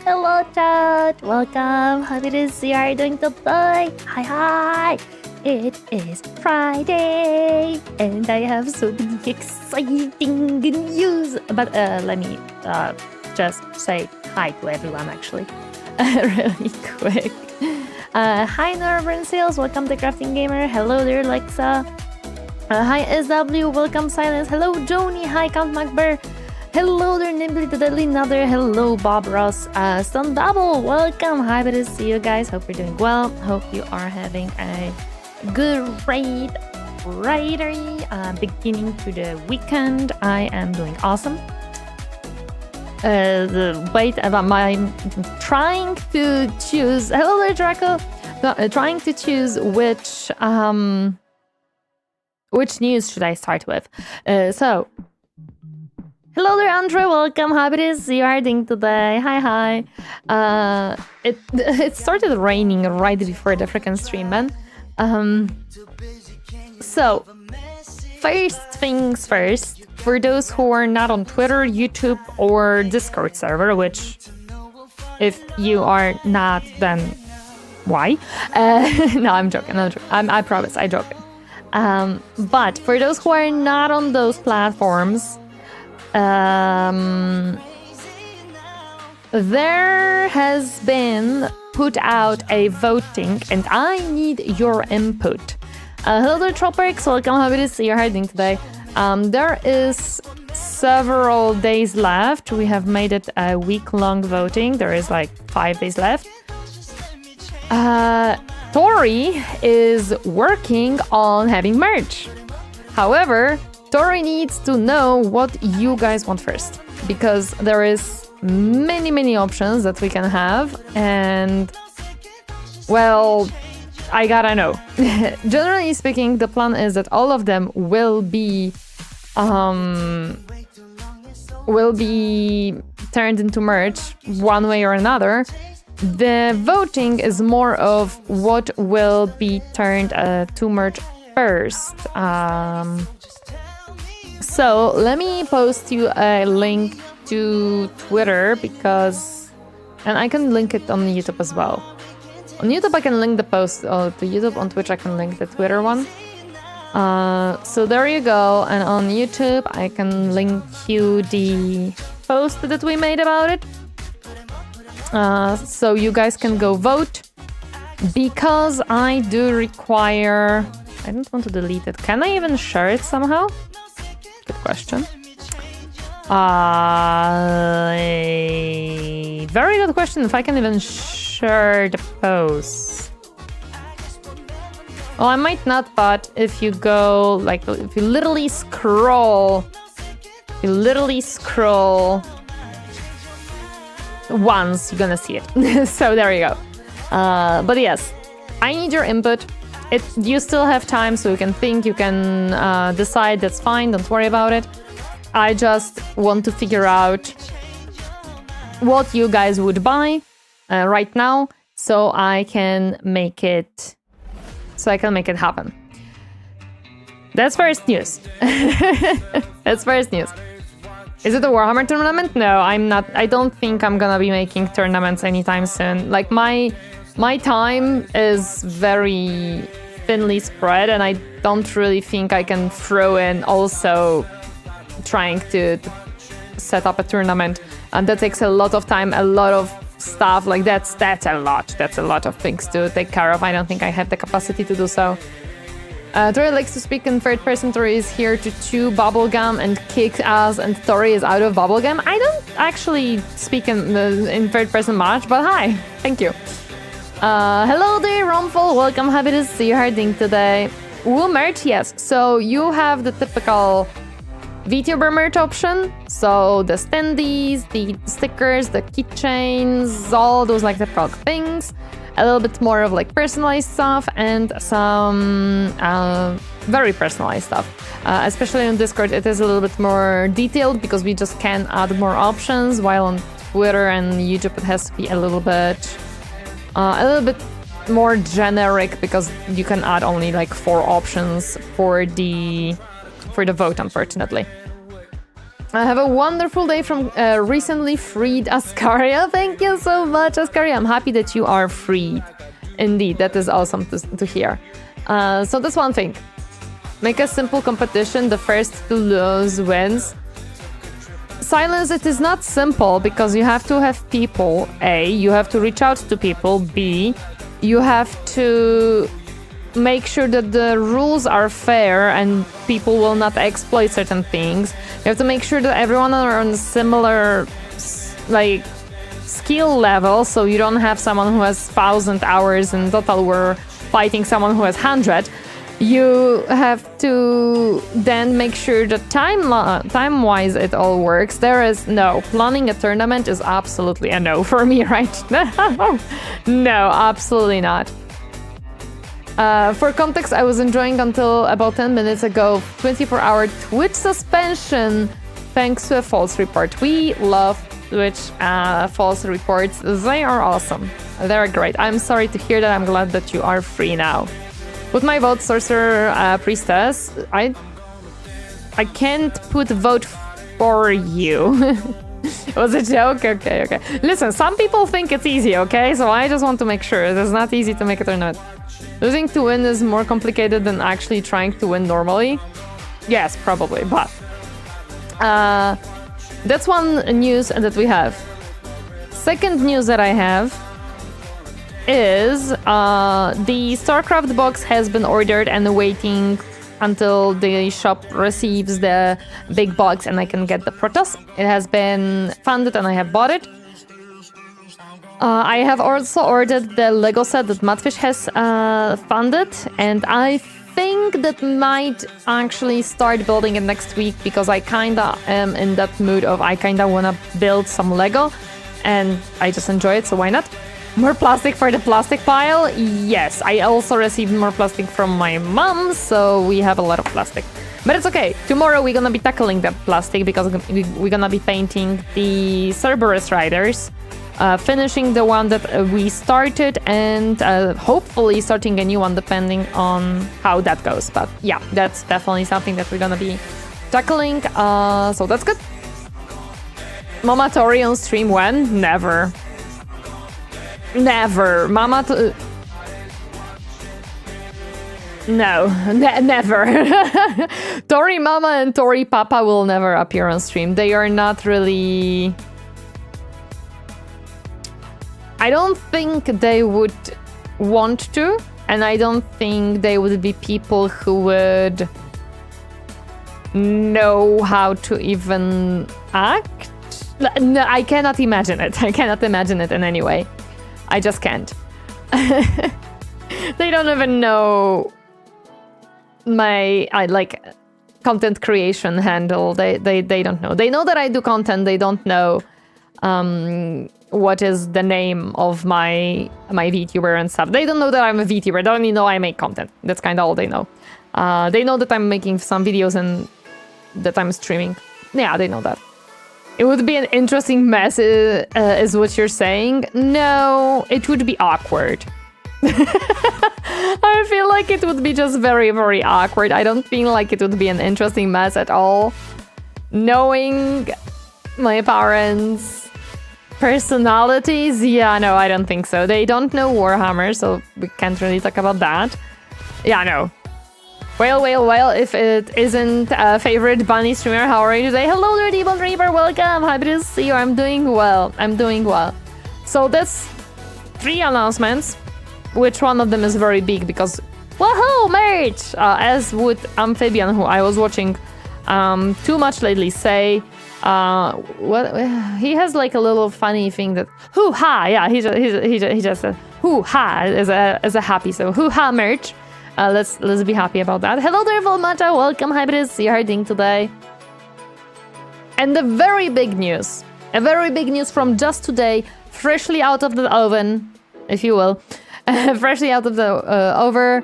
Hello, chat. Welcome. How it is you are doing today? Hi. It is Friday, and I have so many exciting news. But let me just say hi to everyone, actually, really quick. Hi, Northern Sales. Welcome to Crafting Gamer. Hello there, Lexa. Hi, SW. Welcome, Silence. Hello, Joni. Hi, Count Macber. Hello there, Nimbly the Deadly Another. Hello, Bob Ross. Stone Double. Welcome. Hi, good to see you guys. Hope you're doing well. Hope you are having a good Friday beginning to the weekend. I am doing awesome. I'm trying to choose. Hello there, Draco. Trying to choose which news should I start with. Hello there, Andre. Welcome. How it is you are doing today? Hi. It started raining right before the freaking stream, man. So, first things first. For those who are not on Twitter, YouTube, or Discord server, which, if you are not, then why? No, I'm joking. I promise, I'm joking. But for those who are not on those platforms, there has been put out a voting, and I need your input. Hello there, Tropics. Welcome. How it is you're hiding today. There is several days left. We have made it a week-long voting. There is like 5 days left. Tori is working on having merch. However, Tori needs to know what you guys want first, because there is many options that we can have, and well, I gotta know. Generally speaking, the plan is that all of them will be turned into merch one way or another. The voting is more of what will be turned to merch first. So let me post you a link to Twitter, and I can link it on YouTube as well. On YouTube I can link the post to YouTube, on Twitch I can link the Twitter one. So there you go, and on YouTube I can link you the post that we made about it. So you guys can go vote, because I do require... I don't want to delete it. Can I even share it somehow? Good question. Very good question, if I can even share the post. Well, I might not, but if you go, like, if you literally scroll once, you're gonna see it. So there you go. But yes, I need your input. You still have time, so you can think, you can decide, that's fine, don't worry about it. I just want to figure out what you guys would buy right now, so I can make it happen. That's first news. That's first news. Is it a Warhammer tournament? No, I'm not. I don't think I'm gonna be making tournaments anytime soon. Like, my time is very thinly spread, and I don't really think I can throw in also trying to set up a tournament, and that takes a lot of time, a lot of stuff. Like, that's a lot of things to take care of. I don't think I have the capacity to do so. Tori likes to speak in third person. Tori is here to chew bubblegum and kick ass, and Tori is out of bubblegum. I don't actually speak in third person much, but hi, thank you. Hello there, Romful. Welcome. Happy to see you harding today. Wool merch, yes. So you have the typical Vtuber merch option. So the standees, the stickers, the keychains, all those like typical things. A little bit more of like personalized stuff, and some very personalized stuff. Especially on Discord, it is a little bit more detailed, because we just can add more options, while on Twitter and YouTube it has to be a little bit more generic, because you can add only like 4 options for the vote, unfortunately. I have a wonderful day from recently freed Ascaria. Thank you so much, Ascaria. I'm happy that you are freed. Indeed, that is awesome to hear. So that's one thing. Make a simple competition. The first to lose wins. Silence, it is not simple because you have to have people. A, you have to reach out to people. B, you have to make sure that the rules are fair and people will not exploit certain things. You have to make sure that everyone are on similar like skill level, so you don't have someone who has 1,000 hours in total war fighting someone who has 100. You have to then make sure that time-wise it all works. There is no planning a tournament is absolutely a no for me, right? No, absolutely not. For context, I was enjoying until about 10 minutes ago 24-hour Twitch suspension thanks to a false report. We love Twitch false reports. They are awesome. They're great. I'm sorry to hear that. I'm glad that you are free now. With my vote, Sorcerer Priestess, I can't put vote for you. It was a joke? Okay. Listen, some people think it's easy, okay? So I just want to make sure. It's not easy to make a tournament. Losing to win is more complicated than actually trying to win normally. Yes, probably, but... that's one news that we have. Second news that I have is the StarCraft box has been ordered and waiting until the shop receives the big box and I can get the Protoss. It has been funded and I have bought it. I have also ordered the Lego set that Matfish has funded, and I think that might actually start building it next week because I kinda am in that mood of I kinda wanna build some Lego and I just enjoy it, so why not? More plastic for the plastic pile? Yes, I also received more plastic from my mom, so we have a lot of plastic. But it's okay. Tomorrow we're gonna be tackling that plastic because we're gonna be painting the Cerberus Riders, finishing the one that we started and hopefully starting a new one depending on how that goes. But yeah, that's definitely something that we're gonna be tackling, so that's good. Mama Tori on stream when? Never. Never. No, never. Tori Mama and Tori Papa will never appear on stream. They are not really... I don't think they would want to, and I don't think they would be people who would know how to even act. No, I cannot imagine it. I cannot imagine it in any way. I just can't. They don't even know my like content creation handle. They don't know. They know that I do content. They don't know what is the name of my VTuber and stuff. They don't know that I'm a VTuber. They only know I make content. That's kind of all they know. They know that I'm making some videos and that I'm streaming. Yeah, they know that. It would be an interesting mess, is what you're saying. No, it would be awkward. I feel like it would be just very, very awkward. I don't feel like it would be an interesting mess at all. Knowing my parents' personalities, yeah, no, I don't think so. They don't know Warhammer, so we can't really talk about that. Yeah, no. Well, if it isn't a favorite bunny streamer, how are you today? Hello there, Daemon Reaper, welcome, happy to see you, I'm doing well. So that's 3 announcements, which one of them is very big because, woohoo, merch! As would Amphibian, who I was watching too much lately, say, what he has like a little funny thing that, hoo-ha, yeah, he just said, hoo-ha, as a happy, so hoo-ha merch. Let's be happy about that. Hello there, Volmata. Welcome. Happy to see you harding today. And a very big news from just today, freshly out of the oven, if you will, freshly out of the oven.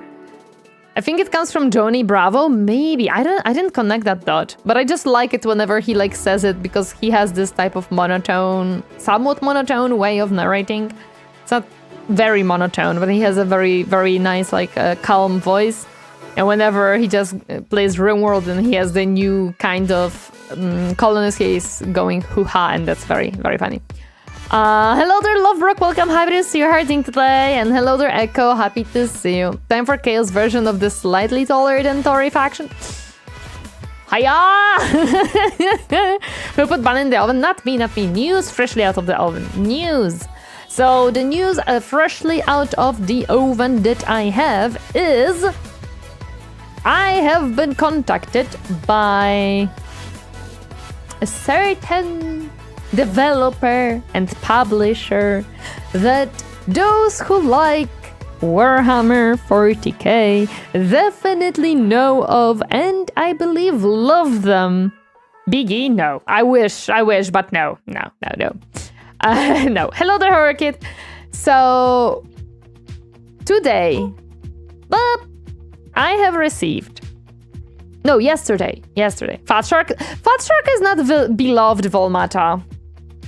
I think it comes from Johnny Bravo. Maybe I didn't connect that dot, but I just like it whenever he like says it because he has this type of monotone, somewhat monotone way of narrating. It's not very monotone, but he has a very, very nice, like, calm voice. And whenever he just plays RimWorld and he has the new kind of colonist is going hoo-ha, and that's very, very funny. Hello there, Lovebrook, welcome, happy to see you hurting today, and hello there, Echo, happy to see you. Time for Chaos version of the slightly taller than Tori faction. Hiya! Who put ban in the oven? Not me, not me. News freshly out of the oven. News. So the news freshly out of the oven that I have is I have been contacted by a certain developer and publisher that those who like Warhammer 40k definitely know of, and I believe love them. Biggie? No. I wish, but no. No. No. Hello there, Horror Kid. So, today, but I have received... No, yesterday. Fat Shark is not beloved Volmata.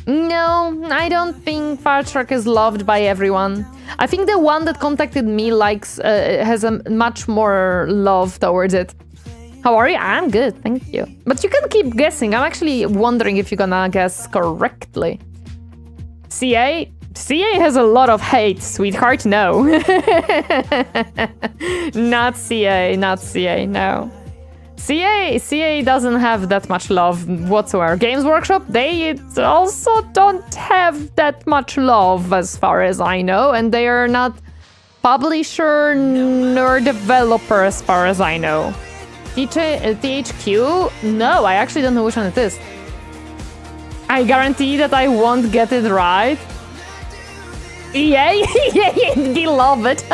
No, I don't think Fat Shark is loved by everyone. I think the one that contacted me has a much more love towards it. How are you? I'm good, thank you. But you can keep guessing. I'm actually wondering if you're gonna guess correctly. CA? CA has a lot of hate, sweetheart. No. Not CA, no. CA doesn't have that much love whatsoever. Games Workshop, they also don't have that much love as far as I know, and they are not publisher nor developer as far as I know. THQ? No, I actually don't know which one it is. I guarantee that I won't get it right. EA? Beloved.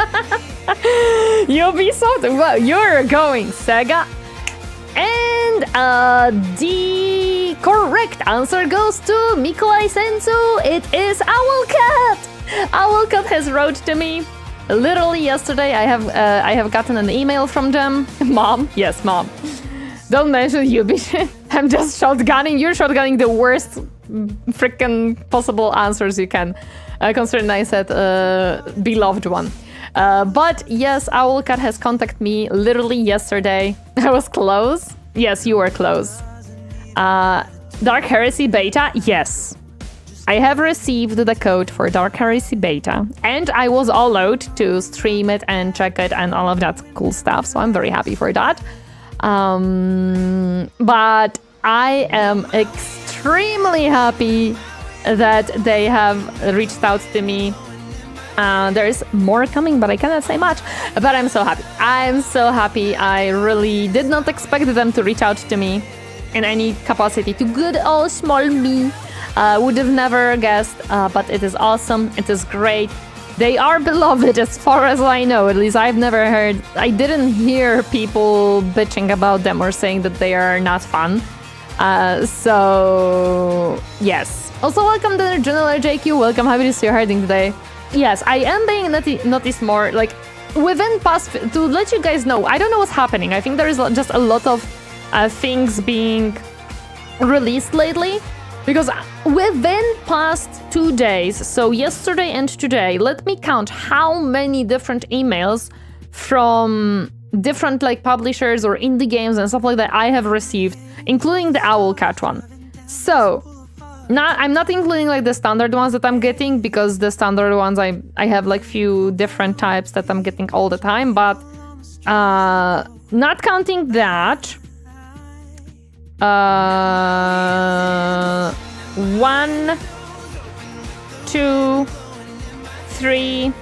Ubisoft? Well, you're going Sega. And the correct answer goes to Mikolai Sensu. It is Owlcat. Owlcat has wrote to me literally yesterday. I have gotten an email from them. Mom, yes, mom. Don't mention Ubisoft. I'm just shotgunning. You're shotgunning the worst freaking possible answers you can, considering I said beloved one. But yes, Owlcat has contacted me literally yesterday. I was close. Yes, you were close. Dark Heresy Beta, yes. I have received the code for Dark Heresy Beta, and I was allowed to stream it and check it and all of that cool stuff, so I'm very happy for that. But I am extremely happy that they have reached out to me. There's more coming, but I cannot say much. But I'm so happy. I'm so happy. I really did not expect them to reach out to me in any capacity. To good old small me. Would have never guessed, but it is awesome. It is great. They are beloved as far as I know. At least I've never heard... I didn't hear people bitching about them or saying that they are not fun. So, yes. Also, welcome to General JQ. Welcome. Happy to see you herding today. Yes, I am being noticed more, like, within past... To let you guys know, I don't know what's happening. I think there is just a lot of things being released lately. Because within past 2 days, so yesterday and today, let me count how many different emails from different, like, publishers or indie games and stuff like that I have received, including the Owlcat one. So... I'm not including like the standard ones that I'm getting, because the standard ones I have like few different types that I'm getting all the time, but not counting that, 1, 2, 3,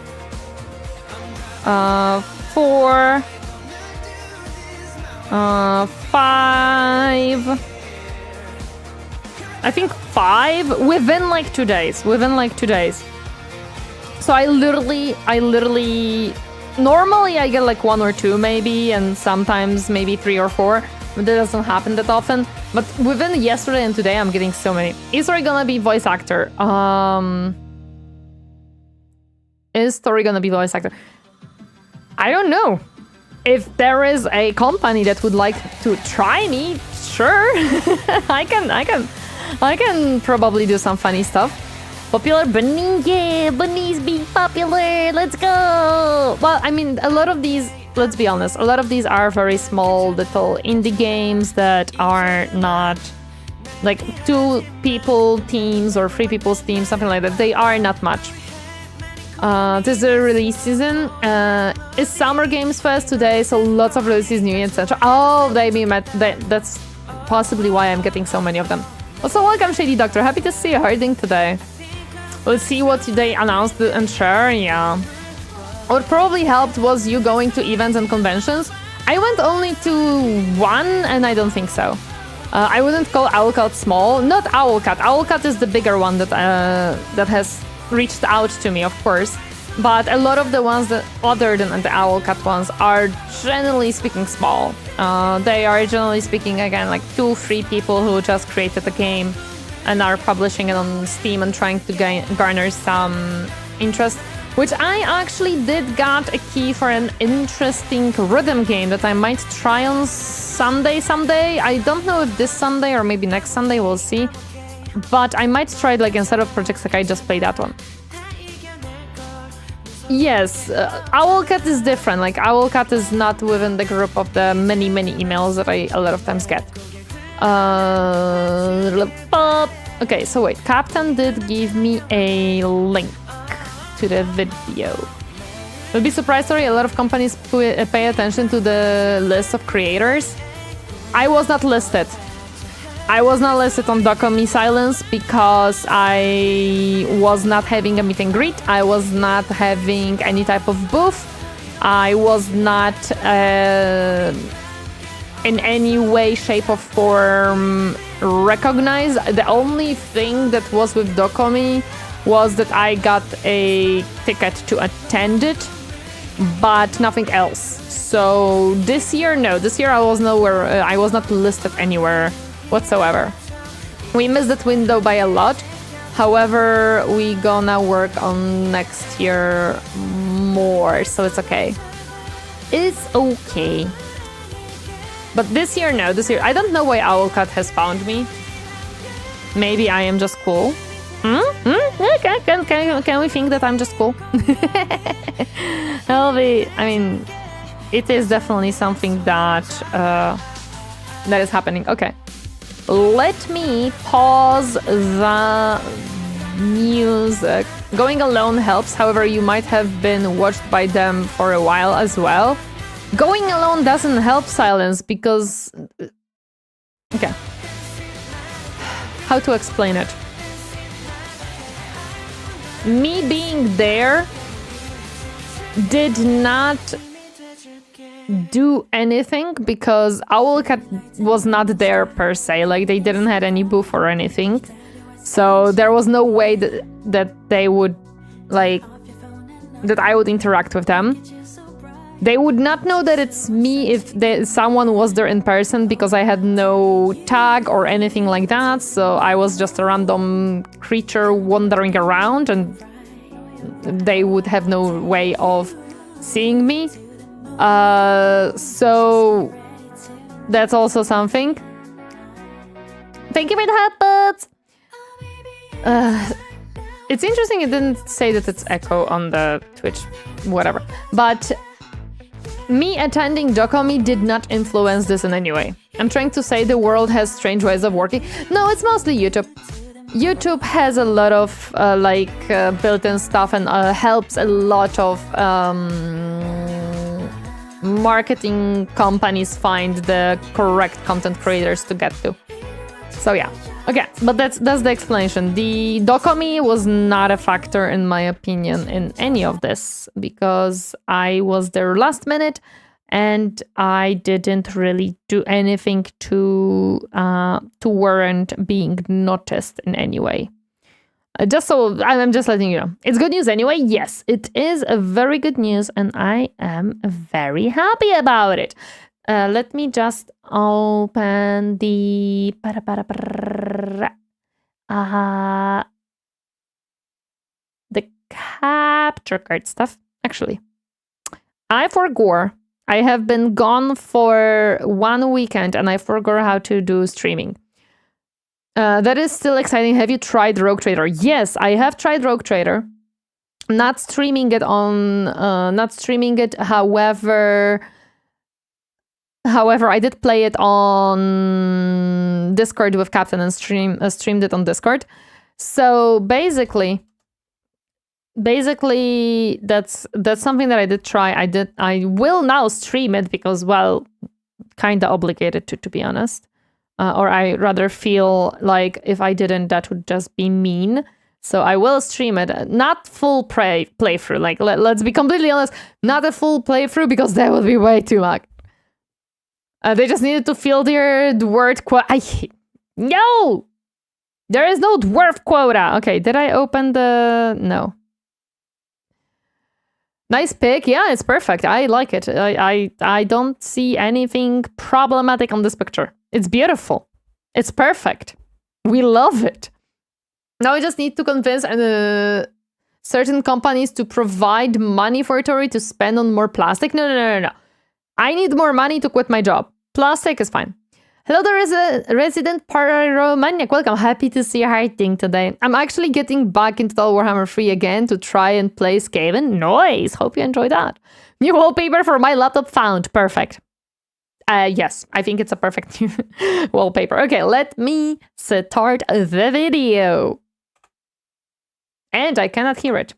4, 5. I think 5 within like 2 days. So I literally normally I get like 1 or 2 maybe, and sometimes maybe 3 or 4, but that doesn't happen that often. But within yesterday and today, I'm getting so many. Is Tori gonna be voice actor? Is Tori gonna be voice actor? I don't know. If there is a company that would like to try me, sure. I can probably do some funny stuff. Popular bunny, yeah, bunnies being popular, let's go! Well, I mean, a lot of these, let's be honest, a lot of these are very small little indie games that are not like 2 people teams or 3 people's teams, something like that. They are not much. This is the release season. It's Summer Games Fest today, so lots of releases, new, etc. Oh, that's possibly why I'm getting so many of them. Also, welcome, Shady Doctor. Happy to see you herding today. Let's see what they announced and share. Yeah. What probably helped was you going to events and conventions. I went only to 1, and I don't think so. I wouldn't call Owlcat small. Not Owlcat. Owlcat is the bigger one that has reached out to me, of course. But a lot of the ones that, other than the Owlcat ones, are generally speaking small. They are generally speaking, again, like 2-3 people who just created a game and are publishing it on Steam and trying to garner some interest. Which I actually did get a key for an interesting rhythm game that I might try on Sunday someday. I don't know if this Sunday or maybe next Sunday, we'll see. But I might try it, like, instead of Project Sakai, just play that one. Yes, Owlcat is different. Like, Owlcat is not within the group of the many emails that I a lot of times get. Okay, so wait. Captain did give me a link to the video. You'll be surprised, sorry, a lot of companies pay attention to the list of creators. I was not listed. I was not listed on Docomi Silence because I was not having a meet and greet. I was not having any type of booth. I was not in any way, shape or form recognized. The only thing that was with Docomi was that I got a ticket to attend it, but nothing else. So this year, no. This year I was nowhere. I was not listed anywhere whatsoever. We missed that window by a lot. However, we gonna work on next year more, so it's okay. It's okay. But this year, no. This year, I don't know why Owlcat has found me. Maybe I am just cool. Can we think that I'm just cool? I mean, it is definitely something that that is happening. Okay. Let me pause the music. Going alone helps, however, you might have been watched by them for a while as well. Going alone doesn't help Silence because... Okay. How to explain it? Me being there did not do anything because Owlcat was not there per se. Like, they didn't have any booth or anything. So there was no way that they would, like, that I would interact with them. They would not know that it's me if someone was there in person because I had no tag or anything like that. So I was just a random creature wandering around and they would have no way of seeing me. So that's also something. Thank you for the headbuds! It's interesting it didn't say that it's echo on the Twitch, whatever. But me attending Docomi did not influence this in any way. I'm trying to say the world has strange ways of working. No, it's mostly YouTube. YouTube has a lot of built-in stuff and helps a lot of marketing companies find the correct content creators to get to. So yeah. Okay, but that's the explanation. The Docomi was not a factor in my opinion in any of this because I was there last minute and I didn't really do anything to warrant being noticed in any way. Just so I'm just letting you know. It's good news anyway. Yes, it is a very good news and I am very happy about it. Let me just open the capture card stuff. Actually, I forgot. I have been gone for 1 weekend and I forgot how to do streaming. That is still exciting. Have you tried Rogue Trader? Yes, I have tried Rogue Trader. Not streaming it on. Not streaming it. However, However, I did play it on Discord with Captain and streamed it on Discord. So basically that's something that I did try. I will now stream it because, well, kind of obligated to be honest. Or I rather feel like if I didn't, that would just be mean. So I will stream it, not full playthrough. Like let's be completely honest, not a full playthrough because that would be way too much. They just needed to fill their word quota. No! There is no dwarf quota. Okay, did I open the... No. Nice pick. Yeah, it's perfect. I like it. I don't see anything problematic on this picture. It's beautiful. It's perfect. We love it. Now we just need to convince certain companies to provide money for Tori to spend on more plastic. No. I need more money to quit my job. Plastic is fine. Hello, there is a resident pyromaniac. Welcome. Happy to see you hiding today. I'm actually getting back into Warhammer 3 again to try and play Skaven. Nice. Hope you enjoy that. New wallpaper for my laptop found. Perfect. Yes, I think it's a perfect wallpaper. Okay, let me start the video. And I cannot hear it.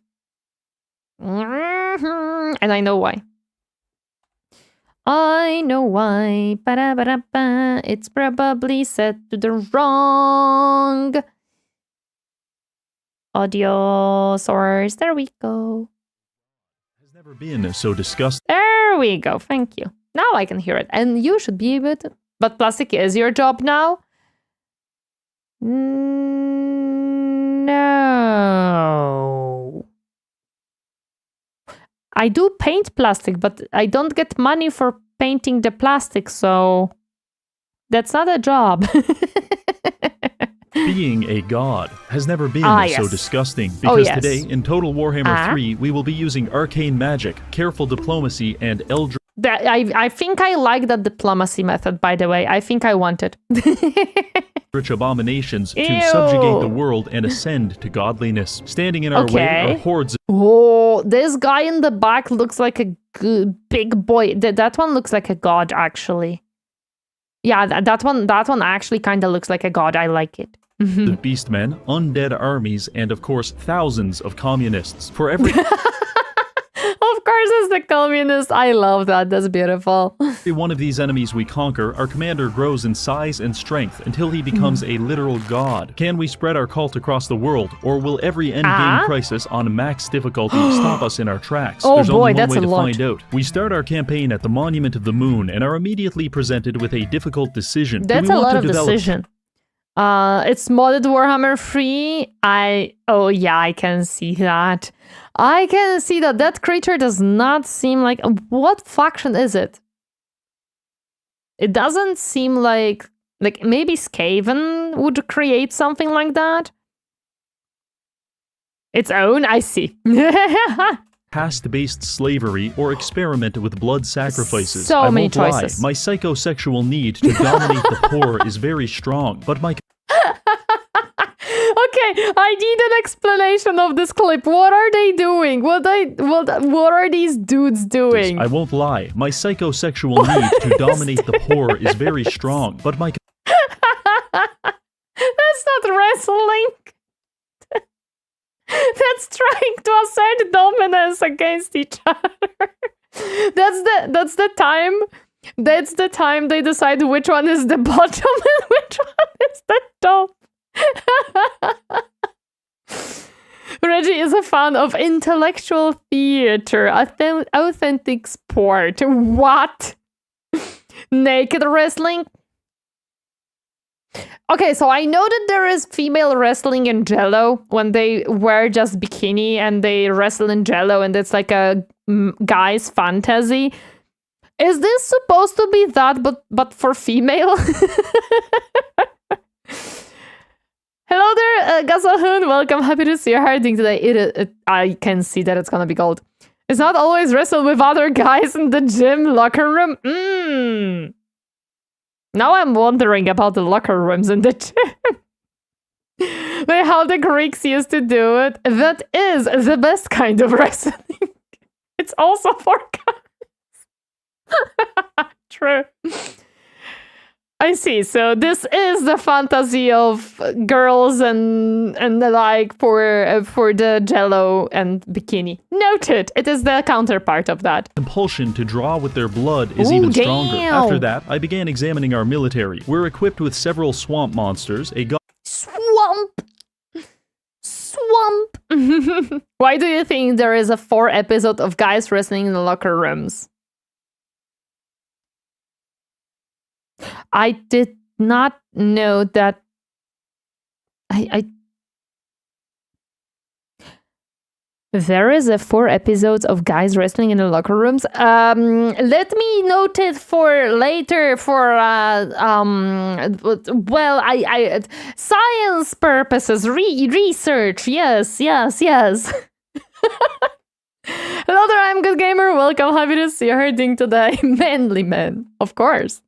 And I know why. I know why. Ba-da-ba-da-ba. It's probably set to the wrong audio source. There we go. Has never been so disgusting. There we go. Thank you. Now I can hear it. And you should be able to. But plastic is your job now? No. I do paint plastic, but I don't get money for painting the plastic, so that's not a job. Being a god has never been so disgusting, because today, in Total Warhammer 3, we will be using arcane magic, careful diplomacy, and eldritch... I think I like that diplomacy method, by the way. I think I want it. abominations to subjugate the world and ascend to godliness. Standing in our way are hordes... Oh, this guy in the back looks like a big boy. That one looks like a god, actually. Yeah, that one actually kind of looks like a god. I like it. The beastmen, undead armies, and of course, thousands of communists. For every... Of course, it's the communist. I love that. That's beautiful. Every one of these enemies we conquer, our commander grows in size and strength until he becomes a literal god. Can we spread our cult across the world, or will every endgame crisis on max difficulty stop us in our tracks? Oh, There's boy, only one that's way a to lot. find out. We start our campaign at the Monument of the Moon and are immediately presented with a difficult decision. That's a lot of decision. It's modded Warhammer 3. Oh yeah, I can see that. I can see that that creature does not seem like... What faction is it? It doesn't seem like maybe Skaven would create something like that. Its own, I see. Caste-based slavery or experiment with blood sacrifices. So I many won't lie, choices. my psychosexual need to dominate the poor is very strong, but my... Okay, I need an explanation of this clip. What are they doing? What are these dudes doing? I won't lie, my psychosexual need to dominate the poor is very strong, but my... That's not wrestling. That's trying to assert dominance against each other. That's the time they decide which one is the bottom and which one is the top. Reggie is a fan of intellectual theater, authentic sport. What? Naked wrestling? Okay, so I know that there is female wrestling in Jello when they wear just bikini and they wrestle in Jello, and it's like a guy's fantasy. Is this supposed to be that, but for female? Hello there, Gazahun. Welcome. Happy to see you harding today. I can see that it's gonna be gold. It's not always wrestle with other guys in the gym locker room. Now I'm wondering about the locker rooms in the gym. Like how the Greeks used to do it. That is the best kind of wrestling. It's also for guys. True. I see. So this is the fantasy of girls and the like for the Jello and bikini. Noted. It is the counterpart of that. Compulsion to draw with their blood is Ooh, even stronger. damn. After that, I began examining our military. We're equipped with several swamp monsters, a Swamp. Why do you think there is a 4 episode of guys wrestling in the locker rooms? I did not know that. There is a 4 episodes of guys wrestling in the locker rooms. Let me note it for later for science purposes, research. Yes. Hello there, I'm Good Gamer. Welcome, happy to see you herding today. Manly man, of course.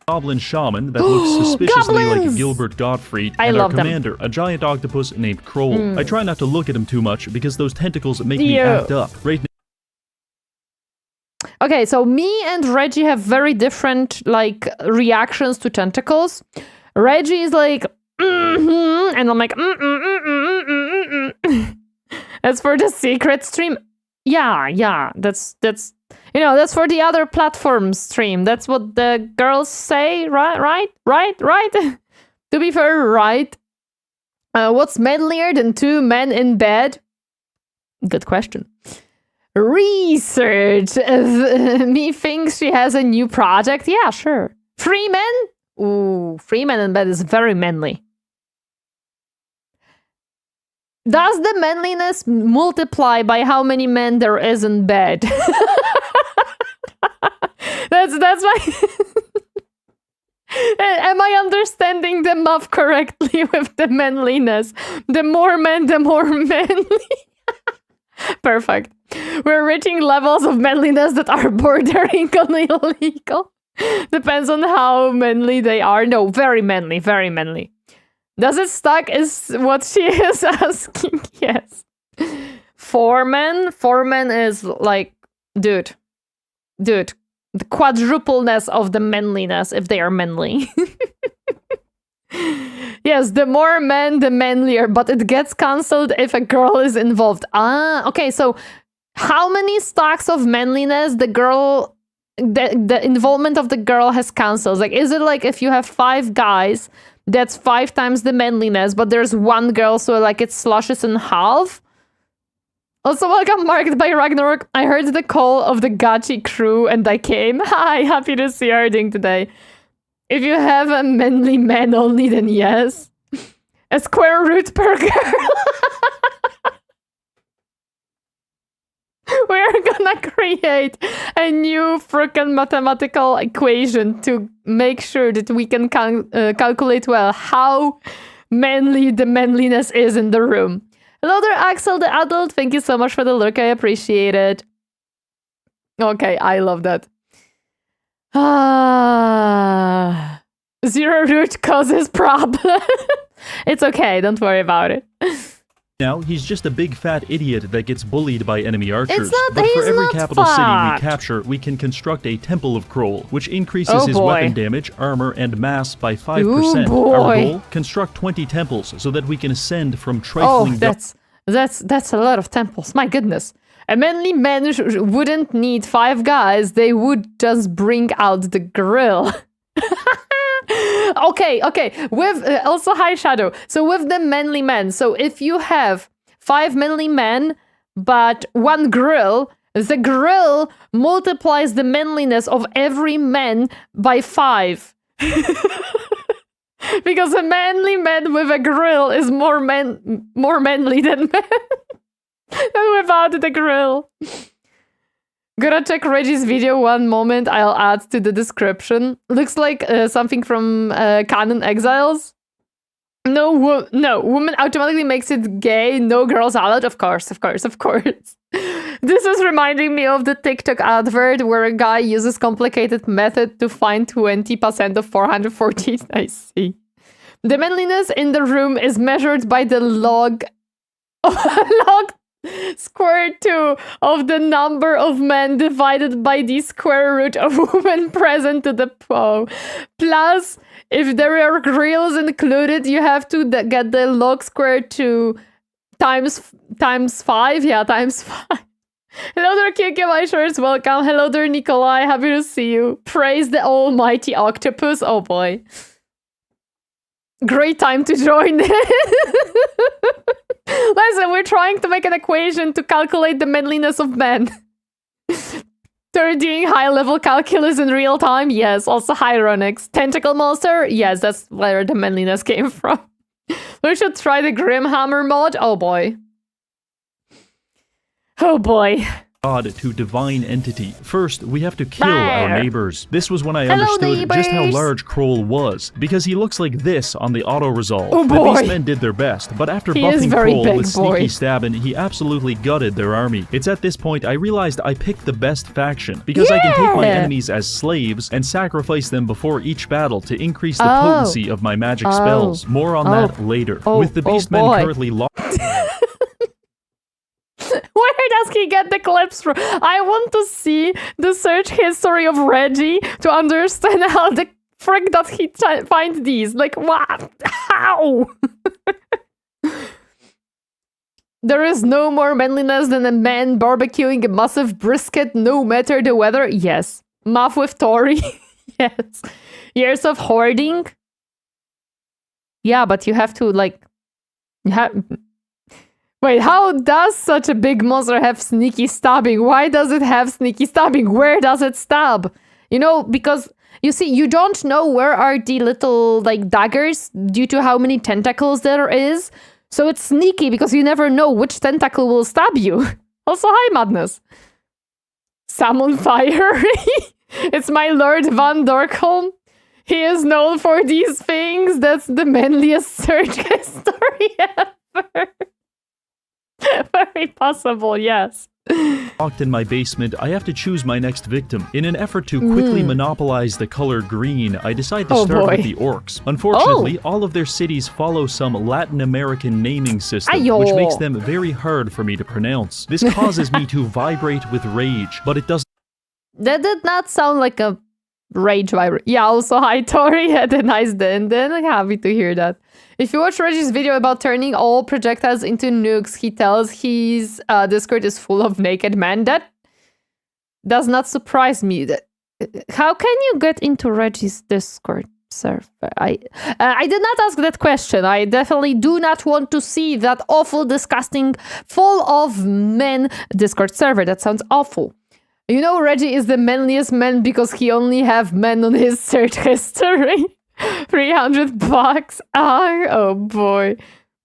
goblin shaman that looks suspiciously like Goblins! Gilbert Gottfried, I and our love them. commander, a giant octopus named Kroll. I try not to look at him too much because those tentacles make me Ew. act up. Right Okay, so me and Reggie have very different like reactions to tentacles. Reggie is like, and I'm like, That's for the secret stream. Yeah, that's that's for the other platform stream. That's what the girls say, right? To be fair, right? What's manlier than 2 men in bed? Good question. Research. Me thinks she has a new project. Yeah, sure. 3 men? Ooh, 3 men in bed is very manly. Does the manliness multiply by how many men there is in bed? That's my... Am I understanding the math correctly with the manliness? The more men, the more manly. Perfect. We're reaching levels of manliness that are bordering on illegal. Depends on how manly they are. No, very manly, very manly. Does it stack is what she is asking. Yes. 4 men? 4 men is like, dude, the quadrupleness of the manliness if they are manly. Yes, the more men, the manlier, but it gets cancelled if a girl is involved. Okay, so how many stacks of manliness the involvement of the girl has cancelled? Like, is it like if you have 5 guys, that's 5 times the manliness, but there's 1 girl, so like it slashes in half? Also, welcome, Marked by Ragnarok. I heard the call of the Gachi crew and I came. Hi, happy to see you herding today. If you have a manly man only, then yes. A square root per girl. We're gonna create a new freaking mathematical equation to make sure that we can calculate well how manly the manliness is in the room. Hello there, Axel the adult. Thank you so much for the look. I appreciate it. Okay, I love that. 0 root causes problem. It's okay, don't worry about it. now, he's just a big fat idiot that gets bullied by enemy archers. But he's for every not capital city fat. we capture, we can construct a Temple of Kroll, which increases his boy. weapon damage, armor, and mass by 5%. Ooh, boy. Our goal? Construct 20 temples so that we can ascend from trifling... That's a lot of temples. My goodness. A manly man wouldn't need 5 guys. They would just bring out the grill. Okay. With also High Shadow. So with the manly men. So if you have 5 manly men, but 1 grill, the grill multiplies the manliness of every man by 5. Because a manly man with a grill is more manly than men than without the grill. Gotta check Reggie's video one moment. I'll add to the description. Looks like something from Canon Exiles. No, woman automatically makes it gay. No girls allowed. Of course. This is reminding me of the TikTok advert where a guy uses complicated method to find 20% of 440. I see. The manliness in the room is measured by the log square 2 of the number of men divided by the square root of women present to the poem. Plus, if there are grills included, you have to get the log square 2 times 5. Yeah, times 5. Hello there, Kiki, my shorts, welcome. Hello there, Nikolai, happy to see you. Praise the almighty octopus. Oh boy. Great time to join. Listen, we're trying to make an equation to calculate the manliness of men. They're doing high-level calculus in real time? Yes. Also Hyronyx. Tentacle monster? Yes, that's where the manliness came from. We should try the Grimhammer mod. Oh boy. Oh boy. God to divine entity. First, we have to kill our neighbors. This was when I understood just how large Kroll was, because he looks like this on the auto-resolve. Oh boy. The beastmen did their best, but after buffing Kroll with sneaky stabbing, he absolutely gutted their army. It's at this point I realized I picked the best faction, because I can take my enemies as slaves and sacrifice them before each battle to increase the potency of my magic spells. More on that later. With the beastmen currently locked... Where does he get the clips from? I want to see the search history of Reggie to understand how the frick does he find these. Like, what? How? There is no more manliness than a man barbecuing a massive brisket no matter the weather. Yes. Math with Tori. Yes. Years of hoarding. Yeah, but you have to, like... Wait, how does such a big monster have sneaky stabbing? Why does it have sneaky stabbing? Where does it stab? You know, because, you see, you don't know where are the little, like, daggers due to how many tentacles there is. So it's sneaky because you never know which tentacle will stab you. Also, hi, Madness. Salmon fire. It's my Lord Van Dorkholm. He is known for these things. That's the manliest search history ever. Very possible, yes. Locked in my basement, I have to choose my next victim. In an effort to quickly monopolize the color green, I decide to start with the orcs. Unfortunately, all of their cities follow some Latin American naming system, which makes them very hard for me to pronounce. This causes me to vibrate with rage, but it doesn't... That did not sound like a rage vibrate. Yeah, also, hi, Tori, had a nice day, and then happy to hear that. If you watch Reggie's video about turning all projectiles into nukes, he tells his Discord is full of naked men. That does not surprise me. How can you get into Reggie's Discord server? I did not ask that question. I definitely do not want to see that awful, disgusting, full of men Discord server. That sounds awful. You know, Reggie is the manliest man because he only have men on his search history. $300. Oh boy.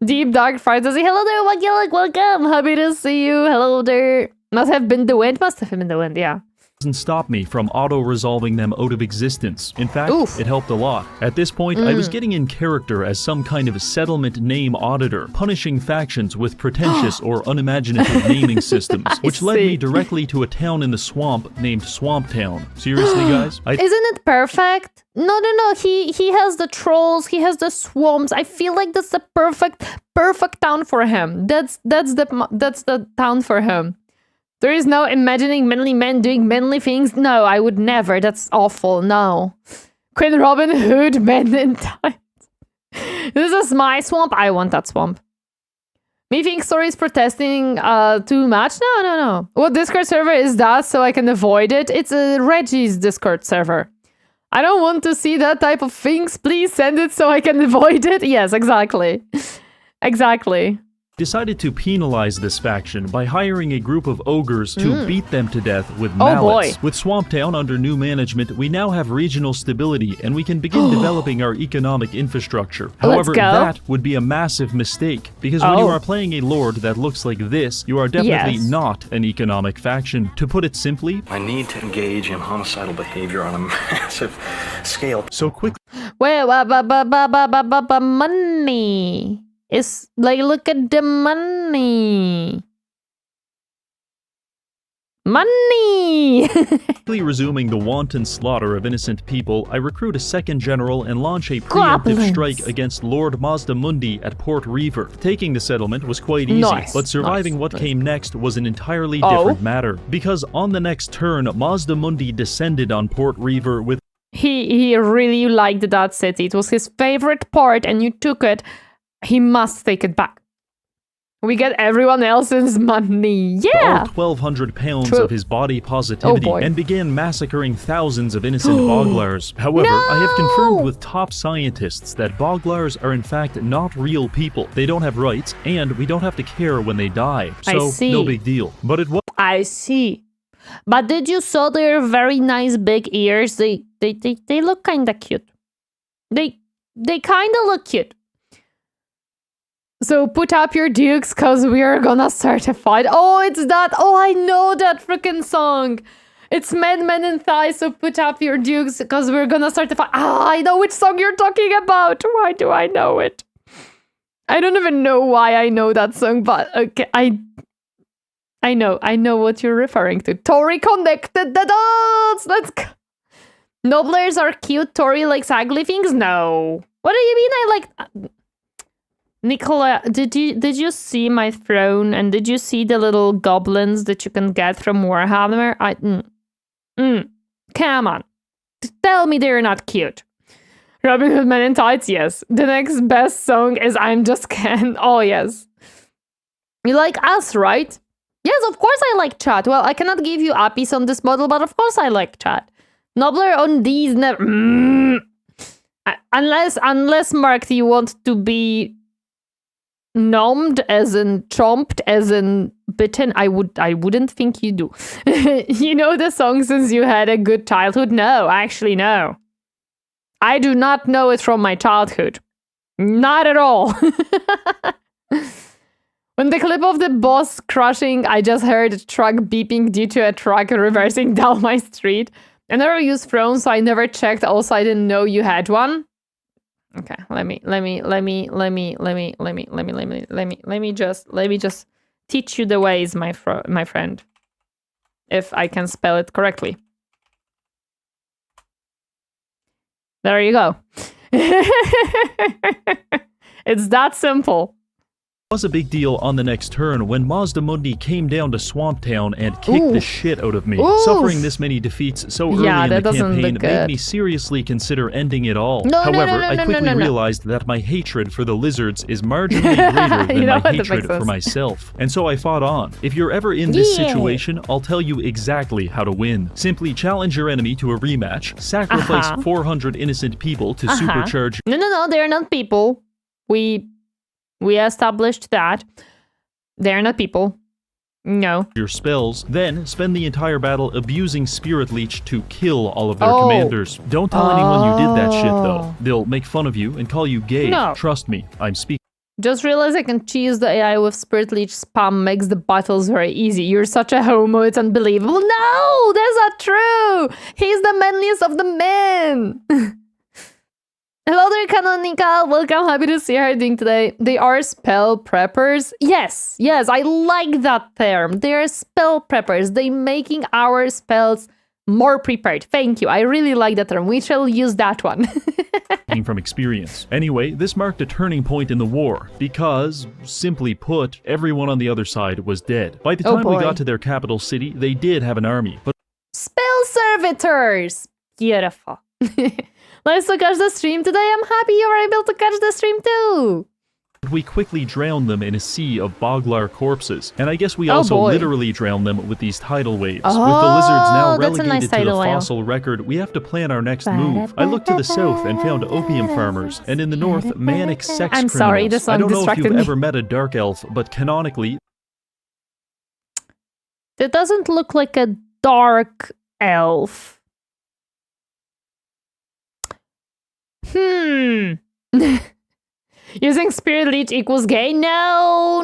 Deep Dark Fantasy. Hello there, Wagillik. Welcome. Happy to see you. Hello there. Must have been the wind. Must have been the wind, yeah. Doesn't stop me from auto-resolving them out of existence. In fact, it helped a lot. At this point, I was getting in character as some kind of settlement name auditor, punishing factions with pretentious or unimaginative naming systems, which led me directly to a town in the swamp named Swamp Town. Seriously, guys? Isn't it perfect? No. He has the trolls, he has the swamps. I feel like that's the perfect town for him. That's the town for him. There is no imagining manly men doing manly things. No, I would never. That's awful. No. Queen Robin Hood, men in tights. This is my swamp. I want that swamp. Me think Story is protesting too much? No. What Discord server is that so I can avoid it? It's a Reggie's Discord server. I don't want to see that type of things. Please send it so I can avoid it. Yes, exactly. Exactly. Decided to penalize this faction by hiring a group of ogres to beat them to death with mallets. With Swamptown under new management, we now have regional stability and we can begin developing our economic infrastructure. However, that would be a massive mistake, because when you are playing a lord that looks like this, you are definitely not an economic faction. To put it simply, I need to engage in homicidal behavior on a massive scale. So quickly. Wait, money. It's like, look at the money. Money! Quickly resuming the wanton slaughter of innocent people, I recruit a second general and launch a preemptive Goblins. strike against Lord Mazdamundi at Port Reaver. Taking the settlement was quite easy, Nice, but surviving nice, what nice. came next was an entirely Oh. different matter. Because on the next turn, Mazdamundi descended on Port Reaver with He really liked that city. It was his favorite part, and you took it. He must take it back. We get everyone else's money. Yeah! all 1,200 pounds True. of his body positivity Oh, boy. and began massacring thousands of innocent Boglars. However, I have confirmed with top scientists that Boglars are in fact not real people. They don't have rights, and we don't have to care when they die. I So, see. no big deal. But it was I see. But did you saw their very nice big ears? They look kind of cute. They kind of look cute. So put up your dukes, cause we are gonna start a fight. Oh, it's that. Oh, I know that freaking song. It's Men and Thighs. So put up your dukes, cause we're gonna start a fight. Ah, I know which song you're talking about. Why do I know it? I don't even know why I know that song, but okay, I know what you're referring to. Tori connected the dots. Let's go. Nobblers are cute. Tori likes ugly things. No. What do you mean? I like. Nicola, did you see my throne, and did you see the little goblins that you can get from Warhammer? Come on, tell me they're not cute. Robin Hood Men in Tights, yes. The next best song is I'm Just Ken. Oh yes. You like us, right? Yes, of course I like chat. Well, I cannot give you APIs on this model, but of course I like chat. Nobbler on these never. Unless Mark, you want to be nommed, as in chomped, as in bitten. I wouldn't think you do. You know the song Since You Had a Good Childhood? No, actually no. I do not know it from my childhood. Not at all. When the clip of the boss crushing, I just heard a truck beeping due to a truck reversing down my street. I never used thrones, so I never checked. Also, I didn't know you had one. Okay, let me just teach you the ways, my friend. If I can spell it correctly. There you go. It's that simple. was a big deal on the next turn when Mazdamundi came down to Swamp Town and kicked the shit out of me. Oof. Suffering this many defeats so early in the campaign made me seriously consider ending it all. However, I quickly realized that my hatred for the lizards is marginally greater than my hatred for myself. And so I fought on. If you're ever in this situation, I'll tell you exactly how to win. Simply challenge your enemy to a rematch, sacrifice 400 innocent people to supercharge... No, they're not people. We established that. They're not people. No. Your spells, then spend the entire battle abusing Spirit Leech to kill all of their commanders. Don't tell anyone you did that shit, though. They'll make fun of you and call you gay. No. Trust me, I'm speaking. Just realize I can cheese the AI with Spirit Leech spam makes the battles very easy. You're such a homo, it's unbelievable. No, that's not true. He's the manliest of the men. Hello there, Canonical. Welcome. Happy to see how you're doing today. They are spell preppers. Yes, I like that term. They are spell preppers. They making our spells more prepared. Thank you. I really like that term. We shall use that one. From experience. Anyway, this marked a turning point in the war because, simply put, everyone on the other side was dead. By the time we got to their capital city, they did have an army, but spell servitors. Beautiful. Nice to catch the stream today. I'm happy you were able to catch the stream too. We quickly drowned them in a sea of Boglar corpses. And I guess we also literally drowned them with these tidal waves. With the lizards now relegated to the fossil record, we have to plan our next move. I looked to the south and found opium farmers, and in the north, manic sex criminals. Sorry, the song I don't know if you've me. ever met a dark elf, but canonically... That doesn't look like a dark elf. Using Spirit Leech equals gay? No.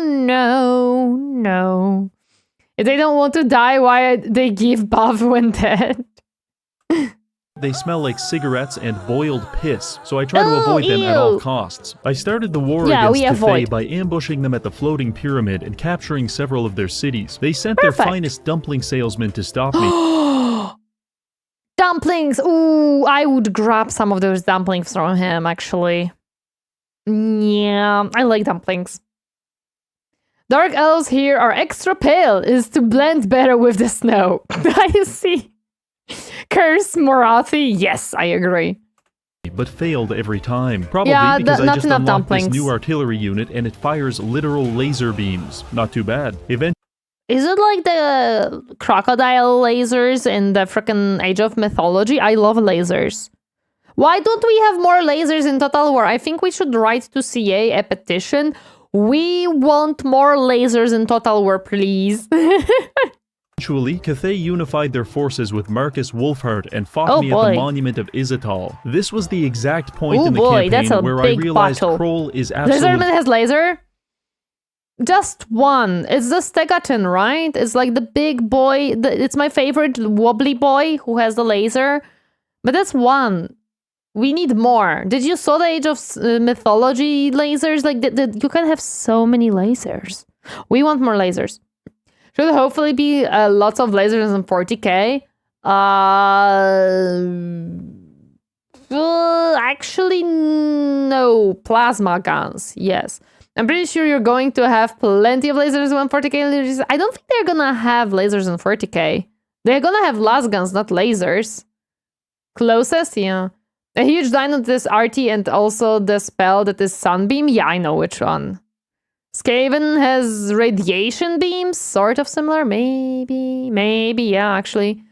If they don't want to die, why they give buff when dead? They smell like cigarettes and boiled piss, so I try to avoid them at all costs. I started the war against Cathay by ambushing them at the floating pyramid and capturing several of their cities. They sent their finest dumpling salesmen to stop me. Dumplings! Ooh, I would grab some of those dumplings from him, actually. Yeah, I like dumplings. Dark elves here are extra pale, is to blend better with the snow. I see. Curse Morathi, yes, I agree. But failed every time. Probably because I just unlocked this new artillery unit and it fires literal laser beams. Not too bad. Eventually, is it like the crocodile lasers in the frickin' Age of Mythology? I love lasers. Why don't we have more lasers in Total War? I think we should write to CA a petition. We want more lasers in Total War, please. Eventually, Cathay unified their forces with Marcus Wolfheart and fought me at the Monument of Izatal. This was the exact point in the campaign where I realized Kroll is absolutely... Lizardman has laser? Just one. It's the Stegaton, right? It's like the big boy. It's my favorite wobbly boy who has the laser. But that's one. We need more. Did you saw the Age of Mythology lasers? Like, you can have so many lasers. We want more lasers. Should hopefully be lots of lasers in 40k. Actually, no. Plasma guns, yes. I'm pretty sure you're going to have plenty of lasers in 40k. I don't think they're gonna have lasers in 40k. They're gonna have las guns, not lasers. Closest, yeah. A huge dino that is RT and also the spell that is Sunbeam. Yeah, I know which one. Skaven has radiation beams, sort of similar, maybe, yeah, actually.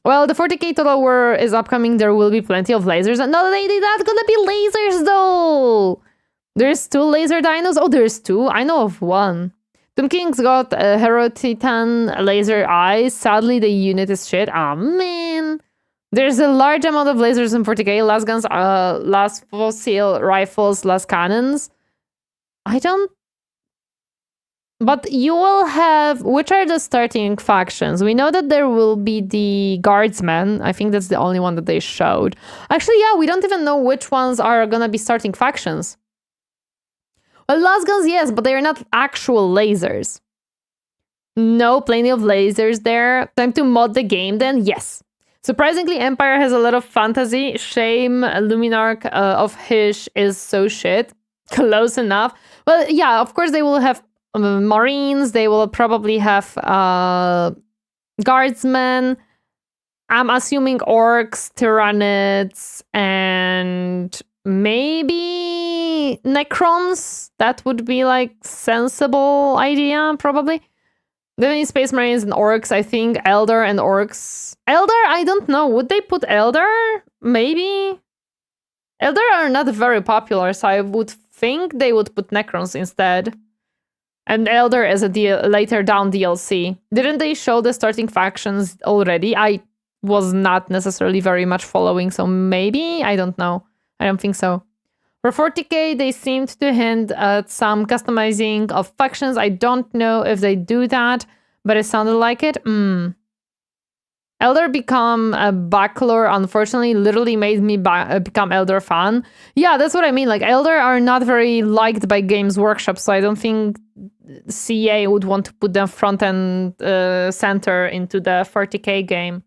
Well, the 40k Total War is upcoming, there will be plenty of lasers. No, they're not gonna be lasers, though! There's 2 laser dinos? Oh, there's 2? I know of one. Tomb King's got a Hero Titan laser eyes. Sadly, the unit is shit. Oh, man. There's a large amount of lasers in 40k. Las guns, las fossil rifles, las cannons. I don't... But you will have... Which are the starting factions? We know that there will be the guardsmen. I think that's the only one that they showed. Actually, yeah, we don't even know which ones are gonna be starting factions. Well, las guns, yes, but they are not actual lasers. No, plenty of lasers there. Time to mod the game then? Yes. Surprisingly, Empire has a lot of fantasy. Shame Luminarch of Hysh is so shit. Close enough. Well, yeah, of course they will have Marines. They will probably have Guardsmen. I'm assuming Orcs, Tyranids, and maybe Necrons. That would be like sensible idea, probably. Then Space Marines and Orcs, I think. Elder and Orcs. Elder, I don't know. Would they put Elder? Maybe. Elder are not very popular, so I would think they would put Necrons instead. And Elder as a later down DLC. Didn't they show the starting factions already? I was not necessarily very much following, so maybe? I don't know. I don't think so. For 40k, they seemed to hint at some customizing of factions. I don't know if they do that, but it sounded like it. Elder become a backlore, unfortunately, literally made me become Elder fan. Yeah, that's what I mean. Like, Elder are not very liked by Games Workshop, so I don't think CA would want to put them front and center into the 40k game.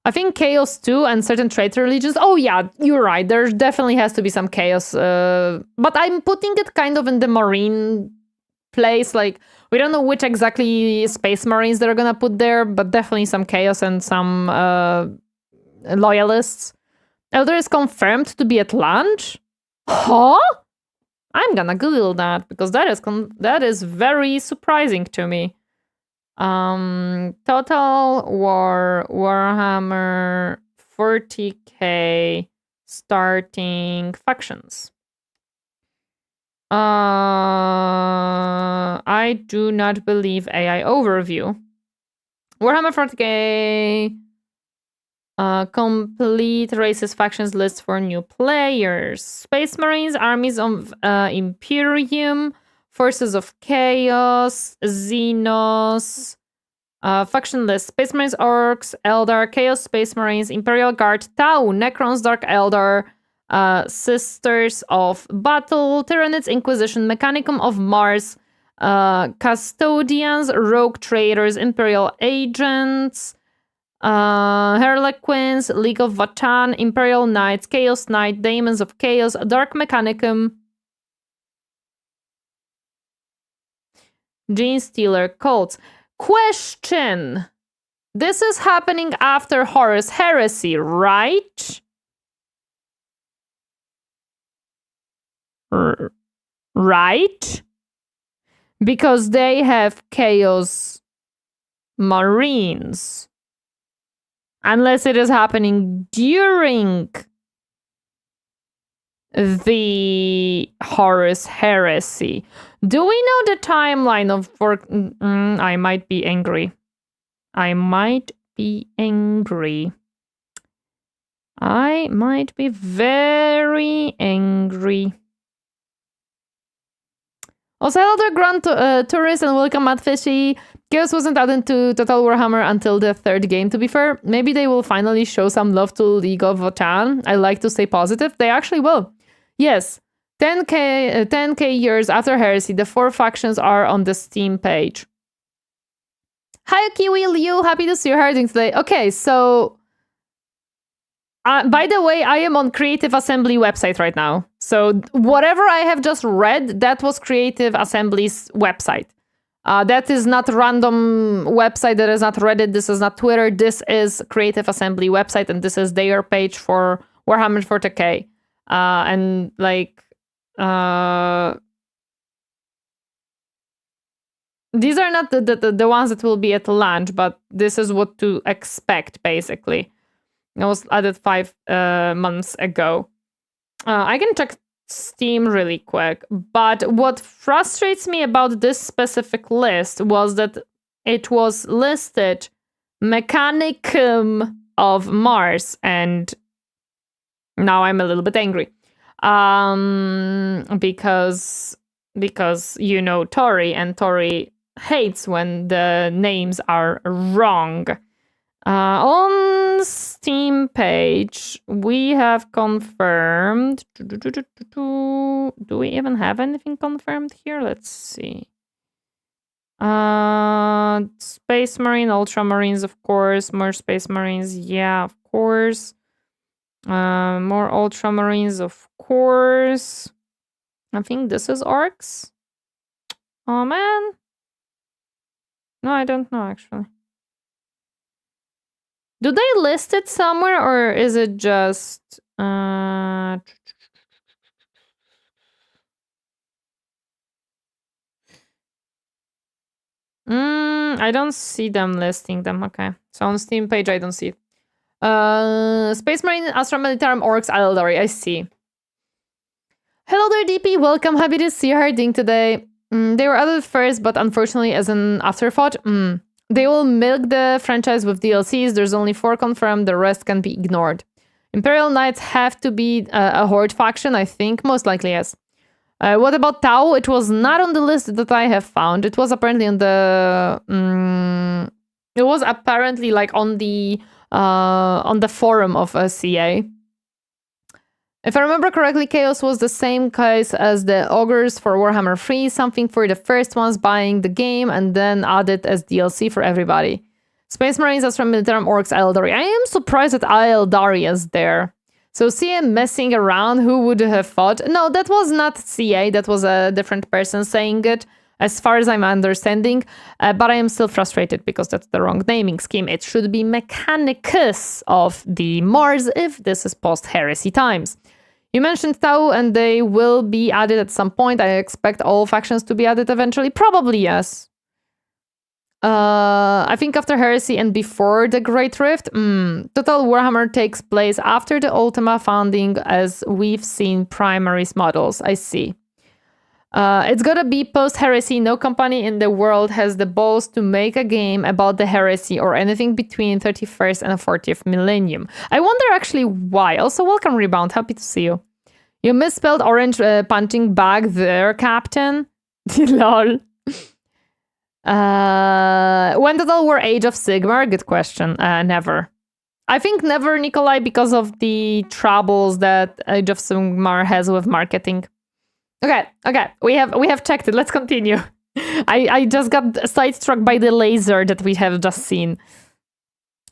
I think Chaos too, and certain traitor legions. Oh yeah, you're right. There definitely has to be some Chaos. But I'm putting it kind of in the Marine place. Like, we don't know which exactly Space Marines they're gonna put there, but definitely some Chaos and some Loyalists. Elder is confirmed to be at lunch? Huh? I'm gonna Google that, because that is very surprising to me. Total War Warhammer 40k starting factions. I do not believe AI overview. Warhammer 40k complete races factions list for new players. Space Marines, armies of Imperium, Forces of Chaos, Xenos, Faction list: Space Marines, Orcs, Eldar, Chaos Space Marines, Imperial Guard, Tau, Necrons, Dark Eldar, Sisters of Battle, Tyranids, Inquisition, Mechanicum of Mars, Custodians, Rogue Traders, Imperial Agents, Harlequins, League of Vatan, Imperial Knights, Chaos Knight, Daemons of Chaos, Dark Mechanicum, Gene Stealer, Cults. Question! This is happening after Horus Heresy, right? Right? Because they have Chaos Marines. Unless it is happening during the Horus Heresy. Do we know the timeline of... I might be angry. I might be angry. I might be very angry. Also, hello there, Grand Tourist, and welcome, Matt Fishy. Chaos wasn't added to Total Warhammer until the third game, to be fair. Maybe they will finally show some love to League of Votan. I like to stay positive. They actually will. Yes, 10k years after Heresy, the 4 factions are on the Steam page. Hi, Kiwi Liu. Happy to see you herding today. Okay, so... by the way, I am on Creative Assembly website right now. So whatever I have just read, that was Creative Assembly's website. That is not random website. That is not Reddit. This is not Twitter. This is Creative Assembly website, and this is their page for Warhammer 40k. And like, these are not the ones that will be at launch, but this is what to expect, basically. It was added 5 months ago. I can check Steam really quick, but what frustrates me about this specific list was that it was listed Mechanicum of Mars, and now I'm a little bit angry. Because you know Tori, and Tori hates when the names are wrong. On Steam page, we have confirmed... Do we even have anything confirmed here? Let's see. Space Marine, Ultramarines, of course. More Space Marines, yeah, of course. More Ultramarines, of course. I think this is Orcs. Oh, man. No, I don't know, actually. Do they list it somewhere, or is it just... I don't see them listing them. Okay. So on Steam page, I don't see it. Space Marine, Astra Militarum, Orcs, Eldari. I see. Hello there, DP. Welcome. Happy to see you herding today. They were added first, but unfortunately as an afterthought. They will milk the franchise with DLCs. There's only 4 confirmed. The rest can be ignored. Imperial Knights have to be a Horde faction, I think. Most likely, yes. What about Tau? It was not on the list that I have found. It was apparently on the... it was apparently like on the forum of CA. If I remember correctly, Chaos was the same case as the Ogres for Warhammer 3, something for the first ones buying the game and then added as DLC for everybody. Space Marines, Astra Militarum, Orcs, Eldari. I am surprised that Eldari is there. So CA messing around, who would have thought? No, that was not CA, that was a different person saying it, as far as I'm understanding. But I am still frustrated because that's the wrong naming scheme. It should be Mechanicus of the Mars if this is post-heresy times. You mentioned Tau, and they will be added at some point. I expect all factions to be added eventually. Probably, yes. I think after Heresy and before the Great Rift. Total Warhammer takes place after the Ultima founding, as we've seen primaries models. I see. It's gotta be post-Heresy. No company in the world has the balls to make a game about the Heresy or anything between 31st and 40th millennium. I wonder actually why. Also, welcome, Rebound. Happy to see you. You misspelled orange punching bag there, Captain. Lol. When did all war Age of Sigmar? Good question. Never. I think never, Nikolai, because of the troubles that Age of Sigmar has with marketing. Okay. We have checked it. Let's continue. I just got sidetracked by the laser that we have just seen.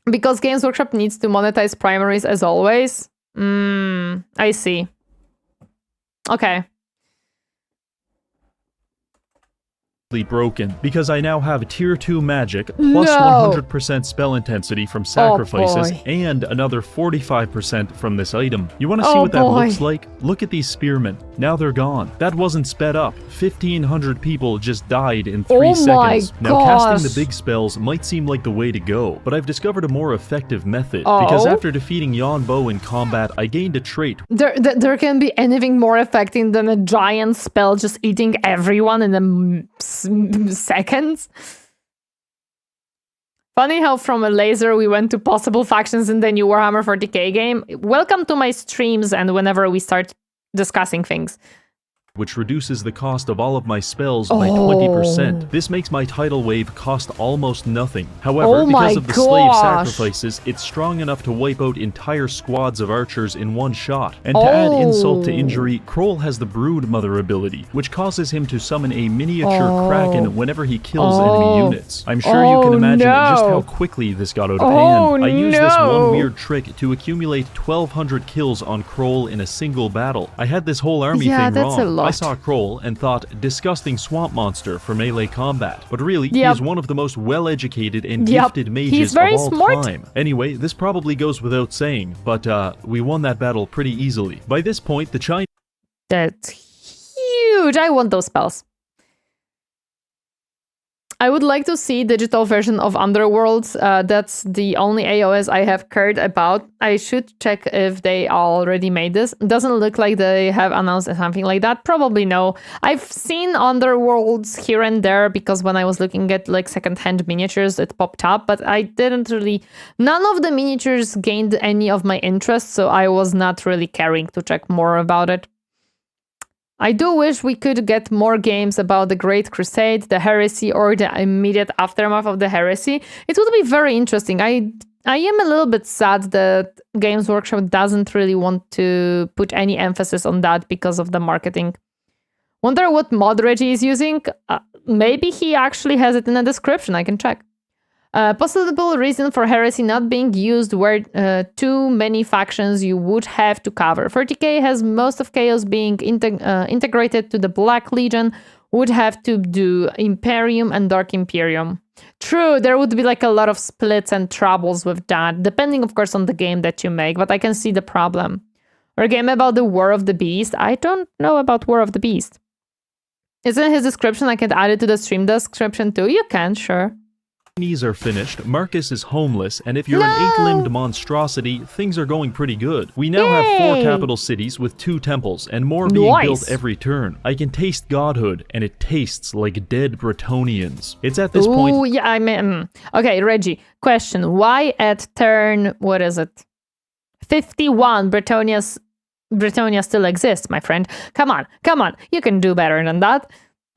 Because Games Workshop needs to monetize primaries as always. I see. Okay. Broken because I now have tier 2 magic plus 100% spell intensity from sacrifices and another 45% from this item. You want to see what that looks like? Look at these spearmen. Now they're gone. That wasn't sped up. 1,500 people just died in 3 seconds. Now casting the big spells might seem like the way to go, but I've discovered a more effective method because after defeating Yon Bo in combat, I gained a trait. There can be anything more effective than a giant spell just eating everyone in a seconds. Funny how from a laser we went to possible factions in the new Warhammer 40k game. Welcome to my streams and whenever we start discussing things. Which reduces the cost of all of my spells by 20%. This makes my tidal wave cost almost nothing. However, because of the slave sacrifices, it's strong enough to wipe out entire squads of archers in one shot. And to add insult to injury, Kroll has the Brood Mother ability, which causes him to summon a miniature kraken whenever he kills enemy units. I'm sure you can imagine just how quickly this got out of hand. I used this one weird trick to accumulate 1,200 kills on Kroll in a single battle. I had this whole army thing wrong. I saw Kroll and thought, disgusting swamp monster for melee combat. But really, he is one of the most well-educated and gifted mages of all time. Anyway, this probably goes without saying, but we won that battle pretty easily. By this point, the Chinese... That's huge! I want those spells. I would like to see digital version of Underworlds. That's the only AOS I have heard about. I should check if they already made this. Doesn't look like they have announced something like that. Probably no. I've seen Underworlds here and there because when I was looking at like secondhand miniatures, it popped up, but I didn't really... None of the miniatures gained any of my interest, so I was not really caring to check more about it. I do wish we could get more games about the Great Crusade, the Heresy, or the immediate aftermath of the Heresy. It would be very interesting. I am a little bit sad that Games Workshop doesn't really want to put any emphasis on that because of the marketing. Wonder what mod Reggie is using? Maybe he actually has it in the description. I can check. Possible reason for Heresy not being used were too many factions you would have to cover. 40k has most of Chaos being integrated to the Black Legion, would have to do Imperium and Dark Imperium. True, there would be like a lot of splits and troubles with that, depending of course on the game that you make, but I can see the problem. Or a game about the War of the Beast? I don't know about War of the Beast. Isn't his description? I can add it to the stream description too? You can, sure. Are finished, Marcus is homeless, and if you're an 8-limbed monstrosity, things are going pretty good. We now have 4 capital cities with 2 temples, and more being built every turn. I can taste godhood, and it tastes like dead Bretonnians. It's at this point... Ooh, yeah, I mean... Okay, Reggie, question. Why at turn... What is it? 51, Bretonia still exists, my friend. Come on. You can do better than that.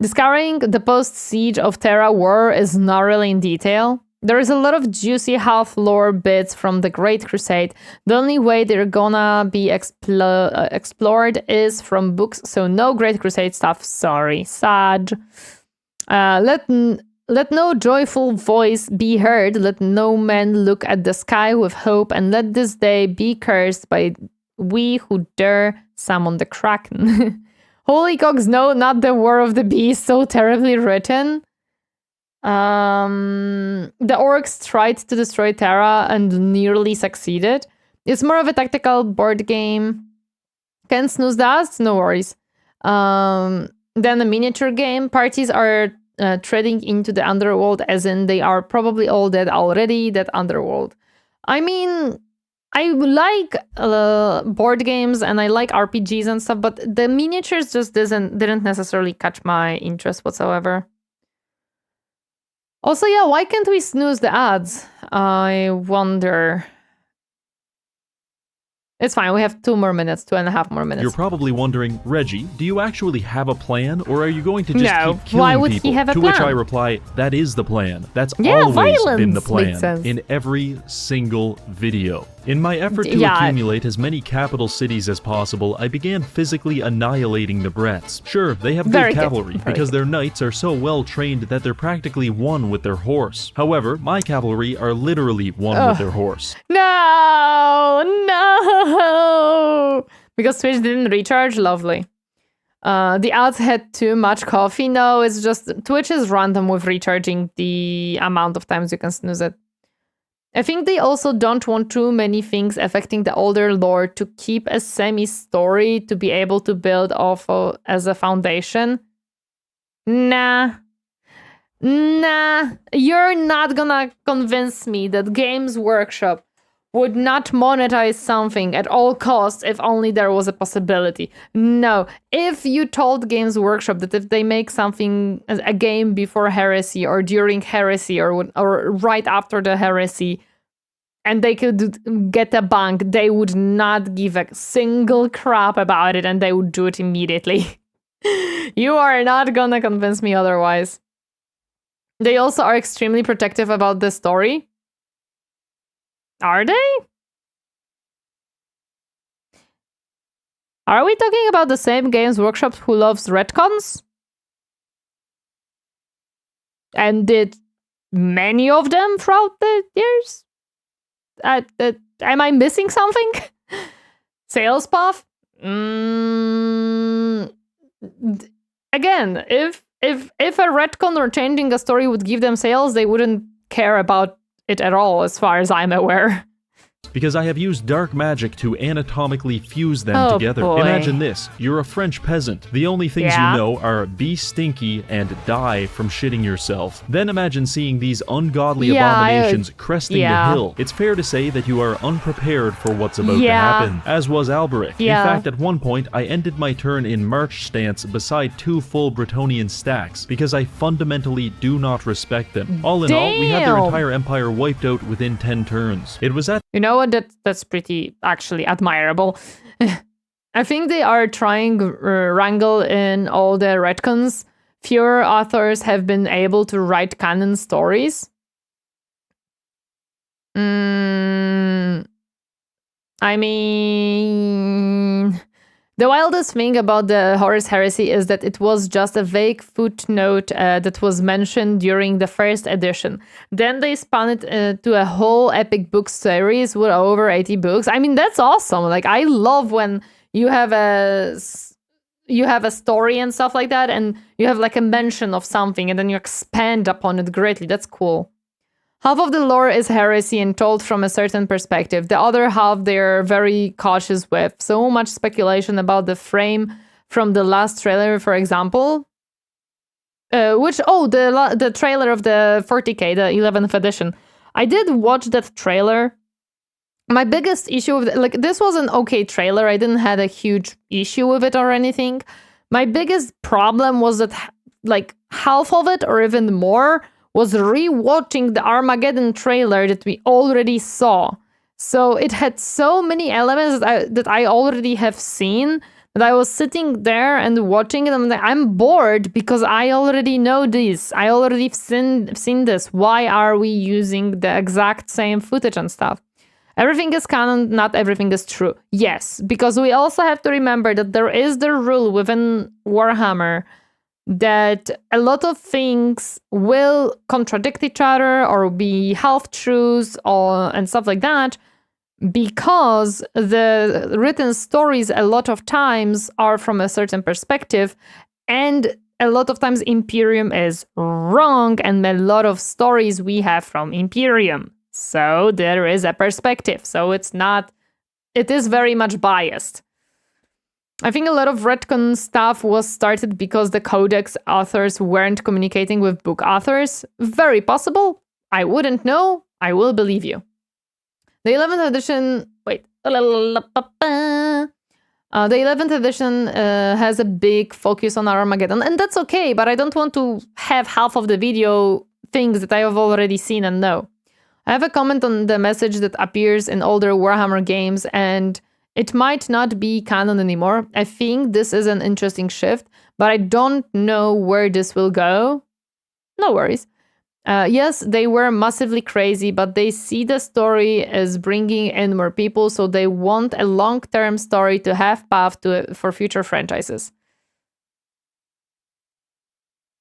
Discovering the post-Siege of Terra war is not really in detail. There is a lot of juicy half-lore bits from the Great Crusade. The only way they're gonna be explored is from books, so no Great Crusade stuff, sorry. Sad. Let no joyful voice be heard, let no man look at the sky with hope, and let this day be cursed by we who dare summon the Kraken. Holy cogs, no, not the War of the Beast, so terribly written. The orcs tried to destroy Terra and nearly succeeded. It's more of a tactical board game. Can snooze that? No worries. Then a miniature game. Parties are treading into the underworld, as in they are probably all dead already, that underworld. I mean... I like board games and I like RPGs and stuff, but the miniatures just didn't necessarily catch my interest whatsoever. Also, yeah, why can't we snooze the ads? I wonder. It's fine. We have 2.5 more minutes. You're probably wondering, Reggie, do you actually have a plan, or are you going to just No. keep killing Why would people? he have a to plan? which I reply, that is the plan. That's Yeah, always violence been the makes plan sense. in every single video. In my effort to Yeah. accumulate as many capital cities as possible, I began physically annihilating the Bretts. Sure, they have Very good good. cavalry, Very because good. their knights are so well trained that they're practically one with their horse. However, my cavalry are literally one with their horse. No. Because Twitch didn't recharge. Lovely. The ads had too much coffee. No, it's just Twitch is random with recharging the amount of times you can snooze it. I think they also don't want too many things affecting the older lore to keep a semi-story to be able to build off of as a foundation. Nah, you're not gonna convince me that Games Workshop would not monetize something at all costs if only there was a possibility. No, if you told Games Workshop that if they make something, a game before Heresy or during Heresy or right after the Heresy, and they could get a bank, they would not give a single crap about it and they would do it immediately. You are not gonna convince me otherwise. They also are extremely protective about the story. Are they? Are we talking about the same Games Workshop who loves retcons? And did many of them throughout the years? Am I missing something? Sales path? Again, if a retcon or changing a story would give them sales, they wouldn't care about it at all, as far as I'm aware. Because I have used dark magic to anatomically fuse them Oh, together. boy. Imagine this. You're a French peasant. The only things Yeah. you know are be stinky and die from shitting yourself. Then imagine seeing these ungodly abominations cresting the hill. It's fair to say that you are unprepared for what's about to happen, as was Alberic. Yeah. In fact, at one point, I ended my turn in march stance beside 2 full Bretonnian stacks because I fundamentally do not respect them. All in all, we had their Damn. entire empire wiped out within 10 turns. It was at You know what? That's pretty actually admirable. I think they are trying to wrangle in all the retcons. Fewer authors have been able to write canon stories. I mean, the wildest thing about the Horus Heresy is that it was just a vague footnote that was mentioned during the first edition. Then they spun it to a whole epic book series with over 80 books. I mean, that's awesome. Like, I love when you have a story and stuff like that, and you have like a mention of something, and then you expand upon it greatly. That's cool. Half of the lore is heresy and told from a certain perspective. The other half they're very cautious with. So much speculation about the frame from the last trailer, for example. The trailer of the 40K, the 11th edition. I did watch that trailer. My biggest issue with this was an okay trailer. I didn't have a huge issue with it or anything. My biggest problem was that like half of it or even more was rewatching the Armageddon trailer that we already saw. So it had so many elements that I already have seen that I was sitting there and watching it. And I'm bored because I already know this. I already seen this. Why are we using the exact same footage and stuff? Everything is canon, not everything is true. Yes, because we also have to remember that there is the rule within Warhammer that a lot of things will contradict each other or be half-truths and stuff like that, because the written stories a lot of times are from a certain perspective, and a lot of times Imperium is wrong, and a lot of stories we have from Imperium. So there is a perspective. So it is very much biased. I think a lot of retcon stuff was started because the codex authors weren't communicating with book authors. Very possible. I wouldn't know. I will believe you. The 11th edition... Wait. The 11th edition has a big focus on Armageddon. And that's okay, but I don't want to have half of the video things that I have already seen and know. I have a comment on the message that appears in older Warhammer games, and It might not be canon anymore. I think this is an interesting shift, but I don't know where this will go. No worries. Yes, they were massively crazy, but they see the story as bringing in more people, so they want a long-term story to have path for future franchises.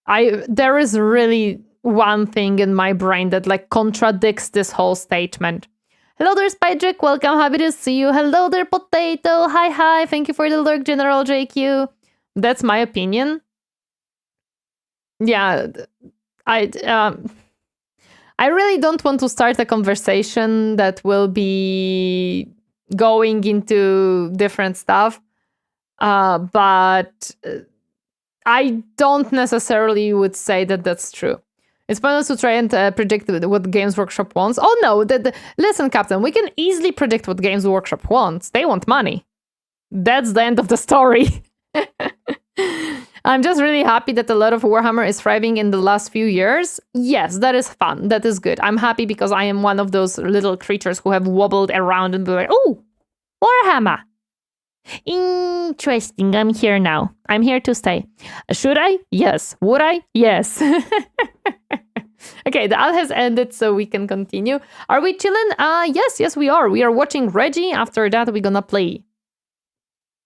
There is really one thing in my brain that like contradicts this whole statement. Hello there, Spydrick. Welcome. Happy to see you. Hello there, Potato. Hi. Thank you for the lurk, General JQ. That's my opinion. Yeah, I really don't want to start a conversation that will be going into different stuff, but I don't necessarily would say that that's true. It's pointless to try and predict what Games Workshop wants. Oh no, listen, Captain, we can easily predict what Games Workshop wants. They want money. That's the end of the story. I'm just really happy that a lot of Warhammer is thriving in the last few years. Yes, that is fun. That is good. I'm happy because I am one of those little creatures who have wobbled around and be like, oh, Warhammer. Interesting. I'm here now. I'm here to stay. Should I? Yes. Would I? Yes. Okay, the ad has ended, so we can continue. Are we chilling? Yes, we are. We are watching Reggie. After that, we're gonna play.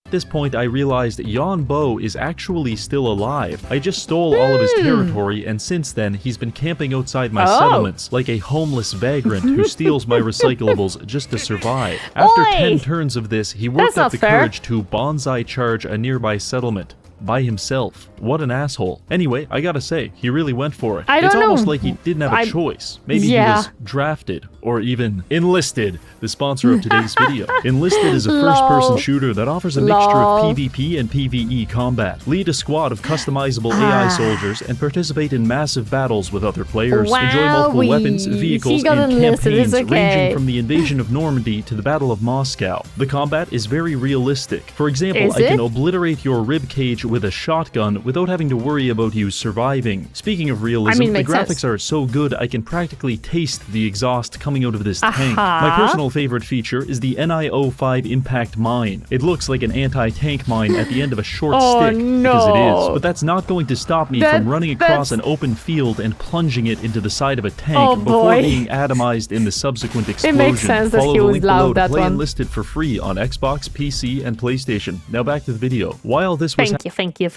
At this point, I realized Jan Bo is actually still alive. I just stole all of his territory, and since then, he's been camping outside my settlements like a homeless vagrant who steals my recyclables just to survive. After 10 turns of this, he worked up the courage to bonsai charge a nearby settlement. By himself. What an asshole. Anyway, I gotta say, he really went for it. It's almost like he didn't have a choice. Maybe he was drafted, or even enlisted, the sponsor of today's video. Enlisted is a first-person shooter that offers a mixture of PvP and PvE combat. Lead a squad of customizable AI soldiers and participate in massive battles with other players. Enjoy multiple weapons, vehicles, and campaigns ranging from the invasion of Normandy to the Battle of Moscow. The combat is very realistic. For example, I can obliterate your ribcage with a shotgun without having to worry about you surviving. Speaking of realism, the graphics are so good I can practically taste the exhaust coming out of this tank. My personal favorite feature is the NIO5 impact mine. It looks like an anti-tank mine at the end of a short stick, because it is. But that's not going to stop me from running across an open field and plunging it into the side of a tank before being atomized in the subsequent explosion. It makes sense that he would love that one. Enlisted for free on Xbox, PC, and PlayStation. Now back to the video. While this was Thank you.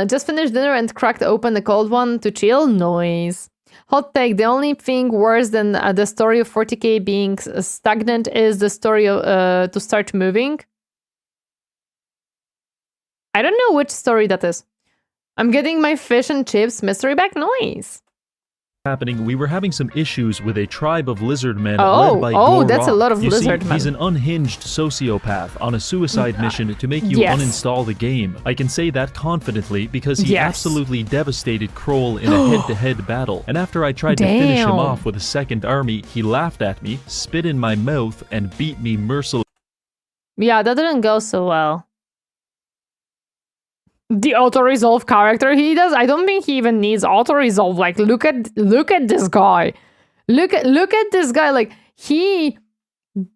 Just finished dinner and cracked open a cold one to chill. Noise. Hot take. The only thing worse than the story of 40k being stagnant is the story to start moving. I don't know which story that is. I'm getting my fish and chips mystery back noise. Happening, we were having some issues with a tribe of lizard men led by Gorok. That's a lot of lizard men. He's an unhinged sociopath on a suicide mission to make you uninstall the game. I can say that confidently because he absolutely devastated Kroll in a head-to-head battle. And after I tried to finish him off with a second army, he laughed at me, spit in my mouth, and beat me mercilessly. Yeah, that didn't go so well. The auto-resolve character he does, I don't think he even needs auto-resolve. Like, look at this guy. Look at this guy. Like, he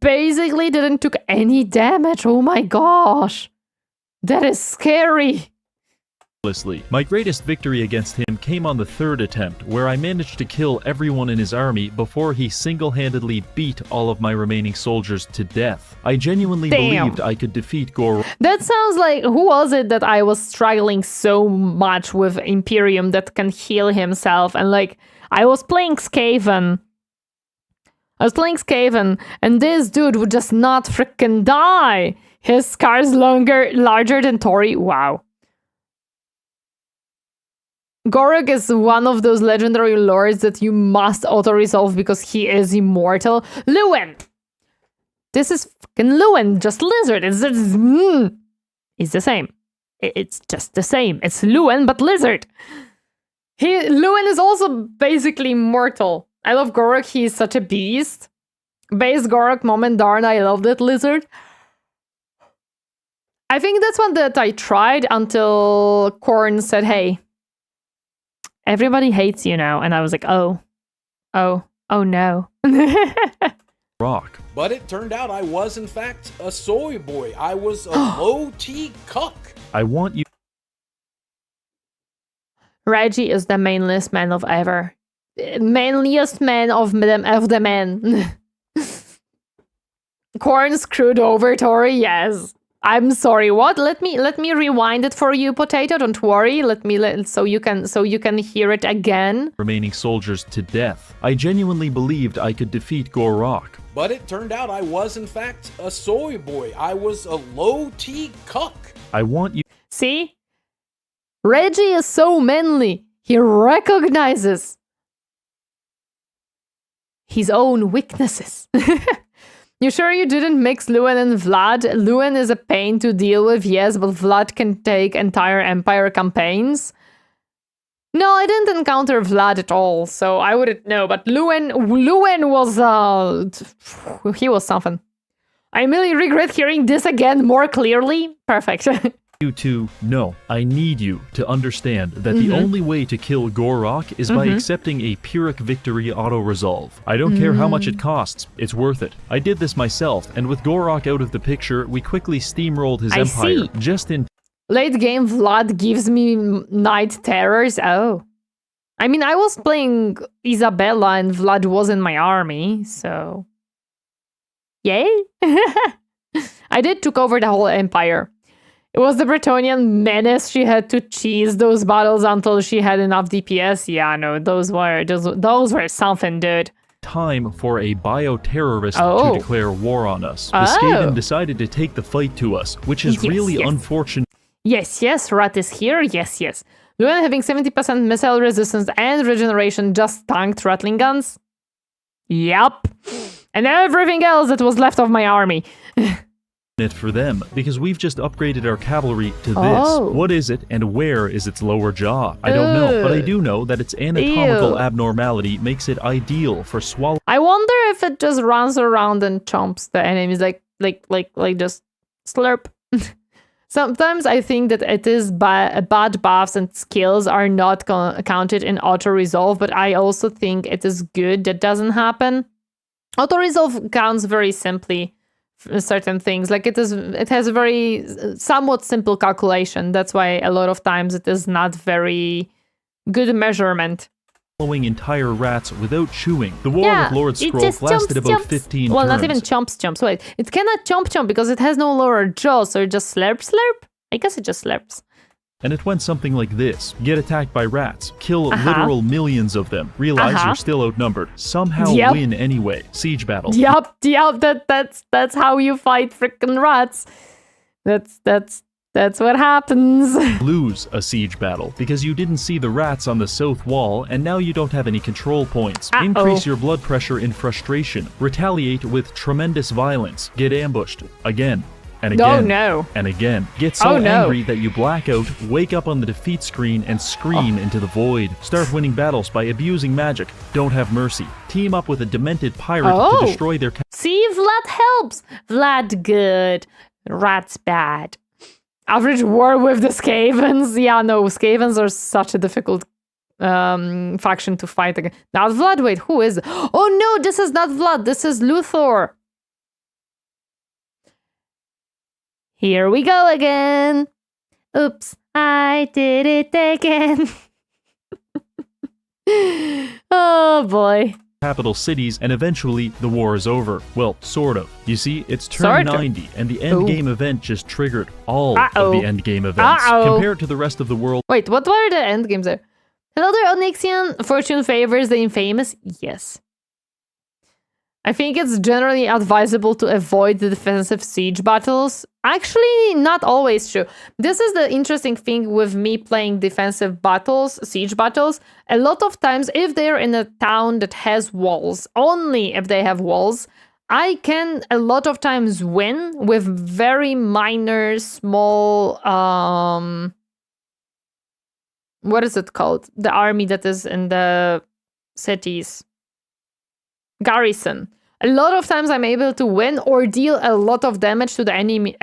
basically didn't took any damage. Oh my gosh. That is scary. My greatest victory against him came on the third attempt, where I managed to kill everyone in his army before he single-handedly beat all of my remaining soldiers to death. I genuinely believed I could defeat Gorok. That sounds like, who was it that I was struggling so much with Imperium that can heal himself? And like, I was playing Skaven. And this dude would just not freaking die. His scars larger than Tori. Wow. Gorok is one of those legendary lords that you must auto-resolve because he is immortal. Lewin! This is fucking Lewin, just lizard. It's the same. It's just the same. It's Lewin, but lizard. Lewin is also basically immortal. I love Gorok. He's such a beast. Base Gorok, Mom and Darn, I love that lizard. I think that's one that I tried until Khorne said, hey, everybody hates you now. And I was like, oh no. rock. But it turned out I was, in fact, a soy boy. I was a low-T cuck. I want you Reggie is the manliest man of ever. Manliest man of the men. Khorne screwed over Tori, yes. I'm sorry, what? Let me rewind it for you, Potato. Don't worry. So you can hear it again. remaining soldiers to death. I genuinely believed I could defeat Gorok. But it turned out I was, in fact, a soy boy. I was a low-T cuck. I want you See? Reggie is so manly. He recognizes his own weaknesses. You sure you didn't mix Lewin and Vlad? Lewin is a pain to deal with, yes, but Vlad can take entire Empire campaigns. No, I didn't encounter Vlad at all, so I wouldn't know. But Lewin was, he was something. I really regret hearing this again more clearly. Perfect. to know. I need you to understand that the only way to kill Gorok is by accepting a Pyrrhic victory auto-resolve. I don't care how much it costs, it's worth it. I did this myself, and with Gorok out of the picture, we quickly steamrolled his empire just in Late game Vlad gives me night terrors. Oh. I mean, I was playing Isabella and Vlad was in my army, so... Yay! I did took over the whole empire. It was the Bretonnian menace. She had to cheese those battles until she had enough DPS. Yeah, no, those were something, dude. time for a bioterrorist to declare war on us. The Skaven decided to take the fight to us, which is really unfortunate. Yes, Rat is here. Yes. Lewin having 70% missile resistance and regeneration just tanked Rattling guns. Yep. And everything else that was left of my army. It for them, because we've just upgraded our cavalry to this. What is it, and where is its lower jaw? I don't know, but I do know that its anatomical abnormality makes it ideal for swallowing. I wonder if it just runs around and chomps the enemies like just slurp. Sometimes I think that it is bad buffs and skills are not counted in auto-resolve, but I also think it is good that doesn't happen. Auto-resolve counts very simply certain things. Like it has a very somewhat simple calculation. That's why a lot of times it is not very good measurement. Swallowing entire rats without chewing. The war with Lord Scroll lasted about 15 turns. Well, not even chomps. Wait, it cannot chomp because it has no lower jaw, so it just slurp. I guess it just slurps. And it went something like this. Get attacked by rats. Kill literal millions of them. Realize you're still outnumbered. Somehow win anyway. Siege battle. Yep. That's how you fight frickin' rats. That's what happens. Lose a siege battle because you didn't see the rats on the south wall and now you don't have any control points. Increase your blood pressure in frustration. Retaliate with tremendous violence. Get ambushed. Again. And again, and again. Get so angry that you black out, wake up on the defeat screen, and scream into the void. Start winning battles by abusing magic. Don't have mercy. Team up with a demented pirate to destroy their... See, Vlad helps. Vlad good. Rat's bad. Average war with the Skavens. Yeah, no, Skavens are such a difficult faction to fight against. Now, Vlad, wait, who is... Oh no, this is not Vlad. This is Luthor. Here we go again. Oops, I did it again. Oh boy. Capital cities, and eventually the war is over. Well, sort of. You see, it's turn 90, and the endgame event just triggered all of the endgame events. Compared to the rest of the world... Wait, what were the endgames there? Hello there, OMNISSIAH. Fortune favors the infamous? Yes. I think it's generally advisable to avoid the defensive siege battles. Actually, not always true. This is the interesting thing with me playing defensive battles, siege battles. A lot of times, if they're in a town that has walls, only if they have walls, I can a lot of times win with very minor, small, what is it called? The army that is in the cities. Garrison. A lot of times I'm able to win or deal a lot of damage to the enemy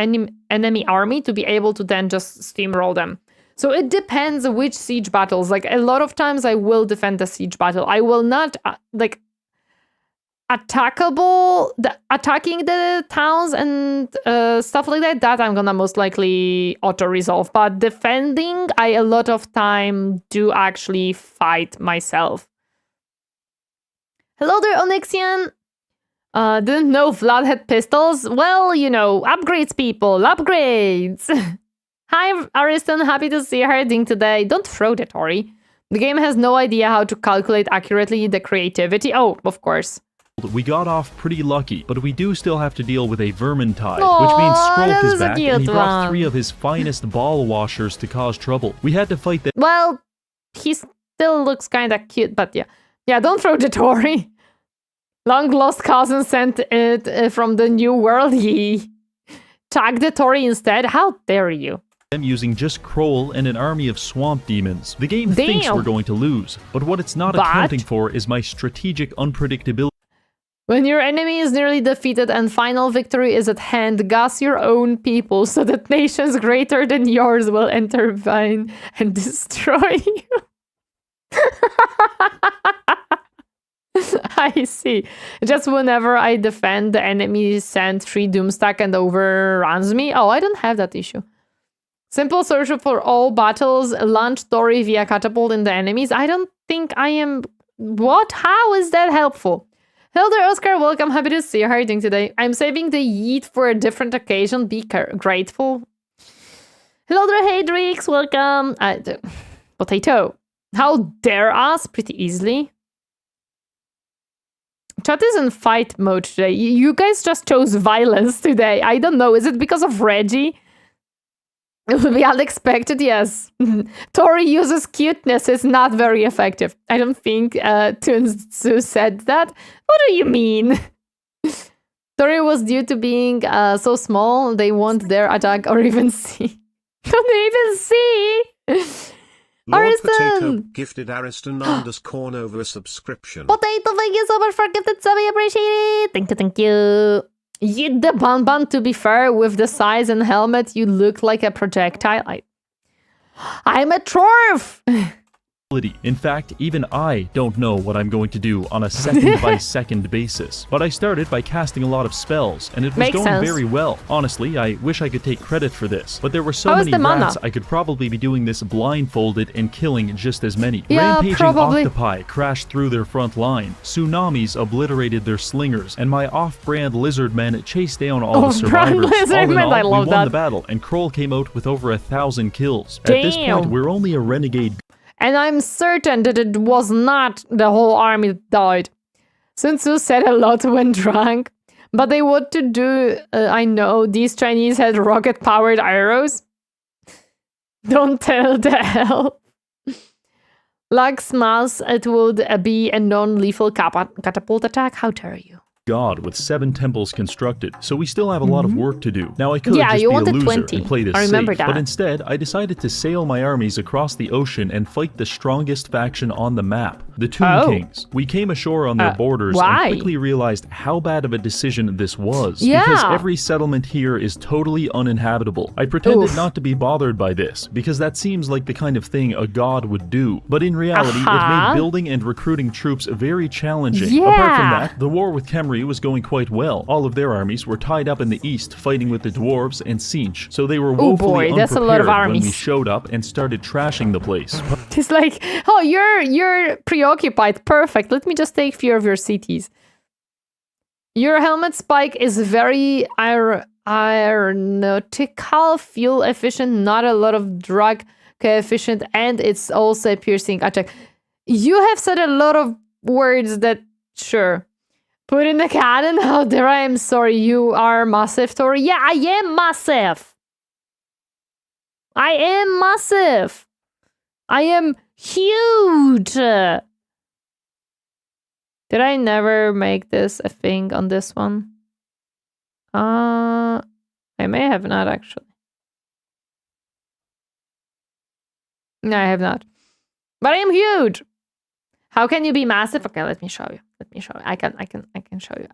army to be able to then just steamroll them. So it depends which siege battles. Like a lot of times I will defend the siege battle. I will not attacking the towns and stuff like that I'm gonna most likely auto-resolve. But defending, I a lot of time do actually fight myself. Hello there, OMNISSIAH. Didn't know Vlad had pistols? Well, you know, upgrades, people, upgrades. Hi, Irosan, happy to see her doing today. Don't throw the Tori. The game has no idea how to calculate accurately the creativity. Oh, of course. We got off pretty lucky, but we do still have to deal with a Vermintide, Aww, which means that Skrulk is is a back, cute and he brought one. 3 of his finest ball washers to cause trouble. We had to fight them. Well, he still looks kind of cute, but yeah. Yeah, don't throw the Tori. Long lost cousin sent it from the new world. He tagged the Tori instead. How dare you? Using just Kroll and an army of swamp demons. The game thinks Damn. we're going to lose, but what it's not But- accounting for is my strategic unpredictability. When your enemy is nearly defeated and final victory is at hand, gas your own people so that nations greater than yours will intervene and destroy you. I see. Just whenever I defend, the enemy send 3 Doomstack and overruns me. Oh, I don't have that issue. Simple search for all battles, launch story via catapult in the enemies. I don't think I am... What? How is that helpful? Hello there, Oscar. Welcome. Happy to see you. How are you doing today? I'm saving the yeet for a different occasion. Be grateful. Hello there, Hadrix. Welcome. Potato. How dare us? Pretty easily. Chat is in fight mode today. You guys just chose violence today. I don't know. Is it because of Reggie? It would be unexpected, yes. Tori uses cuteness. It's not very effective. I don't think Tunzu said that. What do you mean? Tori was due to being so small, they won't dare attack or even see. Don't even see! Lord Potato Irosan! gifted Ariston _Khorne over a subscription. Potato, thank you so much for gifted sub. I appreciate it. Thank you, thank you. You the Bon, to be fair, with the size and helmet, you look like a projectile. I'm a Chorf! In fact, even I don't know what I'm going to do on a second-by-second basis. But I started by casting a lot of spells, and it was Makes going sense. very well. Honestly, I wish I could take credit for this, but there were so How is many the mana? rats I could probably be doing this blindfolded and killing just as many. Yeah, Rampaging probably. octopi crashed through their front line, tsunamis obliterated their slingers, and my off-brand lizard men chased down all the Off-brand survivors. lizard All in men, all, I love we won that. the battle, and Kroll came out with over 1,000 kills. At this point, Damn. we're only a renegade. And I'm certain that it was not the whole army that died. Sun Tzu said a lot when drunk. But they what to do, I know, these Chinese had rocket-powered arrows. Don't tell the hell. Like Smas, it would be a non-lethal catapult attack. How dare you? God with 7 temples constructed, so we still have a lot of work to do. Now I could Yeah, just you be a wanted loser 20. and play this I remember safe, that. but instead I decided to sail my armies across the ocean and fight the strongest faction on the map, the Tomb Oh. Kings. We came ashore on their borders why? and quickly realized how bad of a decision this was, Yeah. because every settlement here is totally uninhabitable. I pretended Oof. not to be bothered by this, because that seems like the kind of thing a god would do, but in reality it Uh-huh. made building and recruiting troops very challenging. Yeah. Apart from that, the war with Khemri was going quite well. All of their armies were tied up in the east fighting with the dwarves and Tzeentch, so they were woefully boy, that's a lot of unprepared when we armies. showed up and started trashing the place. It's like, oh, you're preoccupied. Perfect. Let me just take few of your cities. Your helmet spike is very aeronautical, fuel efficient, not a lot of drag coefficient, and it's also a piercing attack. You have said a lot of words that, sure. Put in the cannon? How dare I? I'm sorry. You are massive, Tori. Yeah, I am massive. I am massive. I am huge. Did I never make this a thing on this one? I may have not actually. No, I have not. But I am huge. How can you be massive? Okay, let me show you. Let me show you. I can show you.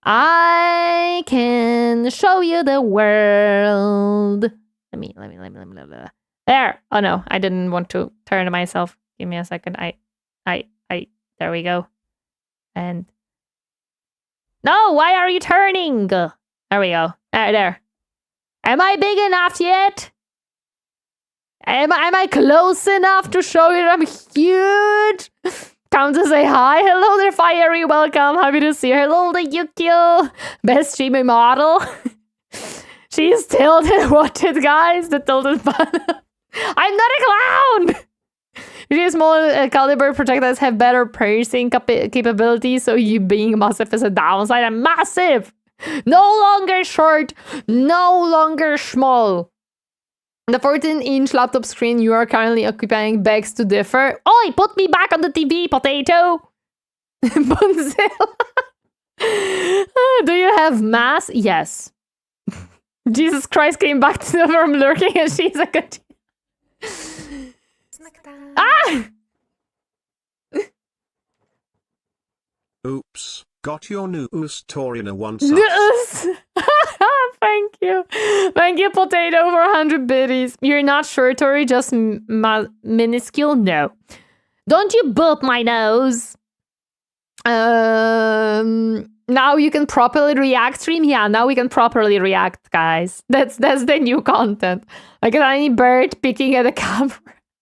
I can show you the world. Let me. There. Oh no, I didn't want to turn myself. Give me a second. There we go. And No, why are you turning? There we go. There. Am I big enough yet? Am I close enough to show you I'm huge? Come to say hi. Hello there, Fiery. Welcome. Happy to see you. Hello there, Yukio. Best streamer model. She's tilted. Watch it, guys. The tilted button. I'm not a clown. Usually small caliber projectiles have better piercing capabilities, so you being massive is a downside. I'm massive. No longer short. No longer small. The 14-inch laptop screen you are currently occupying begs to differ. Oi, put me back on the TV, potato! Bonzilla. Do you have mass? Yes. Jesus Christ came back to the from lurking and she's a good... Ah! Oops, got your news Torineesan once. Thank you. Thank you, Potato, for 100 biddies. You're not sure, Tori, just minuscule? No. Don't you boop my nose. Now you can properly react, stream? Yeah, now we can properly react, guys. That's the new content. Like a tiny bird picking at a camera.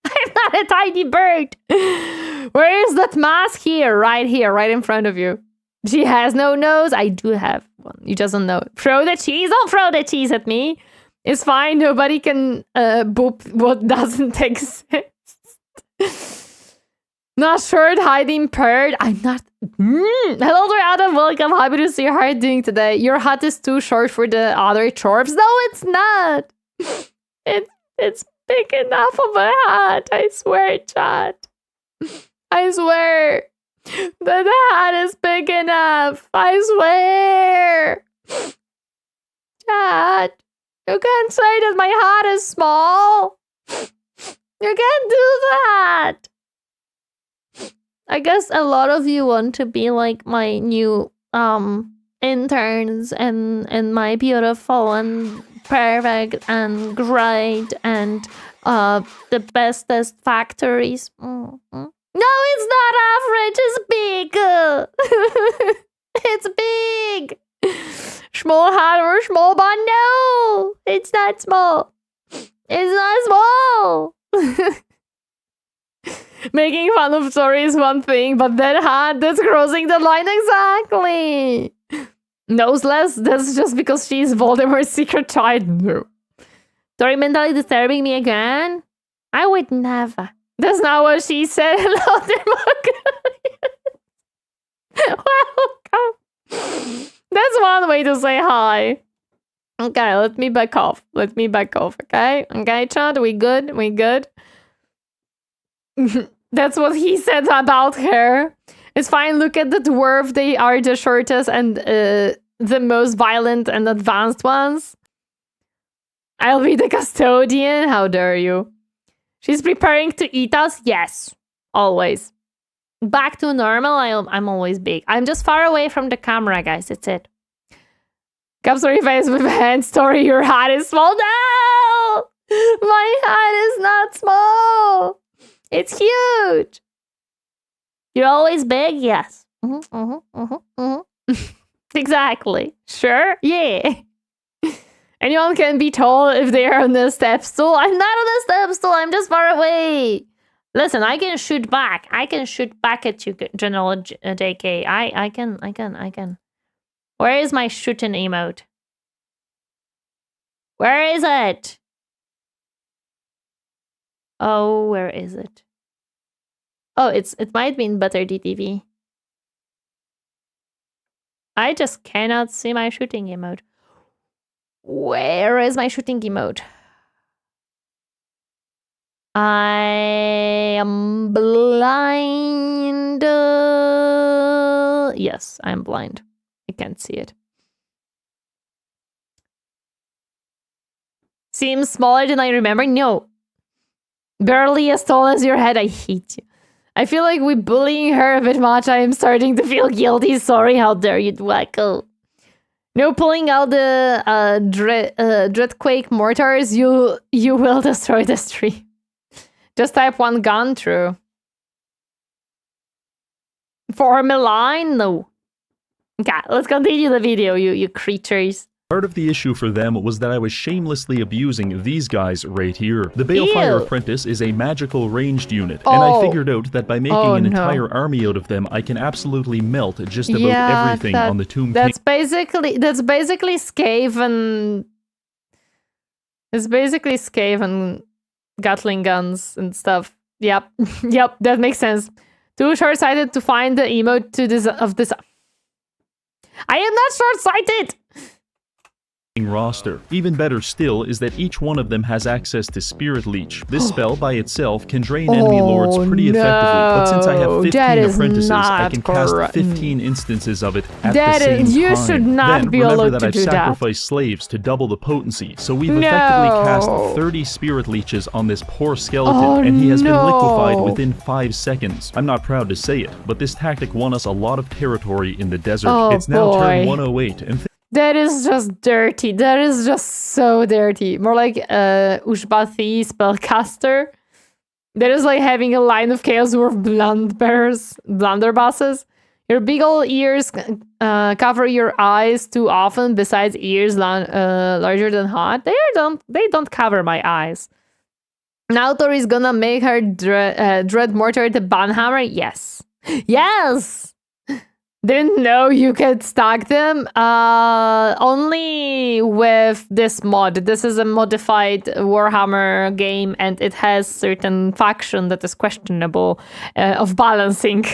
I'm not a tiny bird. Where is that mask? Here, right in front of you. She has no nose. I do have one. You just don't know. Throw the cheese. Don't throw the cheese at me. It's fine. Nobody can boop what doesn't exist. Not short, hiding purred. I'm not. Hello there, Adam. Welcome. Happy to see you. How are you doing today? Your hat is too short for the other Chorfs. No, it's not. It's big enough of a hat. I swear, chat. I swear. The hat is big enough. I swear. Chat. You can't say that my hat is small. You can't do that. I guess a lot of you want to be like my new interns and my beautiful and perfect and great and the bestest factories. Mm-hmm. No, it's not average. It's big. It's big. Small hat or small bun? No, it's not small. It's not small. Making fun of Tori is one thing, but that hat, that's crossing the line exactly. Noseless, that's just because she's Voldemort's secret child. No. Tori mentally disturbing me again? I would never. That's not what she said. Hello, welcome. That's one way to say hi. Okay, let me back off. Okay? Okay, chat, we good? That's what he said about her. It's fine, look at the dwarf. They are the shortest and the most violent and advanced ones. I'll be the custodian. How dare you? She's preparing to eat us? Yes, always. Back to normal, I'm always big. I'm just far away from the camera, guys. That's it. Capstory face with hand story. Your hat is small. No! My hat is not small. It's huge. You're always big? Yes. Exactly. Sure? Yeah. Anyone can be tall if they are on the step stool. I'm not on the step stool. I'm just far away. Listen, I can shoot back. I can shoot back at you, General JK. I can. Where is my shooting emote? Where is it? Oh, where is it? Oh, it might be in Better DTV. I just cannot see my shooting emote. Where is my shooting emote? I am blind. Yes, I'm blind. I can't see it. Seems smaller than I remember? No. Barely as tall as your head. I hate you. I feel like we're bullying her a bit much. I am starting to feel guilty. Sorry, how dare you, Dwacko. No pulling out the Dreadquake mortars. You will destroy the stream. Just type one gun through. Form a line? No. Okay, let's continue the video, you creatures. Part of the issue for them was that I was shamelessly abusing these guys right here. The Balefire Ew. Apprentice is a magical ranged unit, and I figured out that by making an entire army out of them, I can absolutely melt just about everything on the Tomb King. That's basically Skaven. It's basically Skaven Gatling guns and stuff. Yep, yep, that makes sense. Too short-sighted to find the emote of this. I am not short-sighted. Roster. Even better still is that each one of them has access to Spirit Leech. This spell by itself can drain enemy lords pretty effectively, but since I have 15 apprentices, I can cast 15 instances of it at the same time. You should not then, be remember allowed that to I've do that. sacrificed slaves to double the potency, so we've effectively cast 30 Spirit Leeches on this poor skeleton, and he has been liquefied within 5 seconds. I'm not proud to say it, but this tactic won us a lot of territory in the desert. It's now turn 108, and that is just dirty. That is just so dirty. More like Ushbathi spellcaster. That is like having a line of Chaos Dwarf blunderbusses. Your big ol' ears cover your eyes too often. Besides ears larger than hot, they don't cover my eyes. Now Tori is gonna make her dread mortar the banhammer. Yes, yes. Didn't know you could stack them. Only with this mod. This is a modified Warhammer game, and it has certain faction that is questionable of balancing.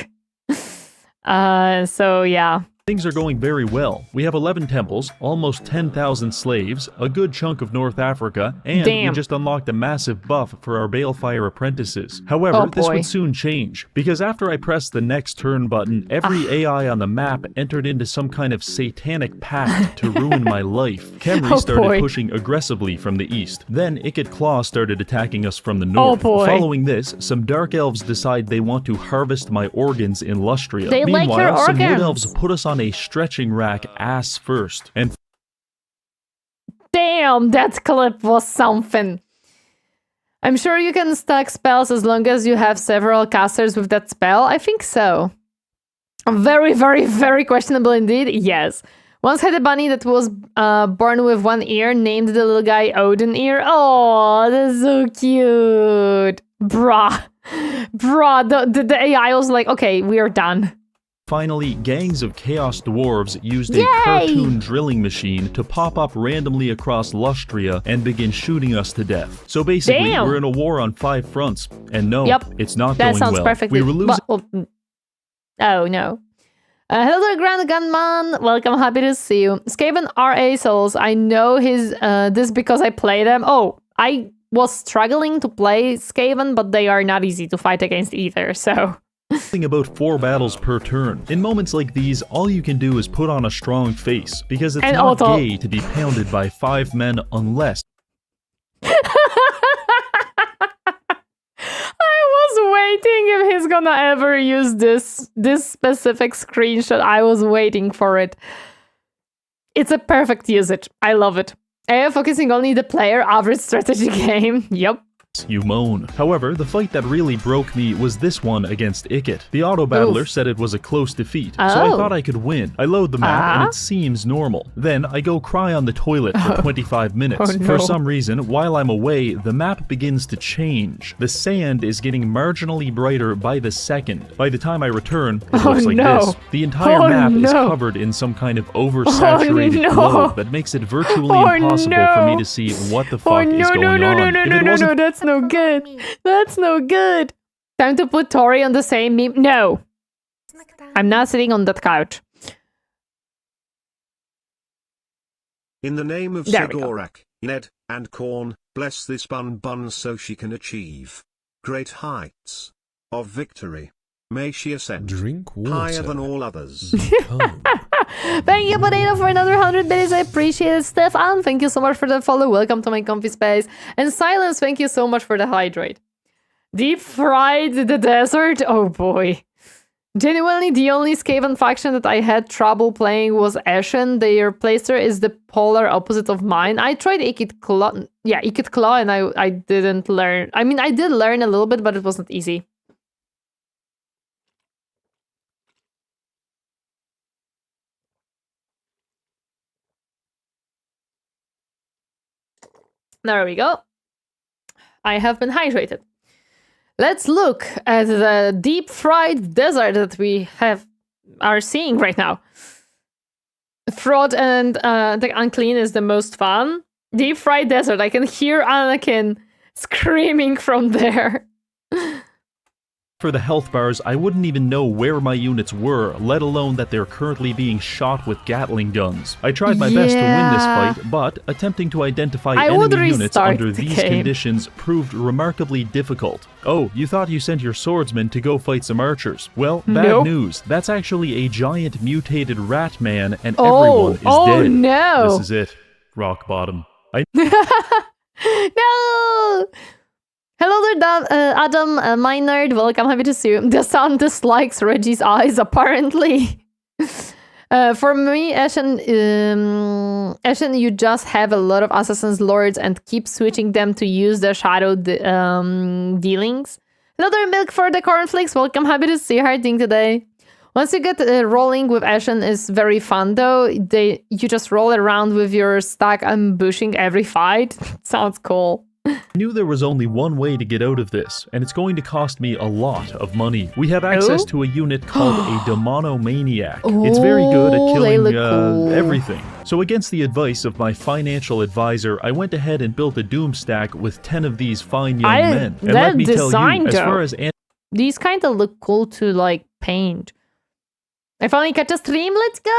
So yeah. things are going very well. We have 11 temples, almost 10,000 slaves, a good chunk of North Africa, and we just unlocked a massive buff for our Balefire apprentices. However, this would soon change, because after I pressed the next turn button, every AI on the map entered into some kind of satanic pact to ruin my life. Khemri started pushing aggressively from the east. Then Ikit Claw started attacking us from the north. Following this, some Dark Elves decide they want to harvest my organs in Lustria. Meanwhile, some Wood Elves put us on a stretching rack ass first. And damn, that clip was something. I'm sure you can stack spells as long as you have several casters with that spell. I think so. Very, very, very questionable indeed. Yes. Once had a bunny that was born with one ear, named the little guy Odin Ear. Oh, that's so cute. Bruh. The AI was like, okay, we are done. Finally, gangs of Chaos Dwarves used a cartoon drilling machine to pop up randomly across Lustria and begin shooting us to death. So basically, we're in a war on 5 fronts. And no, it's not going well. That sounds perfectly. We were losing. Oh, no. Hello there, Grand Gunman. Welcome, happy to see you. Skaven are assholes. I know this because I play them. Oh, I was struggling to play Skaven, but they are not easy to fight against either, so... about 4 battles per turn. In moments like these, all you can do is put on a strong face, because it's not gay to be pounded by 5 men unless... I was waiting if he's gonna ever use this specific screenshot. I was waiting for it. It's a perfect usage. I love it. I am focusing only the player average strategy game. Yep. You moan. However, the fight that really broke me was this one against Ikit. The auto-battler said it was a close defeat, so I thought I could win. I load the map and it seems normal. Then I go cry on the toilet for 25 minutes. For some reason, while I'm away, the map begins to change. The sand is getting marginally brighter by the second. By the time I return, it looks like this. The entire map is covered in some kind of oversaturated glow that makes it virtually impossible for me to see what the fuck is going on. No, that's no good. That's no good. Time to put Tori on the same meme. No. I'm not sitting on that couch. In the name of Sigorak, Ned, and Khorne, bless this bun so she can achieve great heights of victory. May she ascend higher than all others. Thank you, Potato, for another 100 bits. I appreciate it. Stefan, thank you so much for the follow. Welcome to my comfy space. And Silence, thank you so much for the hydrate. Deep fried the desert? Oh boy. Genuinely, the only Skaven faction that I had trouble playing was Ashen. Their playster is the polar opposite of mine. I tried Ikit Claw. Yeah, Ikit Claw, and I didn't learn. I mean, I did learn a little bit, but it wasn't easy. There we go. I have been hydrated. Let's look at the deep-fried desert that we are seeing right now. Fraud and the unclean is the most fun. Deep-fried desert. I can hear Anakin screaming from there. For the health bars, I wouldn't even know where my units were, let alone that they're currently being shot with Gatling guns. I tried my best to win this fight, but attempting to identify enemy units under these conditions proved remarkably difficult. Oh, you thought you sent your swordsmen to go fight some archers. Well, bad news. That's actually a giant mutated rat man, and everyone is dead. Oh no! This is it. Rock bottom. No! Hello there, Adam, my nerd. Welcome, happy to see you. The sun dislikes Reggie's eyes, apparently. For me, Ashen, you just have a lot of Assassin's Lords and keep switching them to use their shadow dealings. Hello there, Milk for the Cornflakes. Welcome, happy to see you. How are you doing today? Once you get rolling with Ashen is very fun though. You just roll around with your stack ambushing every fight. Sounds cool. I knew there was only one way to get out of this, and it's going to cost me a lot of money. We have access to a unit called a Demonomaniac. It's very good at killing everything. So against the advice of my financial advisor, I went ahead and built a doom stack with 10 of these fine young men. And let me tell you, as far as... These kind of look cool to, like, paint. I finally catch a stream, let's go!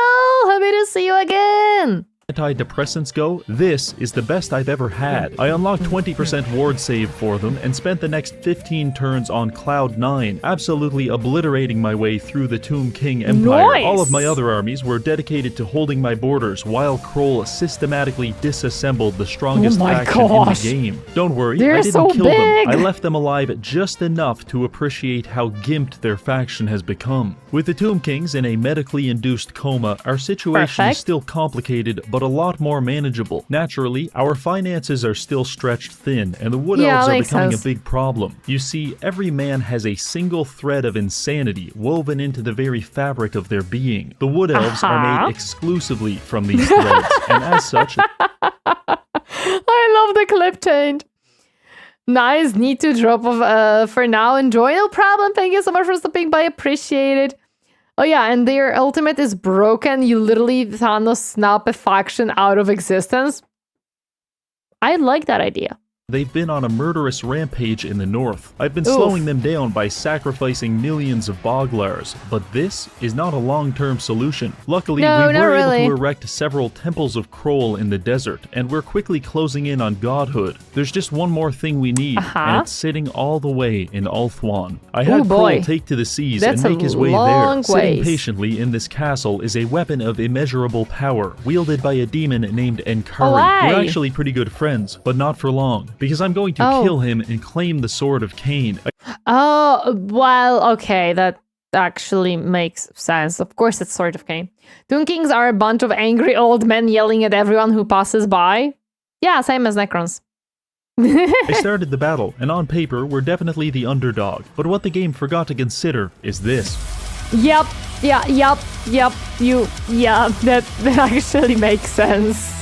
Happy to see you again! Antidepressants go, this is the best I've ever had. I unlocked 20% ward save for them and spent the next 15 turns on Cloud 9, absolutely obliterating my way through the Tomb King Empire. Nice. All of my other armies were dedicated to holding my borders while Kroll systematically disassembled the strongest faction in the game. Don't worry, I didn't kill them. I left them alive just enough to appreciate how gimped their faction has become. With the Tomb Kings in a medically induced coma, our situation is still complicated, but a lot more manageable. Naturally, our finances are still stretched thin, and the Wood Elves are becoming a big problem. You see, every man has a single thread of insanity woven into the very fabric of their being. The Wood Elves are made exclusively from these threads, and as such... I love the clip change. Nice, need to drop off for now. Enjoy, no problem. Thank you so much for stopping by, appreciate it. Oh yeah, and their ultimate is broken. You literally Thanos snap a faction out of existence. I like that idea. They've been on a murderous rampage in the north. I've been slowing them down by sacrificing millions of Boglars, but this is not a long-term solution. Luckily, we were able to erect several temples of Kroll in the desert, and we're quickly closing in on godhood. There's just one more thing we need, and it's sitting all the way in Ulthuan. I had Kroll take to the seas and make his way there. Sitting patiently in this castle is a weapon of immeasurable power, wielded by a demon named Enkari. We're actually pretty good friends, but not for long. Because I'm going to kill him and claim the Sword of Cain. Oh, well, okay, that actually makes sense. Of course it's Sword of Cain. Tomb Kings are a bunch of angry old men yelling at everyone who passes by. Yeah, same as Necrons. I started the battle, and on paper, we're definitely the underdog. But what the game forgot to consider is this. Yep, that actually makes sense.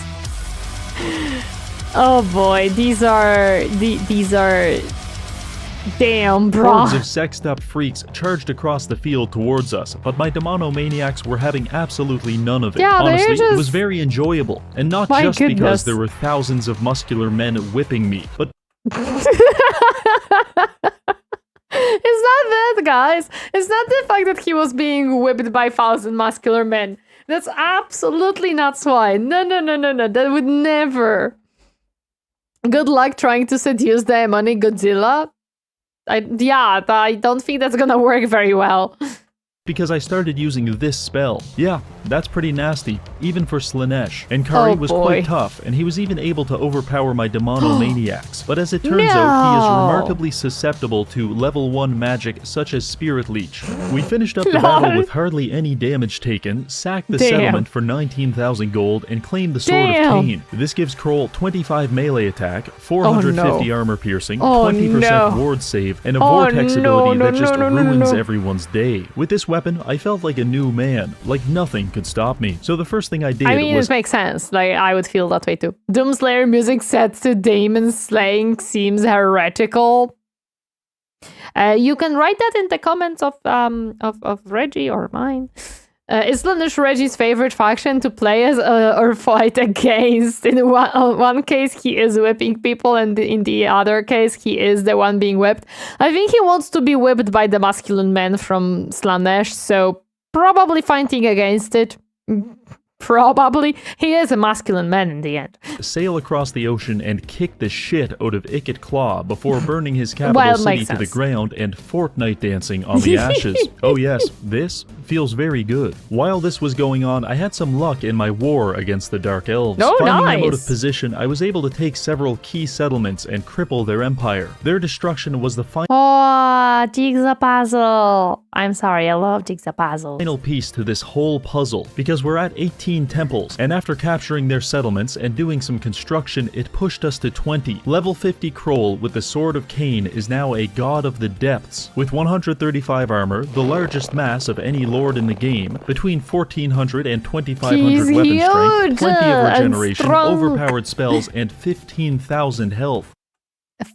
Oh boy, these are damn, bro. Hordes of sexed up freaks charged across the field towards us, but my Demonomaniacs were having absolutely none of it. Yeah, honestly, it was very enjoyable, and not just because there were thousands of muscular men whipping me, but it's not that, guys. It's not the fact that he was being whipped by 1,000 muscular men. That's absolutely not why. No. That would never. Good luck trying to seduce the demonic Godzilla. I don't think that's gonna work very well. Because I started using this spell. Yeah, that's pretty nasty, even for Slaanesh. Enkari was quite tough, and he was even able to overpower my Demonomaniacs. But as it turns out, he is remarkably susceptible to level 1 magic such as Spirit Leech. We finished up the battle with hardly any damage taken, sacked the settlement for 19,000 gold, and claimed the Sword of Cain. This gives Kroll 25 melee attack, 450 armor piercing, 20% ward save, and a vortex ability that just ruins everyone's day. With this weapon, I felt like a new man, like nothing could stop me. So the first thing I did I mean, was... it makes sense. Like, I would feel that way too. Doomslayer music set to demon slaying seems heretical. You can write that in the comments of Reggie or mine. Is Slaanesh Reggie's favorite faction to play as or fight against? In one case, he is whipping people, and in the other case, he is the one being whipped. I think he wants to be whipped by the masculine man from Slaanesh, so probably fighting against it. Probably. He is a masculine man in the end. Sail across the ocean and kick the shit out of Ikit Claw before burning his capital city to the ground and Fortnite dancing on the ashes. Oh yes, this feels very good. While this was going on, I had some luck in my war against the Dark Elves. Oh, Finding nice. them out of position, I was able to take several key settlements and cripple their empire. Their destruction was the Oh, Jigsaw puzzle. I'm sorry, I love Jigsaw puzzle. final piece to this whole puzzle, because we're at 18 temples, and after capturing their settlements and doing some construction, it pushed us to 20. Level 50 Kroll with the Sword of Cain is now a god of the depths. With 135 armor, the largest mass of any lord in the game, between 1400 and 2500 weapon strength, plenty of regeneration, overpowered spells, and 15,000 health.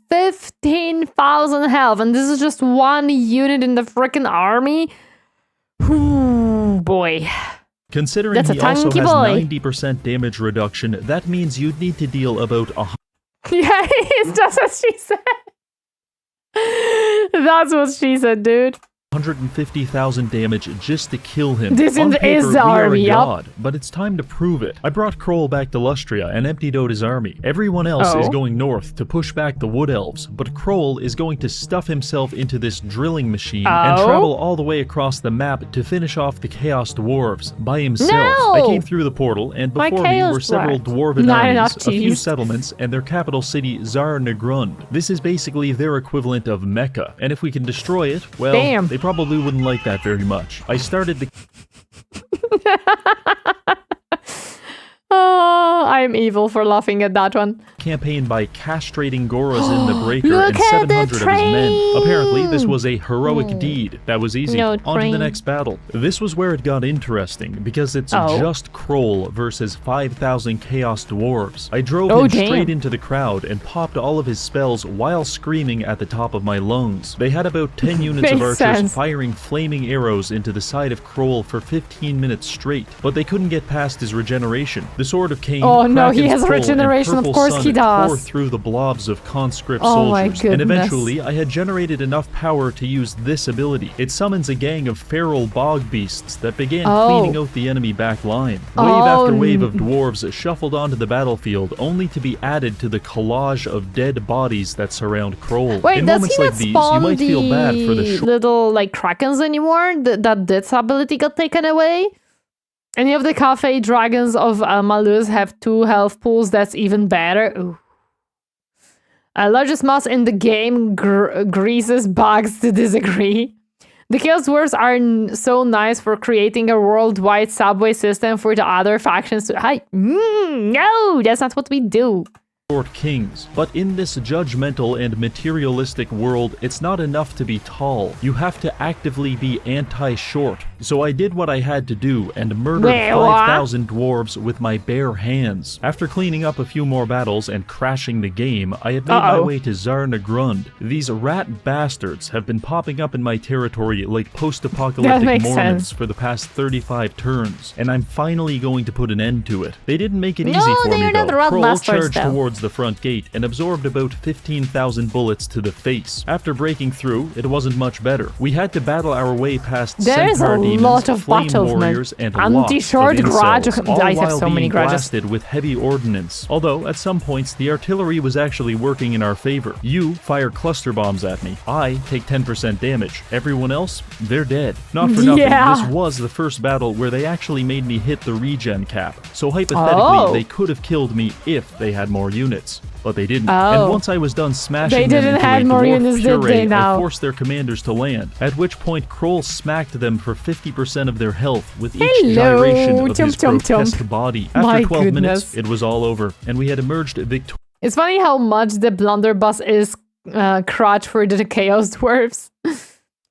15,000 health, and this is just one unit in the freaking army? Ooh, boy. Considering That's a he also has tanky boy. 90% damage reduction, that means you'd need to deal about Yeah, it's just as she said. That's what she said, dude. 150,000 damage just to kill him. This On is paper, the army, we are a yup. god, but it's time to prove it. I brought Kroll back to Lustria and emptied out his army. Everyone else is going north to push back the Wood Elves, but Kroll is going to stuff himself into this drilling machine and travel all the way across the map to finish off the Chaos Dwarves by himself. No! I came through the portal, and My before me Chaos were several Dwarves. dwarven Not armies, enough a few cheese. settlements, and their capital city Zarnagrund. This is basically their equivalent of Mecca, and if we can destroy it, well, Damn. they probably wouldn't like that very much. I started the Oh, I'm evil for laughing at that one. campaign by castrating Gorazin the Breaker Look and at the 700 of his men. Apparently, this was a heroic Hmm. deed. That was easy. No On to the train. next battle. This was where it got interesting, because it's just Kroll versus 5,000 Chaos Dwarves. I drove him straight into the crowd and popped all of his spells while screaming at the top of my lungs. They had about 10 units of Makes archers sense. firing flaming arrows into the side of Kroll for 15 minutes straight, but they couldn't get past his regeneration. The Sword of Cain, Oh, no, he Kraken's has Pull, and regeneration, of Purple course Sun he does. tore through the blobs of conscript Oh my soldiers, and goodness. eventually I had generated enough power to use this ability. It summons a gang of feral bog beasts that began cleaning out the enemy back line. Wave after wave of dwarves shuffled onto the battlefield, only to be added to the collage of dead bodies that surround Kroll. Wait, In does moments he like not these, you spawn might feel bad for the the little, like, krakens anymore? That this ability got taken away? Any of the cafe dragons of Maluz have 2 health pools? That's even better. Ooh. Largest mouse in the game greases bugs to disagree. The Chaos Dwarves are so nice for creating a worldwide subway system for the other factions to... no, that's not what we do. short kings. But in this judgmental and materialistic world, it's not enough to be tall. You have to actively be anti-short. So I did what I had to do and murdered 5,000 dwarves with my bare hands. After cleaning up a few more battles and crashing the game, I had made my way to Zarnagrund. These rat bastards have been popping up in my territory like post-apocalyptic Mormons for the past 35 turns, and I'm finally going to put an end to it. They didn't make it easy for me though. Kroll charged towards the front gate and absorbed about 15,000 bullets to the face. After breaking through, it wasn't much better. We had to battle our way past centaur demons, flame warriors, and anti-short grudge. I have so many grudges. Blasted with heavy ordnance. Although at some points the artillery was actually working in our favor. You fire cluster bombs at me. I take 10% damage. Everyone else, they're dead. Not for nothing, this was the first battle where they actually made me hit the regen cap. So hypothetically, they could have killed me if they had more units. But they didn't. And once I was done smashing them into a dwarf puree, I forced their commanders to land, at which point Kroll smacked them for 50% of their health with each gyration of his grotesque body. After 12 minutes, it was all over, and we had emerged victorious. It's funny how much the blunderbuss is crutch for the Chaos Dwarves.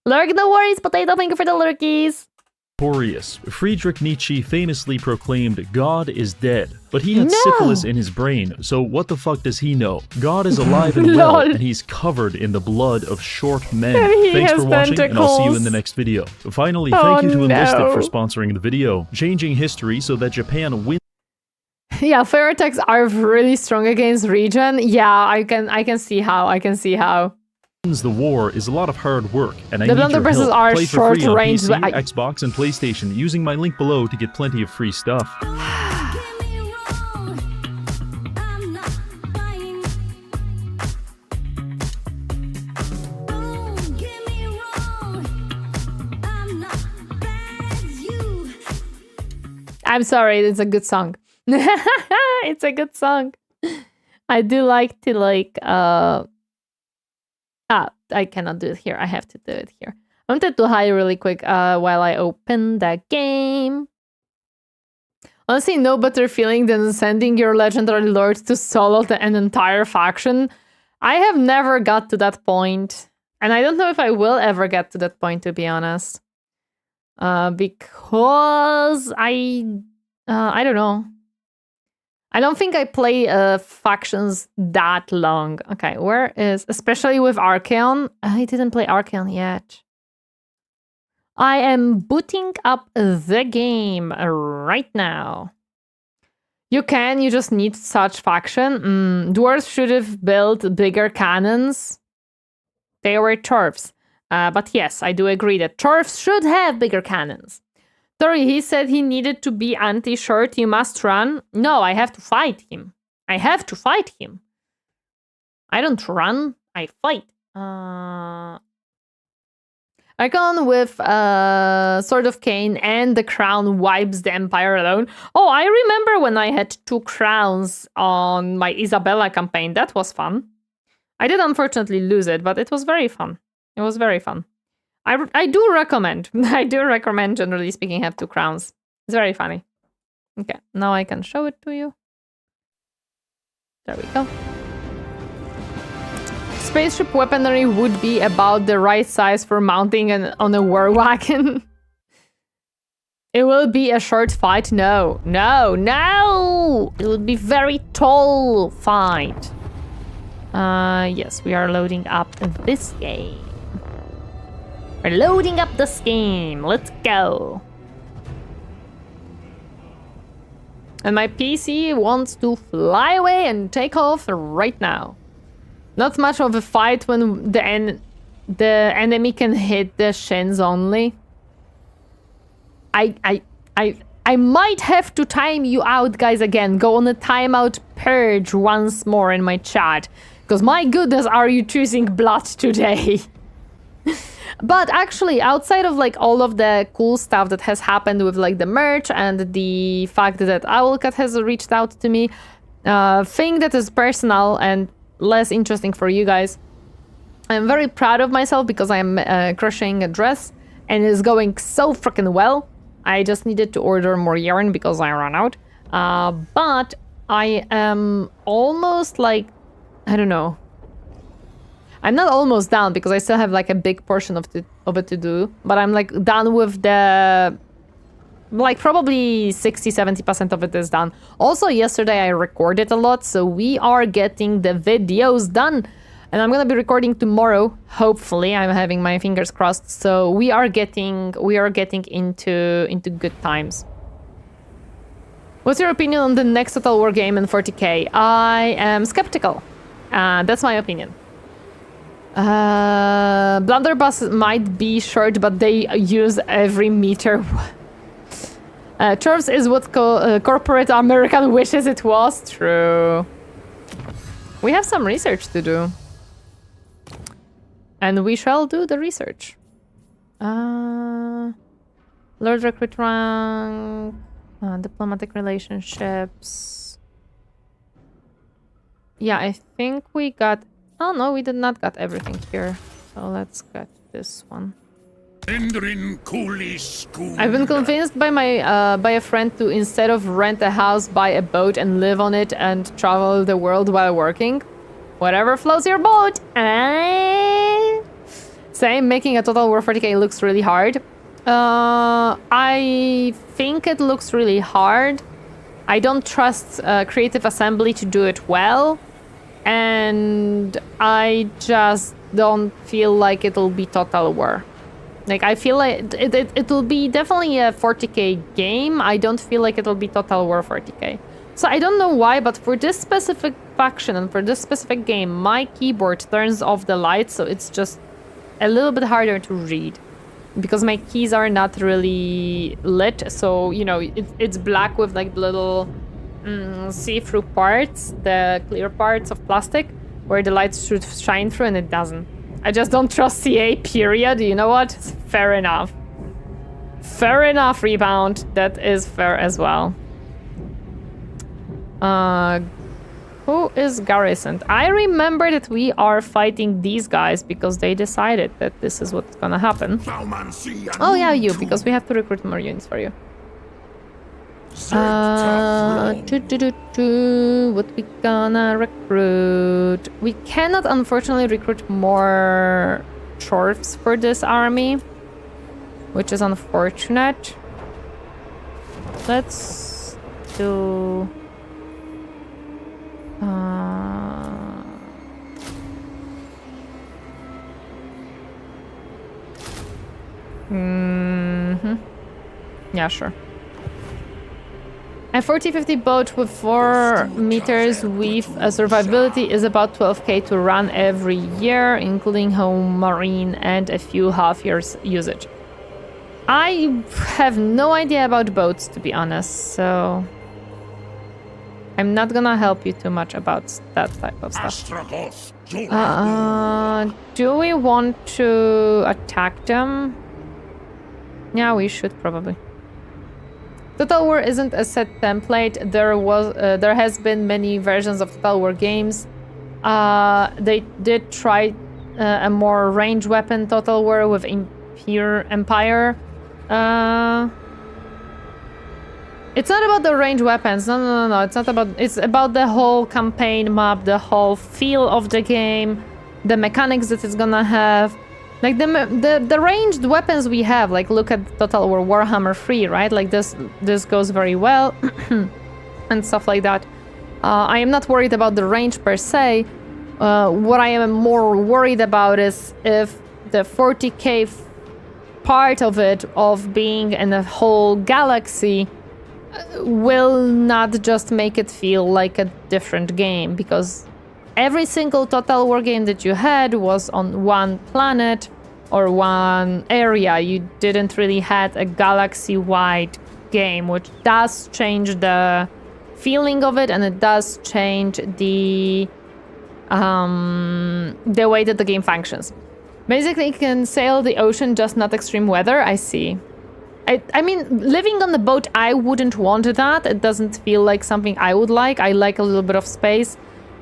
Lurk, no worries, potato, thank you for the lurkies. Notorious. Friedrich Nietzsche famously proclaimed, God is dead. But he had syphilis in his brain, so what the fuck does he know? God is alive and well, and he's covered in the blood of short men. Thanks for watching, and I'll see you in the next video. Finally, thank you to Enlisted for sponsoring the video, changing history so that Japan wins. Yeah, fire attacks are really strong against regen. Yeah, I can see how. The war is a lot of hard work, and I need your blunderbusses help. are Play for free on short-range, PC, but Xbox, and PlayStation using my link below to get plenty of free stuff. I'm sorry, it's a good song. It's a good song. I do like to I cannot do it here. I have to do it here. I wanted to hide really quick while I open the game. Honestly, no better feeling than sending your legendary lord to solo an entire faction. I have never got to that point. And I don't know if I will ever get to that point, to be honest. Because I don't know. I don't think I play factions that long. Okay, where is... Especially with Archaon. I didn't play Archaon yet. I am booting up the game right now. You just need such faction. Dwarves should have built bigger cannons. They were Chorfs. But yes, I do agree that Chorfs should have bigger cannons. Tori, he said he needed to be anti-short. You must run. No, I have to fight him. I have to fight him. I don't run. I fight. Icon with Sword of Cain and the crown wipes the empire alone. Oh, I remember when I had 2 crowns on my Isabella campaign. That was fun. I did unfortunately lose it, but it was very fun. It was very fun. I do recommend. I do recommend, generally speaking, have 2 crowns. It's very funny. Okay, now I can show it to you. There we go. Spaceship weaponry would be about the right size for mounting on a war wagon. It will be a short fight. No, no, no! It will be very tall fight. Yes, we are loading up this game. We're loading up this game. Let's go. And my PC wants to fly away and take off right now. Not much of a fight when the enemy can hit the shins only. I might have to time you out, guys, again. Go on a timeout purge once more in my chat. Because my goodness, are you choosing blood today? But actually, outside of like all of the cool stuff that has happened with like the merch and the fact that Owlcat has reached out to me, thing that is personal and less interesting for you guys, I'm very proud of myself because I'm crocheting a dress and it's going so freaking well. I just needed to order more yarn because I ran out. But I am almost like, I don't know. I'm not almost done because I still have like a big portion of it to do, but I'm like done with the, like probably 60-70% of it is done. Also yesterday I recorded a lot, so we are getting the videos done, and I'm gonna be recording tomorrow. Hopefully, I'm having my fingers crossed. So we are getting into good times. What's your opinion on the next Total War game in 40k? I am skeptical. That's my opinion. Blunderbuss might be short, but they use every meter. Chorfs is what corporate American wishes it was. True. We have some research to do. And we shall do the research. Lord recruit rank, diplomatic relationships. Yeah, I think we got... Oh no, we did not got everything here. So let's get this one. I've been convinced by my by a friend to, instead of rent a house, buy a boat and live on it and travel the world while working. Whatever floats your boat. Same, making a Total War 40k looks really hard. I think it looks really hard. I don't trust Creative Assembly to do it well. And I just don't feel like it'll be Total War. Like, I feel like it'll be definitely a 40k game. I don't feel like it'll be Total War 40k. So I don't know why, but for this specific faction and for this specific game, my keyboard turns off the light, so it's just a little bit harder to read. Because my keys are not really lit, so, you know, it's black with, like, little see-through parts, the clear parts of plastic, where the lights should shine through, and it doesn't. I just don't trust CA, period. You know what? Fair enough. Fair enough, Rebound. That is fair as well. Who is Garrison? I remember that we are fighting these guys because they decided that this is what's gonna happen. Oh yeah, you, because we have to recruit more units for you. What we gonna recruit? We cannot, unfortunately, recruit more Chorfs for this army, which is unfortunate. Let's do... Yeah, sure. A 40-50 boat with 4 meters with a survivability is about 12k to run every year, including home marine and a few half-years usage. I have no idea about boats, to be honest, so I'm not gonna help you too much about that type of stuff. Do we want to attack them? Yeah, we should probably. Total War isn't a set template. There has been many versions of Total War games. They did try a more ranged weapon Total War with Empire. It's not about the ranged weapons. No. It's not about. It's about the whole campaign map, the whole feel of the game, the mechanics that it's gonna have. Like the ranged weapons we have, like look at Total War Warhammer 3, right? Like this goes very well and stuff like that. I am not worried about the range per se. What I am more worried about is if the 40k part of it, of being in a whole galaxy, will not just make it feel like a different game, because every single Total War game that you had was on one planet or one area. You didn't really had a galaxy-wide game, which does change the feeling of it, and it does change the way that the game functions. Basically, you can sail the ocean, just not extreme weather. I see. I mean, living on the boat, I wouldn't want that. It doesn't feel like something I would like. I like a little bit of space.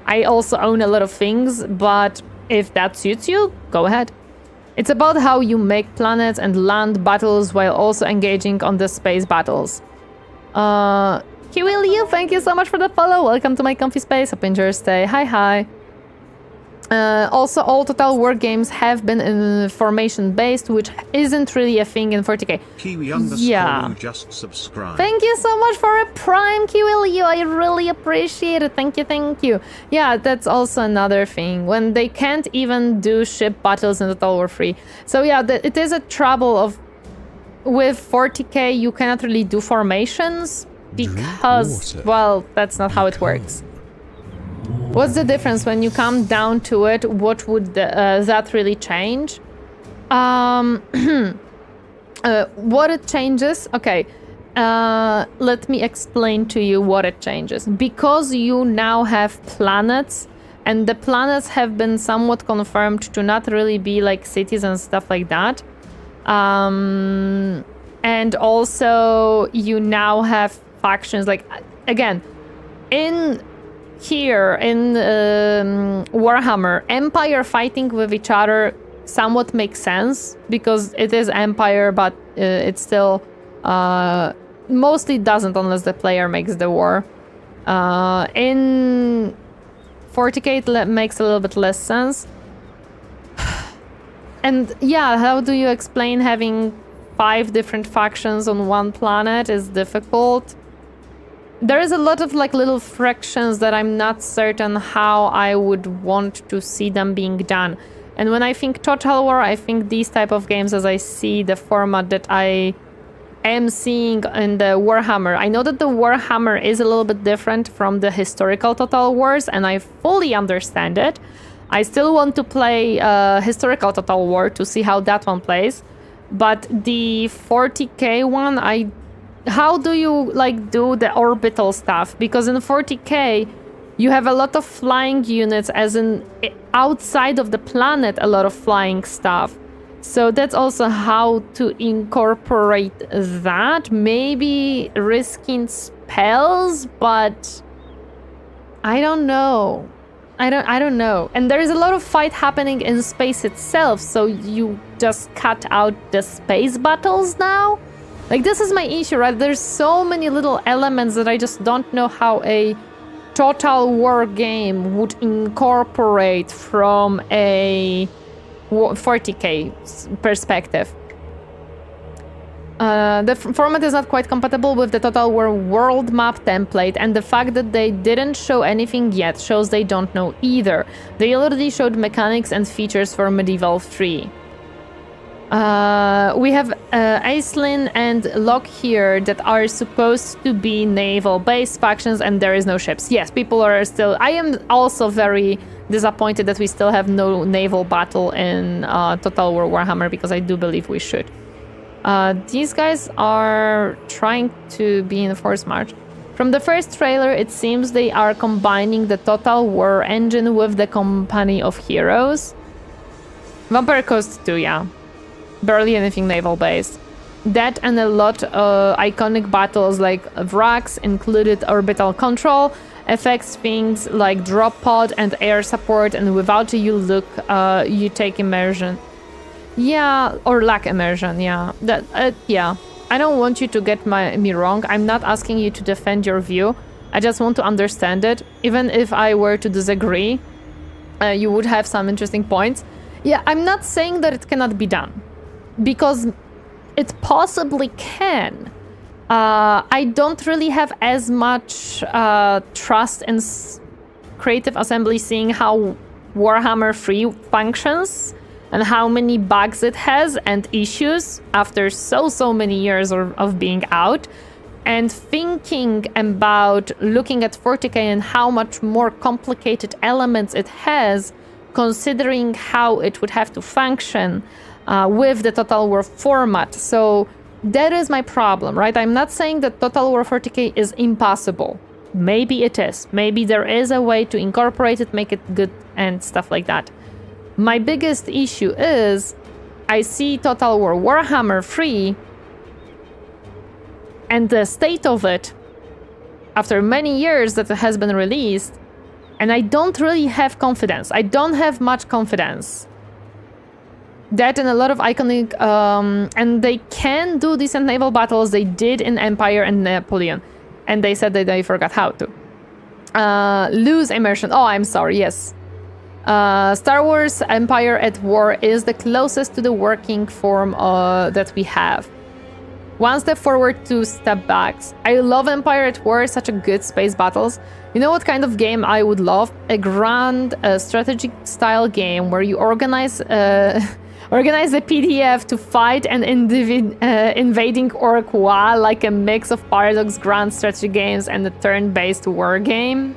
I also own a lot of things, but if that suits you, go ahead. It's about how you make planets and land battles while also engaging on the space battles. Kiwi Liu, thank you so much for the follow. Welcome to my comfy space. Hope you enjoy your stay. Hi. Also, all Total War games have been in formation-based, which isn't really a thing in 40k. Kiwi just subscribed. Thank you so much for a prime, Kiwi Leo. I really appreciate it. Thank you. Yeah, that's also another thing. When they can't even do ship battles in Total War 3. So yeah, it is a trouble of... With 40k, you cannot really do formations because, well, that's not how it works. What's the difference when you come down to it? What would that really change? What it changes? Okay, let me explain to you what it changes. Because you now have planets, and the planets have been somewhat confirmed to not really be like cities and stuff like that. And also you now have factions, like, again, here in Warhammer, Empire fighting with each other somewhat makes sense because it is Empire, but it still mostly doesn't unless the player makes the war. In 40k it makes a little bit less sense. And yeah, how do you explain having 5 different factions on one planet is difficult. There is a lot of like little frictions that I'm not certain how I would want to see them being done. And when I think Total War, I think these type of games as I see the format that I am seeing in the Warhammer. I know that the Warhammer is a little bit different from the historical Total Wars, and I fully understand it. I still want to play historical Total War to see how that one plays. But the 40k one, how do you like do the orbital stuff? Because in 40k, you have a lot of flying units, as in outside of the planet, a lot of flying stuff. So that's also how to incorporate that. Maybe risking spells, but I don't know. I don't know. And there is a lot of fight happening in space itself, so you just cut out the space battles now? Like, this is my issue, right? There's so many little elements that I just don't know how a Total War game would incorporate from a 40k perspective. The format is not quite compatible with the Total War world map template, and the fact that they didn't show anything yet shows they don't know either. They already showed mechanics and features for Medieval 3. We have Aislinn and Locke here that are supposed to be naval-based factions, and there is no ships. Yes, people are still... I am also very disappointed that we still have no naval battle in Total War Warhammer, because I do believe we should. These guys are trying to be in Force March. From the first trailer, it seems they are combining the Total War engine with the Company of Heroes. Vampire Coast 2, yeah. Barely anything naval-based. That and a lot of iconic battles like Vrax included orbital control, effects things like drop pod and air support, and without you look, you take immersion. Yeah, or lack immersion, yeah. Yeah. I don't want you to get me wrong. I'm not asking you to defend your view. I just want to understand it. Even if I were to disagree, you would have some interesting points. Yeah, I'm not saying that it cannot be done, because it possibly can. I don't really have as much trust in Creative Assembly seeing how Warhammer 3 functions and how many bugs it has and issues after so many years of being out, and thinking about looking at 40k and how much more complicated elements it has, considering how it would have to function with the Total War format. So that is my problem, right? I'm not saying that Total War 40k is impossible. Maybe it is. Maybe there is a way to incorporate it, make it good and stuff like that. My biggest issue is I see Total War Warhammer 3 and the state of it after many years that it has been released, and I don't really have confidence. I don't have much confidence. That and a lot of iconic... and they can do decent naval battles. They did in Empire and Napoleon. And they said that they forgot how to. Lose immersion. Oh, I'm sorry, yes. Star Wars Empire at War is the closest to the working form that we have. One step forward, 2 step backs. I love Empire at War, such a good space battles. You know what kind of game I would love? A grand strategic style game where you organize a PDF to fight an invading orc while, like a mix of Paradox grand strategy games and a turn-based war game.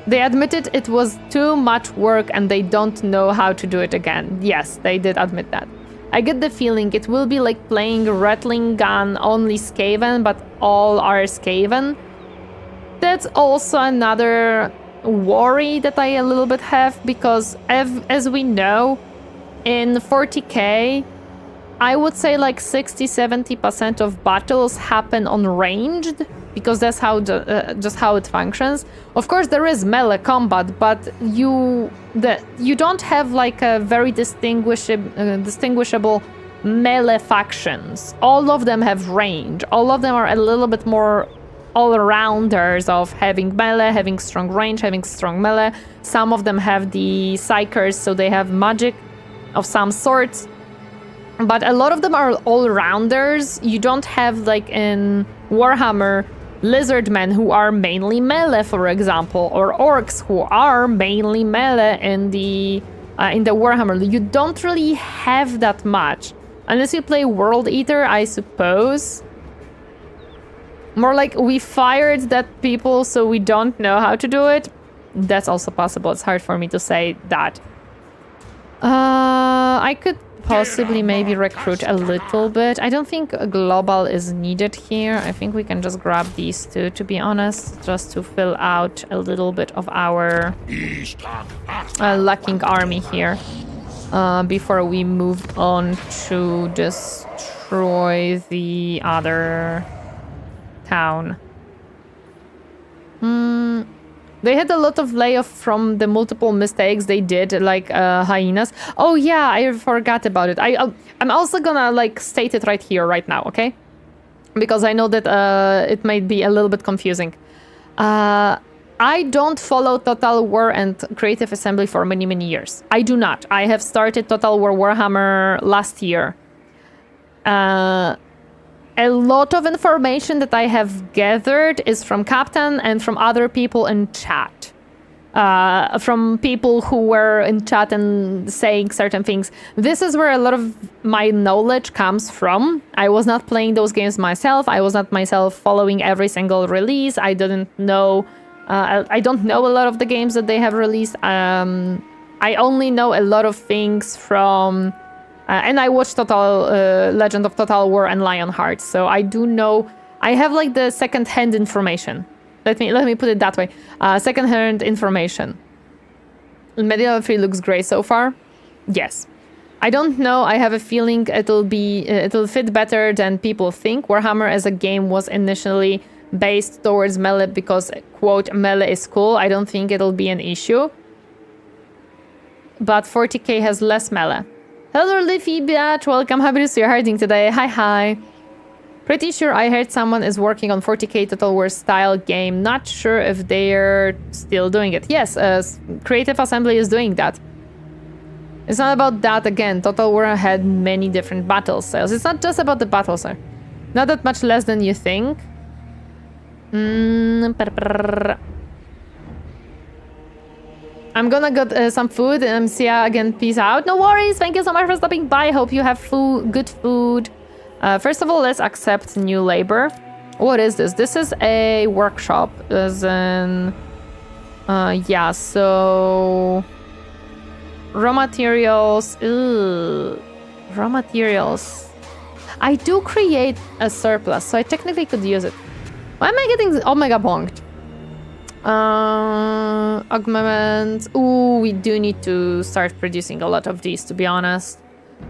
They admitted it was too much work and they don't know how to do it again. Yes, they did admit that. I get the feeling it will be like playing Rattling Gun, only Skaven, but all are Skaven. That's also another worry that I a little bit have, because as we know, in 40k, I would say like 60-70% of battles happen on ranged, because that's how just how it functions. Of course, there is melee combat, but you don't have like a very distinguishable melee factions. All of them have range. All of them are a little bit more all-rounders of having melee, having strong range, having strong melee. Some of them have the psychers, so they have magic of some sorts. But a lot of them are all-rounders. You don't have, like in Warhammer, lizardmen who are mainly melee, for example, or orcs who are mainly melee in the Warhammer. You don't really have that much. Unless you play World Eater, I suppose. More like we fired that people, so we don't know how to do it. That's also possible. It's hard for me to say that. I could possibly maybe recruit a little bit. I don't think a global is needed here. I think we can just grab these two, to be honest, just to fill out a little bit of our lacking army here before we move on to destroy the other town. They had a lot of layoff from the multiple mistakes they did, like hyenas. Oh yeah, I forgot about it. I'm also gonna like state it right here, right now, okay? Because I know that it might be a little bit confusing. I don't follow Total War and Creative Assembly for many, many years. I do not. I have started Total War Warhammer last year. A lot of information that I have gathered is from Captain and from other people in chat. From people who were in chat and saying certain things. This is where a lot of my knowledge comes from. I was not playing those games myself. I was not myself following every single release. I didn't know... I don't know a lot of the games that they have released. I only know a lot of things from... and I watched Legend of Total War and Lionheart, so I do know. I have like the second-hand information. Let me put it that way. Second-hand information. Medieval 3 looks great so far. Yes. I don't know. I have a feeling it'll fit better than people think. Warhammer as a game was initially based towards melee because, quote, melee is cool. I don't think it'll be an issue. But 40k has less melee. Hello, Leafy Biatch. Welcome. Happy to see you hiding today. Hi. Pretty sure I heard someone is working on 40k Total War style game. Not sure if they're still doing it. Yes, Creative Assembly is doing that. It's not about that again. Total War had many different battle styles. It's not just about the battle style. Not that much less than you think. I'm gonna get some food and OMNISSIAH again, peace out. No worries, thank you so much for stopping by. Hope you have good food. First of all, let's accept new labor. What is this? This is a workshop, as in... yeah, so... Raw materials... Ugh. Raw materials... I do create a surplus, so I technically could use it. Why am I getting Omega bonked? Augments. Ooh, we do need to start producing a lot of these, to be honest.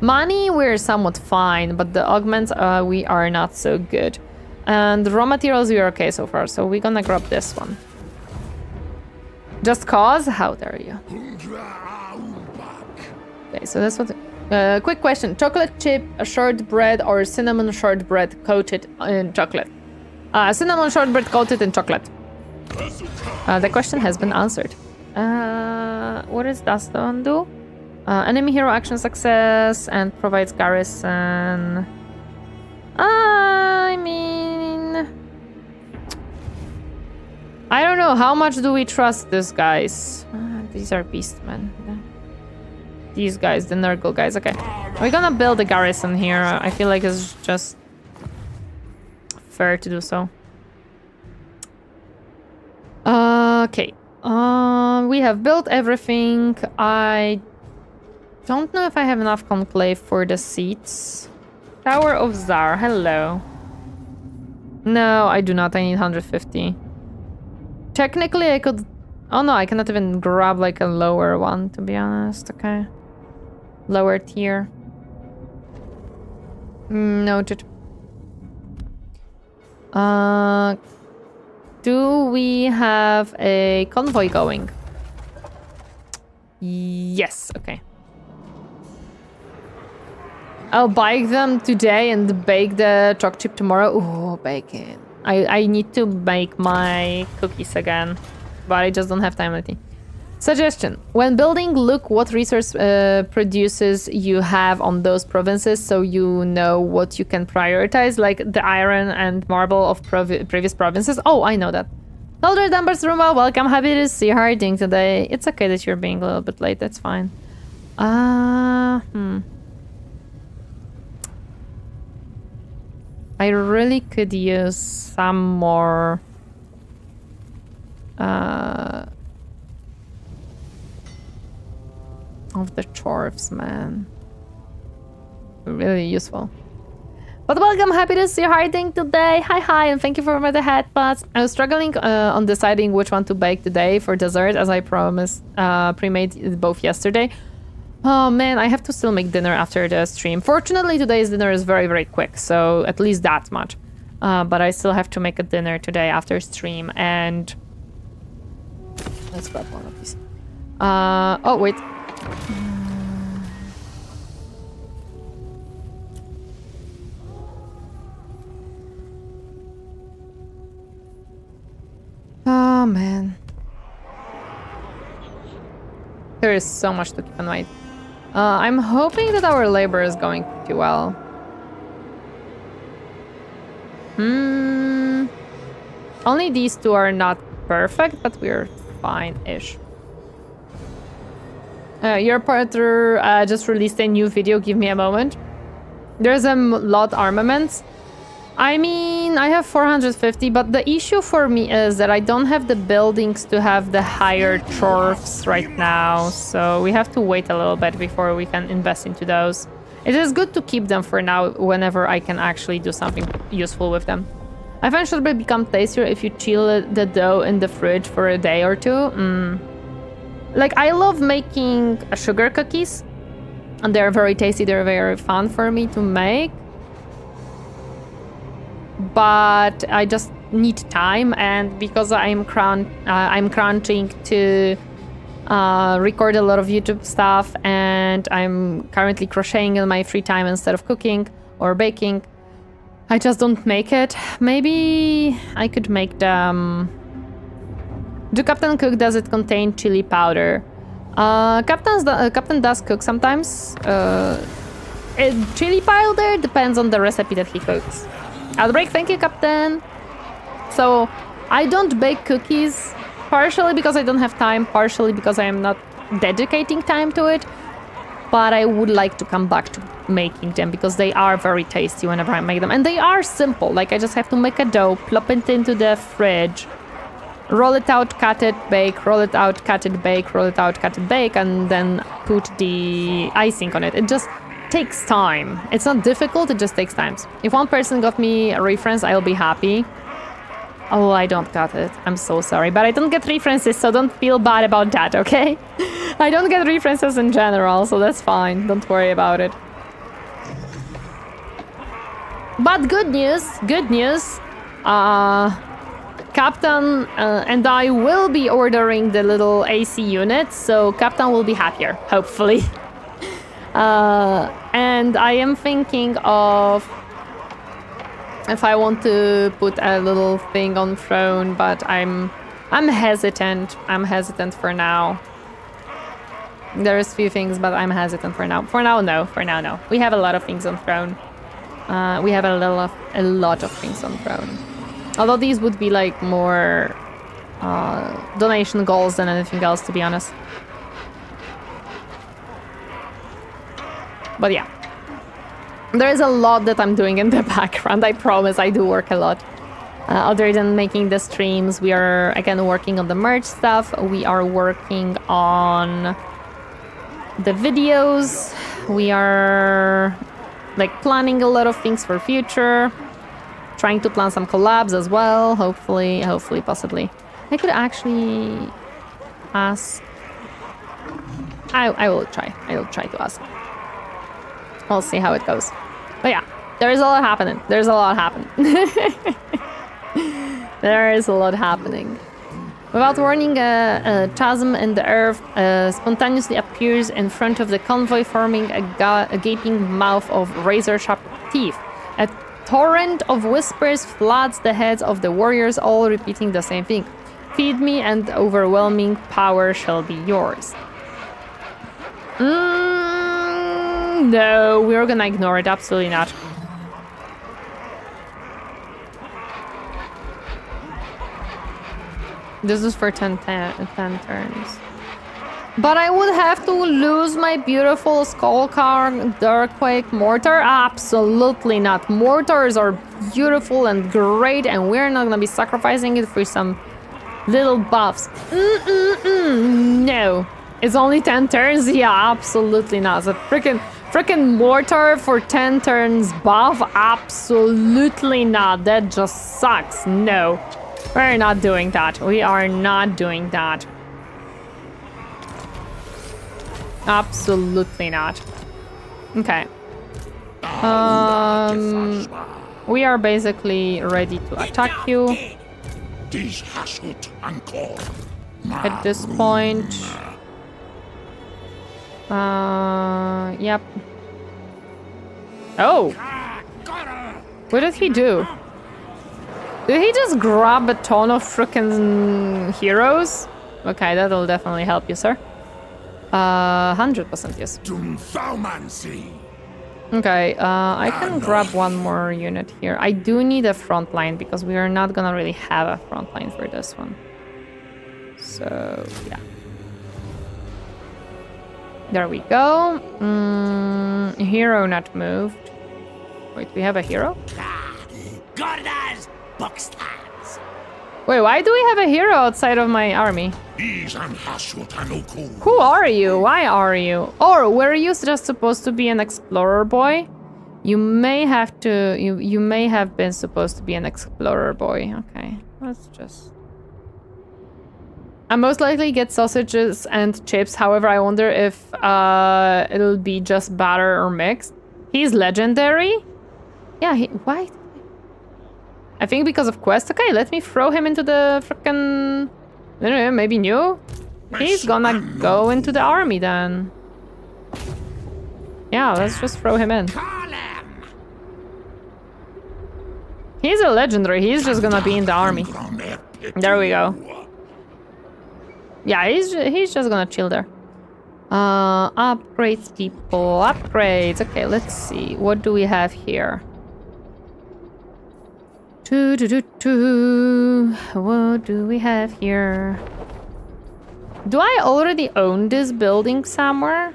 Money, we're somewhat fine, but the augments, we are not so good. And raw materials, we're okay so far, so we're gonna grab this one. Just cause? How dare you? Okay, so that's what... quick question. Chocolate chip, shortbread, or cinnamon shortbread coated in chocolate? Cinnamon shortbread coated in chocolate. The question has been answered. What does that one do? Enemy hero action success and provides garrison. I mean... I don't know. How much do we trust these guys? These are beastmen. These guys, the Nurgle guys. Okay. We're gonna build a garrison here. I feel like it's just fair to do so. Okay. We have built everything. I don't know if I have enough conclave for the seats. Tower of Zar. Hello. No, I do not. I need 150. Technically, I could... Oh no, I cannot even grab like a lower one, to be honest. Okay. Lower tier. Noted. Do we have a convoy going? Yes, okay. I'll bake them today and bake the choc chip tomorrow. Ooh, bacon. I need to make my cookies again, but I just don't have time, I think. Suggestion. When building, look what resource produces you have on those provinces so you know what you can prioritize, like the iron and marble of previous provinces. Oh, I know that. Elder Numbers Rumba, welcome. Happy to see you harding today. It's okay that you're being a little bit late. That's fine. I really could use some more... of the Chorfs, man. Really useful. But welcome, happy to see you hiding today. Hi, and thank you for the headbuds. I was struggling on deciding which one to bake today for dessert, as I promised, pre-made both yesterday. Oh man, I have to still make dinner after the stream. Fortunately, today's dinner is very, very quick, so at least that much. But I still have to make a dinner today after stream, and... let's grab one of these. Oh, wait. Oh man, there is so much to keep in mind. I'm hoping that our labor is going pretty well. Only these two are not perfect, but we're fine-ish. Your partner just released a new video. Give me a moment. There's a lot armaments. I mean, I have 450, but the issue for me is that I don't have the buildings to have the higher Chorfs right now, so we have to wait a little bit before we can invest into those. It is good to keep them for now, whenever I can actually do something useful with them. Eventually become tastier if you chill the dough in the fridge for a day or two. Like, I love making sugar cookies, and they're very tasty, they're very fun for me to make. But I just need time, and because I'm crunching to record a lot of YouTube stuff, and I'm currently crocheting in my free time instead of cooking or baking, I just don't make it. Maybe I could make them... Do Captain cook? Does it contain chili powder? Captain does cook sometimes. Chili powder depends on the recipe that he cooks. Outbreak, thank you, Captain. So, I don't bake cookies, partially because I don't have time, partially because I am not dedicating time to it. But I would like to come back to making them because they are very tasty whenever I make them. And they are simple, like I just have to make a dough, plop it into the fridge, roll it out, cut it, bake, roll it out, cut it, bake, roll it out, cut it, bake, and then put the icing on it. It just takes time. It's not difficult, it just takes time. If one person got me a reference, I'll be happy. Oh, I don't got it. I'm so sorry. But I don't get references, so don't feel bad about that, okay? I don't get references in general, so that's fine. Don't worry about it. But good news, good news. Captain and I will be ordering the little AC units, so Captain will be happier, hopefully. And I am thinking of if I want to put a little thing on throne, but I'm hesitant. I'm hesitant for now. There's few things, but I'm hesitant for now. For now, no. For now, no. We have a lot of things on throne. We have a lot of things on throne. Although these would be like more donation goals than anything else, to be honest. But yeah, there is a lot that I'm doing in the background. I promise I do work a lot. Other than making the streams, we are again working on the merch stuff. We are working on the videos. We are like planning a lot of things for future. Trying to plan some collabs as well. Hopefully, possibly. I could actually ask. I will try. I will try to ask. We'll see how it goes. But yeah, there is a lot happening. There's a lot happening. There is a lot happening. Without warning, a chasm in the earth spontaneously appears in front of the convoy, forming a gaping mouth of razor-sharp teeth. A torrent of whispers floods the heads of the warriors, all repeating the same thing. Feed me and overwhelming power shall be yours. No, we're gonna ignore it. Absolutely not. This is for 10 turns. But I would have to lose my beautiful Skullcar Darkquake Mortar? Absolutely not. Mortars are beautiful and great, and we're not gonna be sacrificing it for some little buffs. No. It's only 10 turns? Yeah, absolutely not. A freaking mortar for 10 turns buff? Absolutely not. That just sucks. No. We're not doing that. We are not doing that. Absolutely not. Okay. We are basically ready to attack you. At this point. Yep. Oh! What did he do? Did he just grab a ton of frickin' heroes? Okay, that'll definitely help you, sir. 100% yes. Okay, I can grab one more unit here. I do need a front line because we are not gonna really have a front line for this one. So, yeah. There we go. Hero not moved. Wait, we have a hero? Wait, why do we have a hero outside of my army? Who are you? Why are you? Or were you just supposed to be an explorer boy? You may have to. You may have been supposed to be an explorer boy. Okay, let's just. I most likely get sausages and chips. However, I wonder if it'll be just batter or mixed. He's legendary. Yeah. Why? I think because of quest. Okay, let me throw him into the frickin'... I don't know, maybe new? He's gonna go into the army then. Yeah, let's just throw him in. He's a legendary. He's just gonna be in the army. There we go. Yeah, he's just gonna chill there. Upgrades, people. Upgrades. Okay, let's see. What do we have here? What do we have here? Do I already own this building somewhere?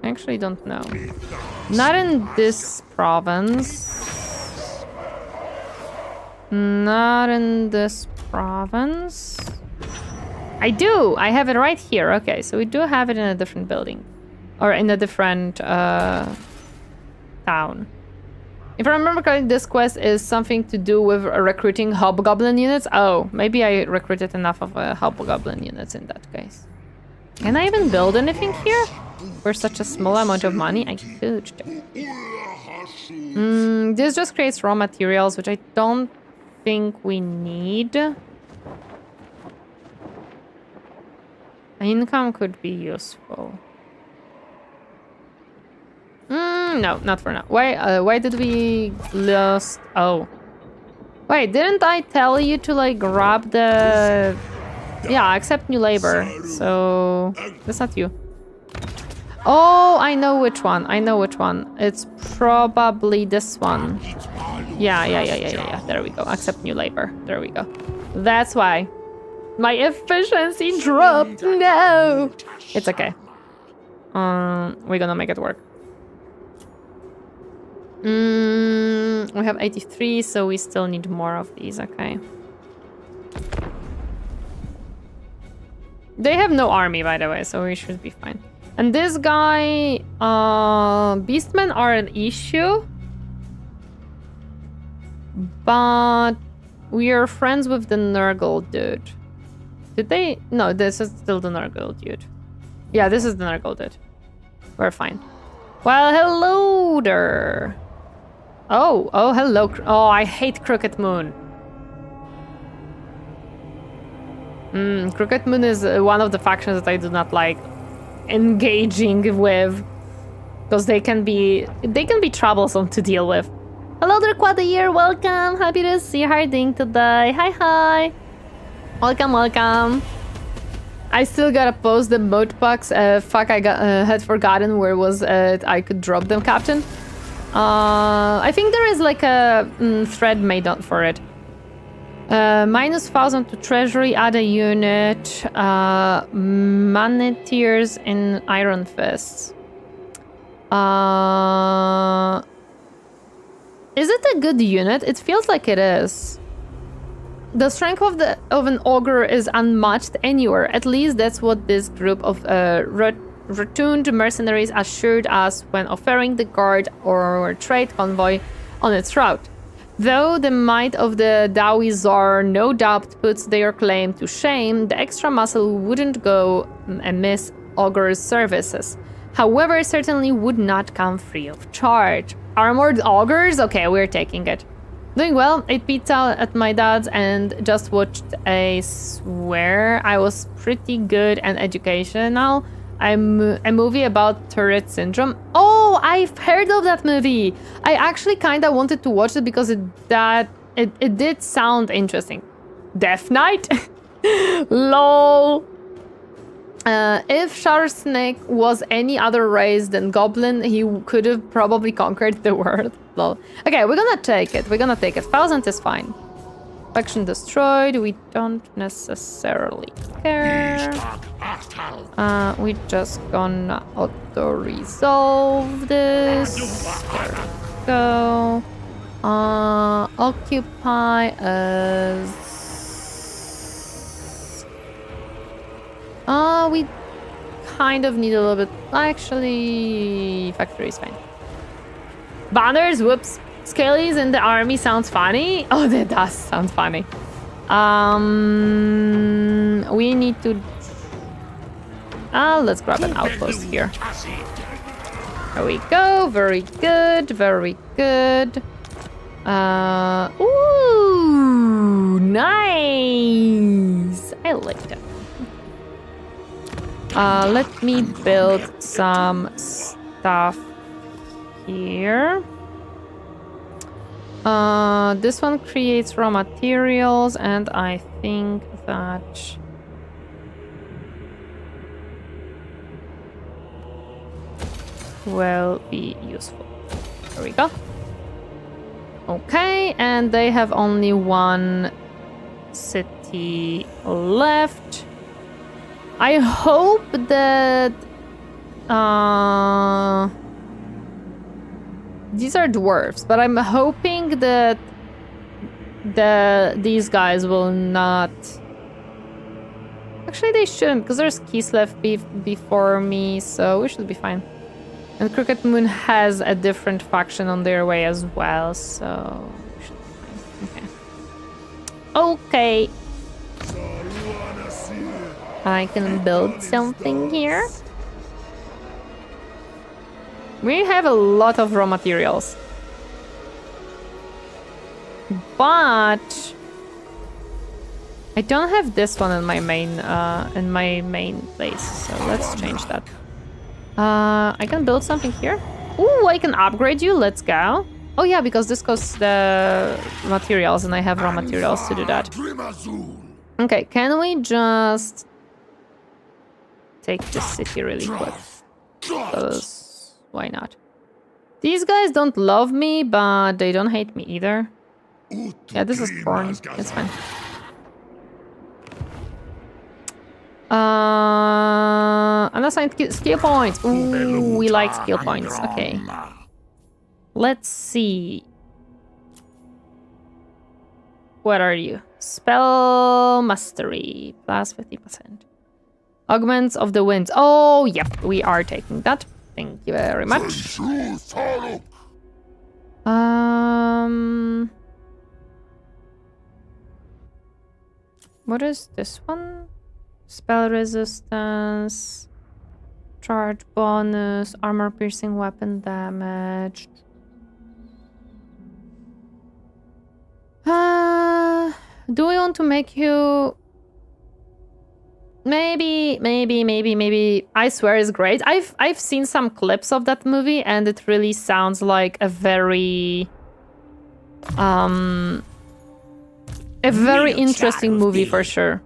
I actually don't know. Not in this province. Not in this province. I do! I have it right here. Okay, so we do have it in a different building. Or in a different town. If I remember correctly, this quest is something to do with recruiting hobgoblin units. Oh, maybe I recruited enough of hobgoblin units in that case. Can I even build anything here? For such a small amount of money? I could. This just creates raw materials, which I don't think we need. Income could be useful. No, not for now. Why did we lose? Oh. Wait, didn't I tell you to like grab the... Yeah, accept new labor. So that's not you. Oh, I know which one. I know which one. It's probably this one. Yeah. There we go. Accept new labor. There we go. That's why. My efficiency dropped. No. It's okay. We're gonna make it work. We have 83, so we still need more of these, okay. They have no army, by the way, so we should be fine. And this guy, beastmen are an issue. But we are friends with the Nurgle dude. Did they? No, this is still the Nurgle dude. Yeah, this is the Nurgle dude. We're fine. Well, hello there. Oh, hello. Oh, I hate Crooked Moon. Crooked Moon is one of the factions that I do not like engaging with, because they can be troublesome to deal with. Hello there, Quadair. Welcome. Happy to see you. How are you doing today? Hi. Welcome, welcome. I still gotta post the mode packs. Fuck, I had forgotten where was I could drop them, Captain. I think there is like a thread made up for it. Minus 1,000 to treasury, add a unit. Maneteers in Iron Fists. Is it a good unit? It feels like it is. The strength of an ogre is unmatched anywhere. At least that's what this group of returned mercenaries assured us when offering the guard or trade convoy on its route. Though the might of the Dawi Zor no doubt puts their claim to shame, the extra muscle wouldn't go amiss ogre's services. However, certainly would not come free of charge. Armored ogres? Okay, we're taking it. Doing well, ate pizza at my dad's and just watched a swear I was pretty good and educational. A movie about Tourette syndrome. Oh, I've heard of that movie. I actually kind of wanted to watch it because it did sound interesting. Death Knight? LOL. If Sharsnake was any other race than Goblin, he could have probably conquered the world. Lol. Okay, we're gonna take it. 1,000 is fine. Faction destroyed. We don't necessarily care. We just gonna auto-resolve this. There we go. Occupy as... we kind of need a little bit... Actually, factory is fine. Banners, whoops. Skellies in the army sounds funny. Oh, that does sound funny. We need to... let's grab an outpost here. There we go. Very good. Very good. Ooh, nice. I like that. Let me build some stuff here. This one creates raw materials, and I think that will be useful. There we go. Okay, and they have only one city left. I hope that these are dwarves, but I'm hoping that these guys will not... Actually, they shouldn't, because there's Kislev before me, so we should be fine. And Crooked Moon has a different faction on their way as well, so we should be fine. Okay. I can build something here. We have a lot of raw materials. But I don't have this one in my main place, so let's change that. I can build something here. Ooh, I can upgrade you. Let's go. Oh yeah, because this costs the materials, and I have raw materials to do that. Okay, can we just take this city really quick? Because why not? These guys don't love me, but they don't hate me either. Yeah, this is Khorne. It's fine. Unassigned skill points. Ooh, we like skill points. Okay. Let's see. What are you? Spell mastery. Plus 50%. Augments of the winds. Oh, yep. We are taking that. Thank you very much. What is this one? Spell resistance, charge bonus, armor piercing weapon damage. Do we want to make you... Maybe. I swear it's great. I've seen some clips of that movie, and it really sounds like a very A very interesting movie for sure.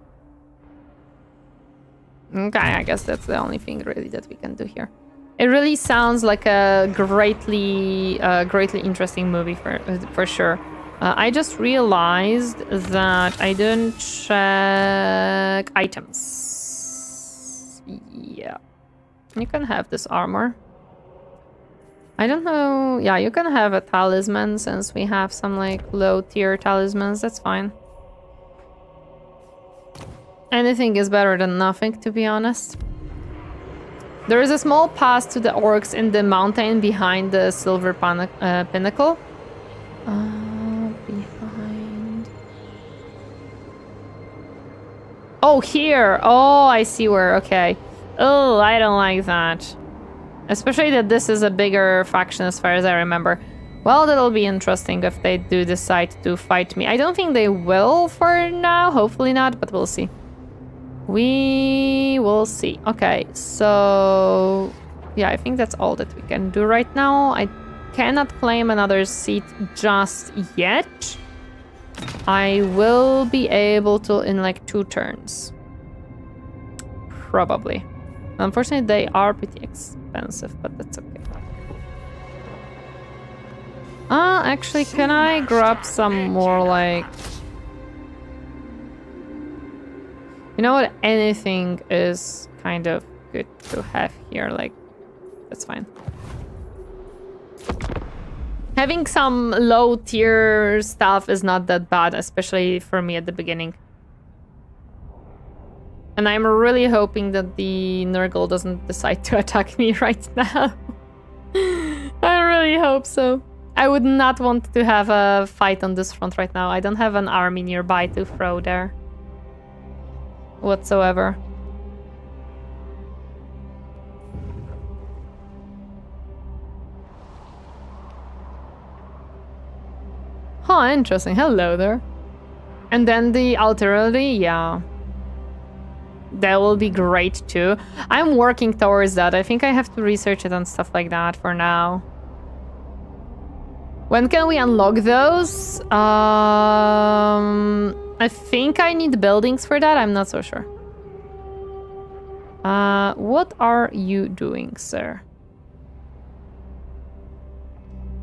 Okay, I guess that's the only thing really that we can do here. It really sounds like a greatly interesting movie for sure. I just realized that I didn't check items. Yeah, you can have this armor. I don't know. Yeah, you can have a talisman since we have some like low tier talismans. That's fine. Anything is better than nothing, to be honest. There is a small pass to the orcs in the mountain behind the silver pinnacle. Behind. Oh, here. Oh, I see where. Okay. Oh, I don't like that. Especially that this is a bigger faction as far as I remember. Well, that'll be interesting if they do decide to fight me. I don't think they will for now. Hopefully not, but we'll see. We will see. Okay, so... yeah, I think that's all that we can do right now. I cannot claim another seat just yet. I will be able to in like 2 turns. Probably. Unfortunately, they are pretty expensive, but that's okay. Actually, can I grab some more, like... you know what? Anything is kind of good to have here, like... that's fine. Having some low-tier stuff is not that bad, especially for me at the beginning. And I'm really hoping that the Nurgle doesn't decide to attack me right now. I really hope so. I would not want to have a fight on this front right now. I don't have an army nearby to throw there. Whatsoever. Huh, interesting. Hello there. And then the artillery, yeah. That will be great too. I'm working towards that. I think I have to research it and stuff like that for now. When can we unlock those? I think I need buildings for that. I'm not so sure. What are you doing, sir?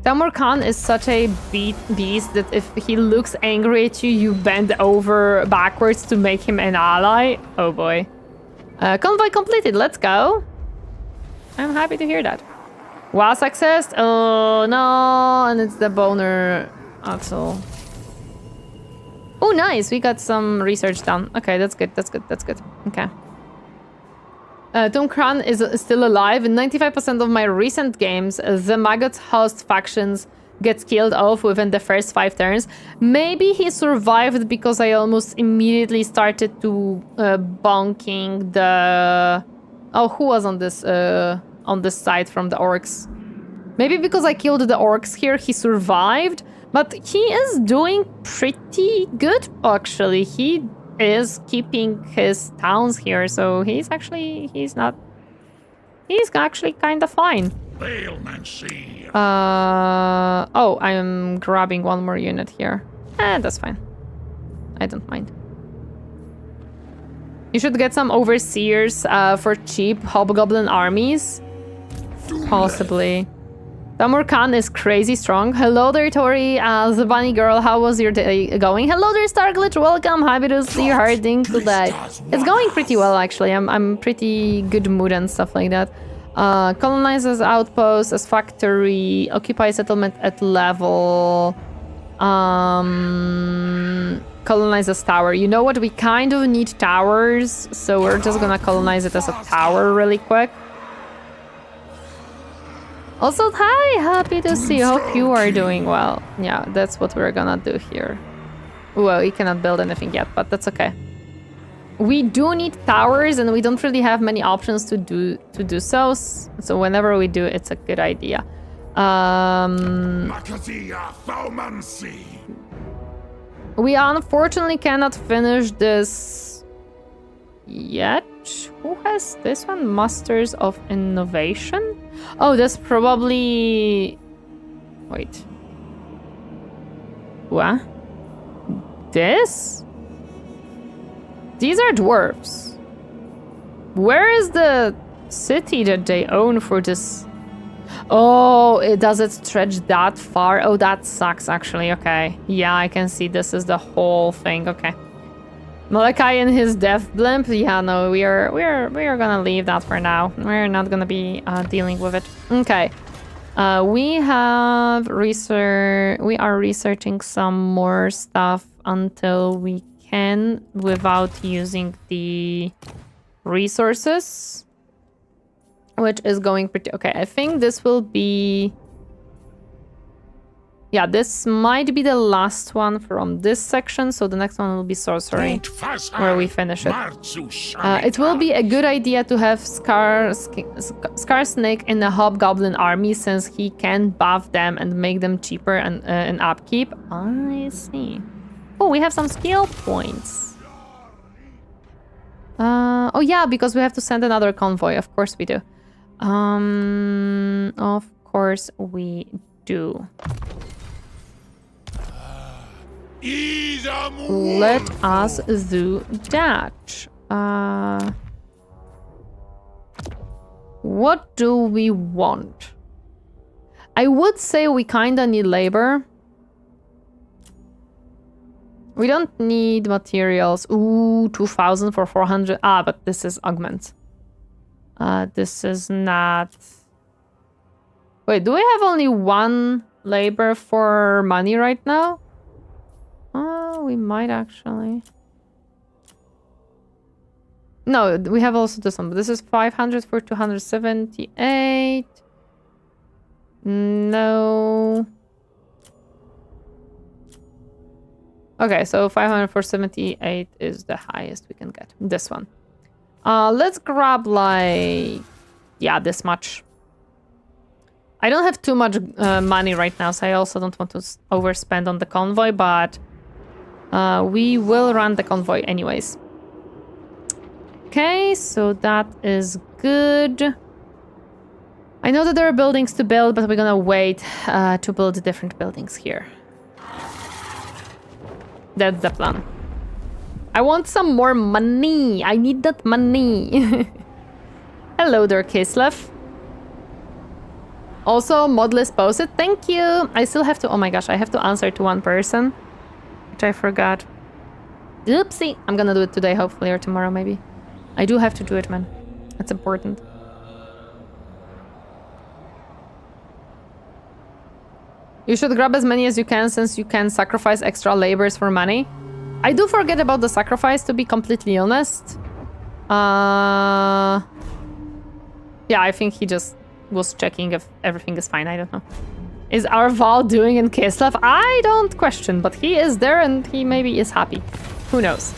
Tamur Khan is such a beast that if he looks angry at you, you bend over backwards to make him an ally. Oh boy. Convoy completed, let's go. I'm happy to hear that. Wow, success. Oh no, and it's the boner axle. Oh nice, we got some research done. Okay, that's good, that's good, that's good. Okay. Tom Kran is still alive. In 95% of my recent games, the Maggot's host factions gets killed off within the first 5 turns. Maybe he survived because I almost immediately started to bonking the... oh, who was on this side from the orcs? Maybe because I killed the orcs here, he survived. But he is doing pretty good, actually. He is keeping his towns here, so he's actually kind of fine. Oh, I'm grabbing one more unit here. That's fine. I don't mind. You should get some overseers for cheap hobgoblin armies. Possibly. Tamur Khan is crazy strong. Hello there, Tori, the bunny girl. How was your day going? Hello there, Starglitch. Welcome. Happy to see you harding today. It's going pretty well, actually. I'm pretty good mood and stuff like that. Colonizes outpost as factory. Occupy settlement at level. Colonizes tower. You know what? We kind of need towers, so we're just gonna colonize it as a tower really quick. Also, hi! Happy to see you. Hope you are doing well. Yeah, that's what we're gonna do here. Well, we cannot build anything yet, but that's okay. We do need towers, and we don't really have many options to do so. So whenever we do, it's a good idea. We unfortunately cannot finish this yet. Who has this one? Masters of Innovation? Oh, that's probably... wait. What? This? These are dwarves. Where is the city that they own for this? Oh, does it stretch that far? Oh, that sucks, actually. Okay. Yeah, I can see this is the whole thing. Okay. Malachi and his death blimp. Yeah, no, we are gonna leave that for now. We're not gonna be dealing with it. Okay. We are researching some more stuff until we can without using the resources, which is going pretty okay. I think this will be, yeah, this might be the last one from this section, so the next one will be sorcery, where we finish it. It will be a good idea to have Scar Snake in the Hobgoblin army, since he can buff them and make them cheaper and in upkeep. I see. Oh, we have some skill points. Oh yeah, because we have to send another convoy. Of course we do. Of course we do. Let us do that. What do we want? I would say we kinda need labor. We don't need materials. Ooh, 2,000 for 400. Ah, but this is augment. This is not... Wait, do we have only one labor for money right now? Oh, we might actually. No, we have also this one, but this is 500 for 278. No. Okay, so 500 for 78 is the highest we can get. This one. Let's grab like, yeah, this much. I don't have too much money right now, so I also don't want to overspend on the convoy, but we will run the convoy anyways. Okay, so that is good. I know that there are buildings to build, but we're gonna wait to build different buildings here. That's the plan. I want some more money. I need that money. Hello there, Kislev. Also, modless posted. Thank you. I still have to... Oh my gosh, I have to answer to one person, which I forgot. Oopsie. I'm gonna do it today, hopefully, or tomorrow, maybe. I do have to do it, man. It's important. You should grab as many as you can, since you can sacrifice extra labors for money. I do forget about the sacrifice, to be completely honest. Yeah, I think he just was checking if everything is fine. I don't know. Is our Val doing in Kislev? I don't question, but he is there and he maybe is happy. Who knows?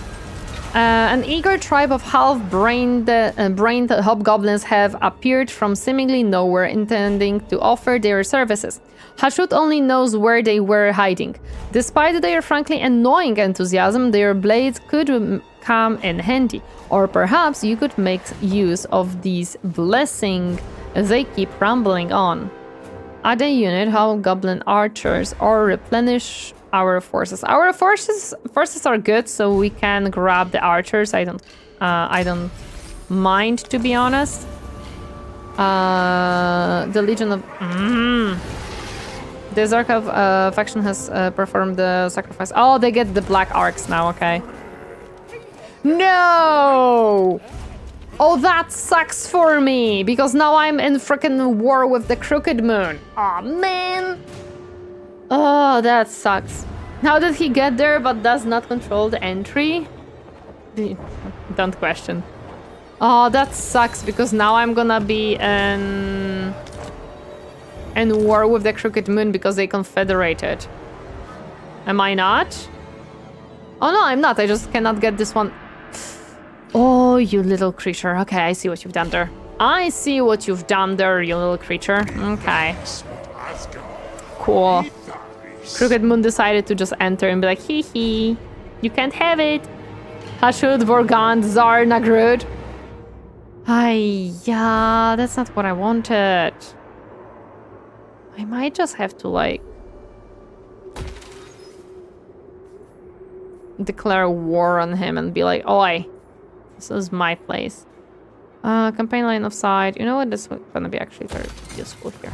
An eager tribe of half-brained hobgoblins have appeared from seemingly nowhere, intending to offer their services. Hashut only knows where they were hiding. Despite their frankly annoying enthusiasm, their blades could come in handy. Or perhaps you could make use of these blessings they keep rambling on. Add a unit, hobgoblin archers, or replenish our forces. Our forces are good, so we can grab the archers. I don't mind, to be honest. The Legion of the Zarkov faction has performed the sacrifice. Oh, they get the black arcs now. Okay. No. Oh, that sucks for me, because now I'm in freaking war with the Crooked Moon. Aw, man. Oh, that sucks. How did he get there but does not control the entry? Don't question. Oh, that sucks, because now I'm gonna be in war with the Crooked Moon because they confederated. Am I not? Oh no, I'm not. I just cannot get this one. Oh, you little creature. Okay, I see what you've done there. I see what you've done there, you little creature. Okay. Cool. Crooked Moon decided to just enter and be like, hee hee, you can't have it. Hashud, Vorgand, Zar, Nagrud. Yeah, that's not what I wanted. I might just have to, like... declare war on him and be like, oi, this is my place. Campaign line of sight. You know what? This is gonna be actually very useful here.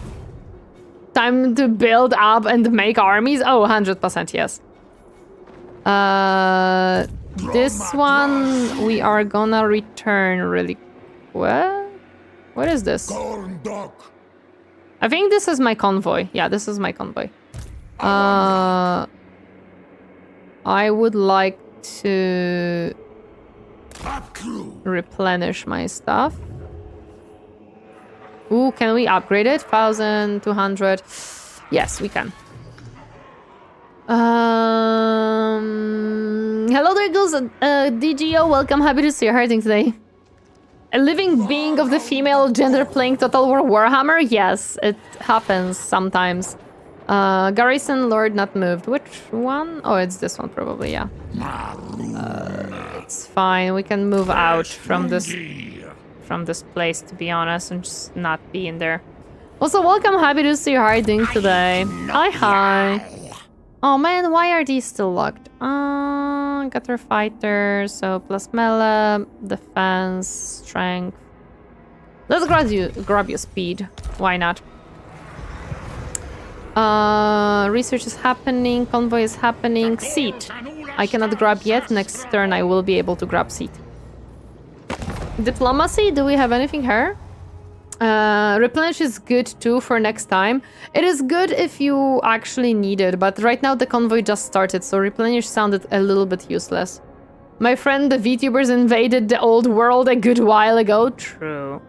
Time to build up and make armies? Oh, 100% yes. This one we are gonna return really... What? What is this? I think this is my convoy. Yeah, this is my convoy. I would like to replenish my stuff. Ooh, can we upgrade it? 1,200. Yes, we can. Hello there, girls. DGO, welcome. Happy to see you. How are you doing today? A living being of the female gender playing Total War Warhammer? Yes, it happens sometimes. Garrison Lord not moved. Which one? Oh, it's this one probably, yeah. It's fine. We can move out from this place, to be honest, and just not be in there. Also, welcome. Happy to see you. How are you doing today? Hi. Oh man, why are these still locked? Gutter fighter, so plus melee, defense, strength. Let's grab your speed. Why not? Research is happening, convoy is happening, seat. I cannot grab yet. Next turn I will be able to grab seat. Diplomacy, do we have anything here? Replenish is good too for next time. It is good if you actually need it, but right now the convoy just started, so replenish sounded a little bit useless. My friend the Vtubers invaded the old world a good while ago. True.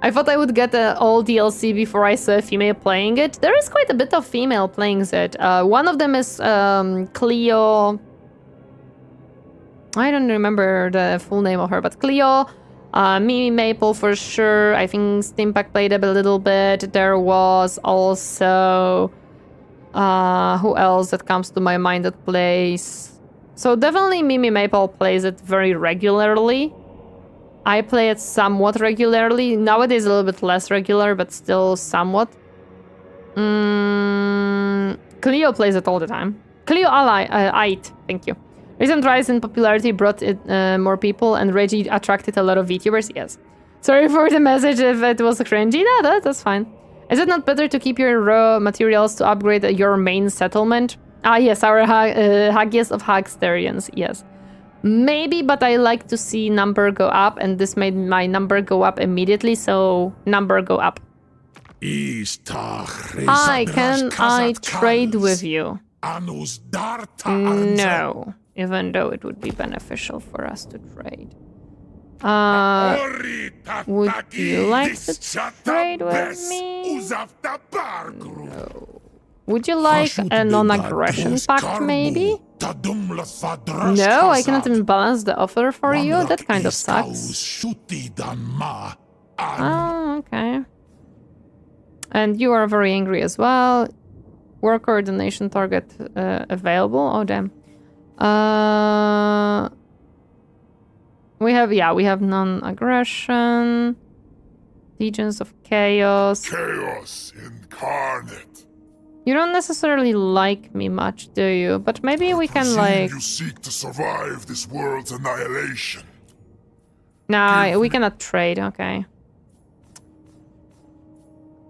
I thought I would get the old DLC before I saw a female playing it. There is quite a bit of female playing it. One of them is Cleo. I don't remember the full name of her, but Cleo. Mimi Maple for sure. I think Steampack played it a little bit. There was also... who else that comes to my mind that plays... So definitely Mimi Maple plays it very regularly. I play it somewhat regularly. Nowadays a little bit less regular, but still somewhat. Cleo plays it all the time. Cleo Ait, thank you. Recent rise in popularity brought it more people, and Reggie attracted a lot of VTubers. Yes. Sorry for the message if it was cringy. No, that's fine. Is it not better to keep your raw materials to upgrade your main settlement? Ah, yes, our Hagias of Hagsterians. Yes. Maybe, but I like to see number go up, and this made my number go up immediately, so number go up. Hi, can I trade with you? No. Even though it would be beneficial for us to trade. Would you like to trade with me? No. Would you like a non-aggression pact, maybe? No, I cannot even balance the offer for you? That kind of sucks. Oh, okay. And you are very angry as well. Work coordination target available? Oh, damn. We have non-aggression, Legions of Chaos. Chaos incarnate. You don't necessarily like me much, do you? But maybe we can like... You seek to survive this world's annihilation. Nah, we cannot trade, okay.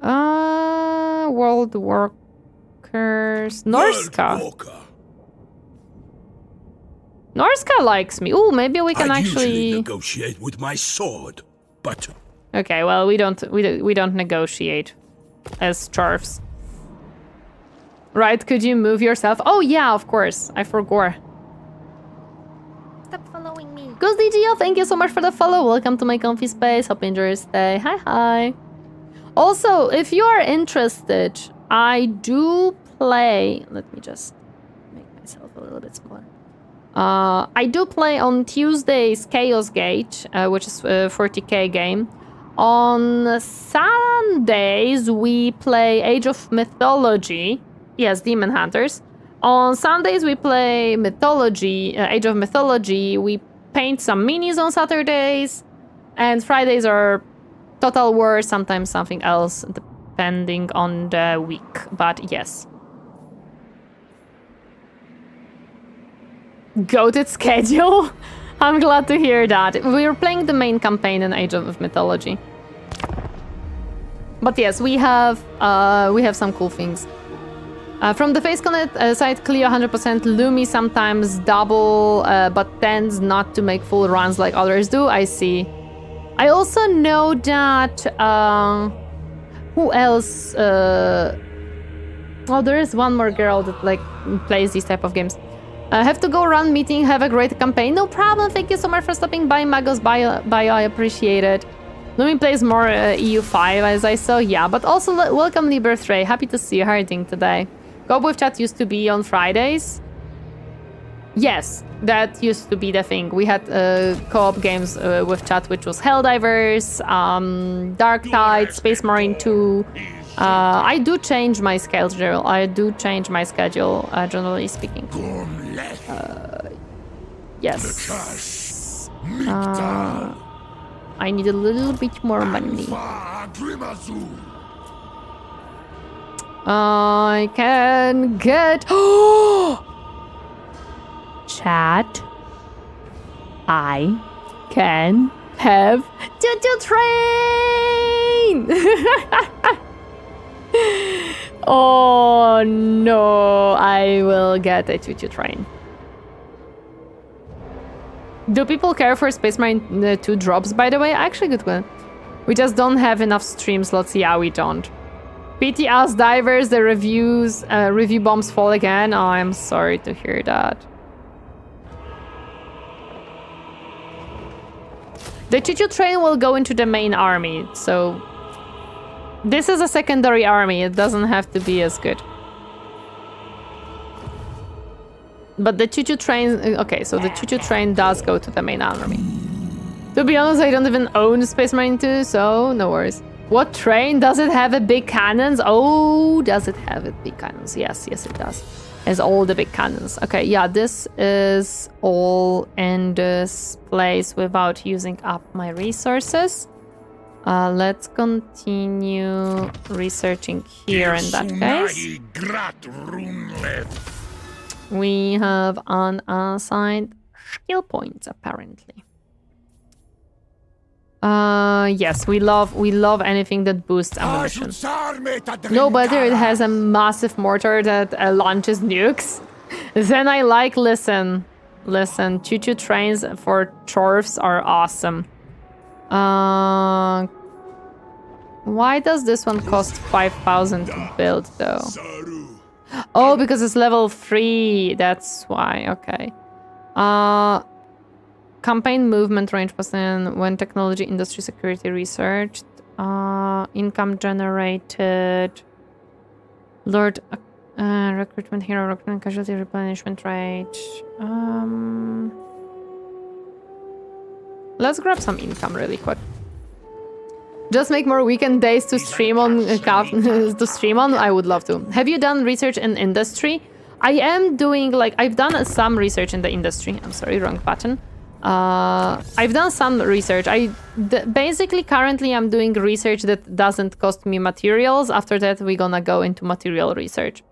World Workers... Norska. Norska likes me. Ooh, maybe we can actually negotiate with my sword, but okay, well, we don't negotiate as Chorfs. Right, could you move yourself? Oh yeah, of course. I forgot. Stop following me. Ghost DGO, thank you so much for the follow. Welcome to my comfy space. Hope you enjoy your stay. Hi. Also, if you are interested, I do play... Let me just make myself a little bit smaller. I do play on Tuesdays Chaos Gate, which is a 40k game. On Sundays, we play Age of Mythology. Yes, Demon Hunters. On Sundays, we play Mythology, Age of Mythology. We paint some minis on Saturdays. And Fridays are Total War, sometimes something else, depending on the week. But yes. goated schedule. I'm glad to hear that. We're playing the main campaign in Age of Mythology. But yes, we have some cool things. From the face connect side, Clio 100%, Lumi sometimes double, but tends not to make full runs like others do. I see. I also know that who else? Oh, there is one more girl that like plays these type of games. Have to go run meeting. Have a great campaign. No problem. Thank you so much for stopping by, Magos Bio. I appreciate it. Lumi plays more EU5 as I saw. Yeah, but also welcome Liberthray. Happy to see you. How are you doing today? Co-op with chat used to be on Fridays. Yes, that used to be the thing. We had co-op games with chat, which was Helldivers, Dark Tide, Space Marine 2. I do change my schedule. Generally speaking. Yes. I need a little bit more money. I can get... Chat. I can have Choo-choo train! Oh no, I will get a choo-choo train. Do people care for Space Marine 2 drops, by the way? Actually, good one. We just don't have enough stream slots. Yeah, we don't. PT us divers, the review bombs fall again. Oh, I'm sorry to hear that. The choo-choo train will go into the main army, so... This is a secondary army, it doesn't have to be as good. But the choo-choo train... Okay, so the choo-choo train does go to the main army. To be honest, I don't even own Space Marine 2, so no worries. What train? Does it have a big cannons? Oh, does it have a big cannons? Yes, it does. Has all the big cannons. Okay, yeah, this is all in this place without using up my resources. Let's continue researching here in that case. We have unassigned skill points, apparently. Yes, we love anything that boosts ammunition. No, but it has a massive mortar that launches nukes. Then I like, listen, choo-choo trains for Chorfs are awesome. Why does this one cost 5,000 to build though? Oh, because it's level 3, that's why, okay. Campaign movement range % when technology, industry, security researched. Income generated. Lord recruitment, hero recruitment, casualty replenishment rate. Let's grab some income really quick. Just make more weekend days to stream on. I would love to. Have you done research in industry? I am doing I've done some research in the industry. I'm sorry, wrong button. I've done some research. Basically currently I'm doing research that doesn't cost me materials. After that we're gonna go into material research.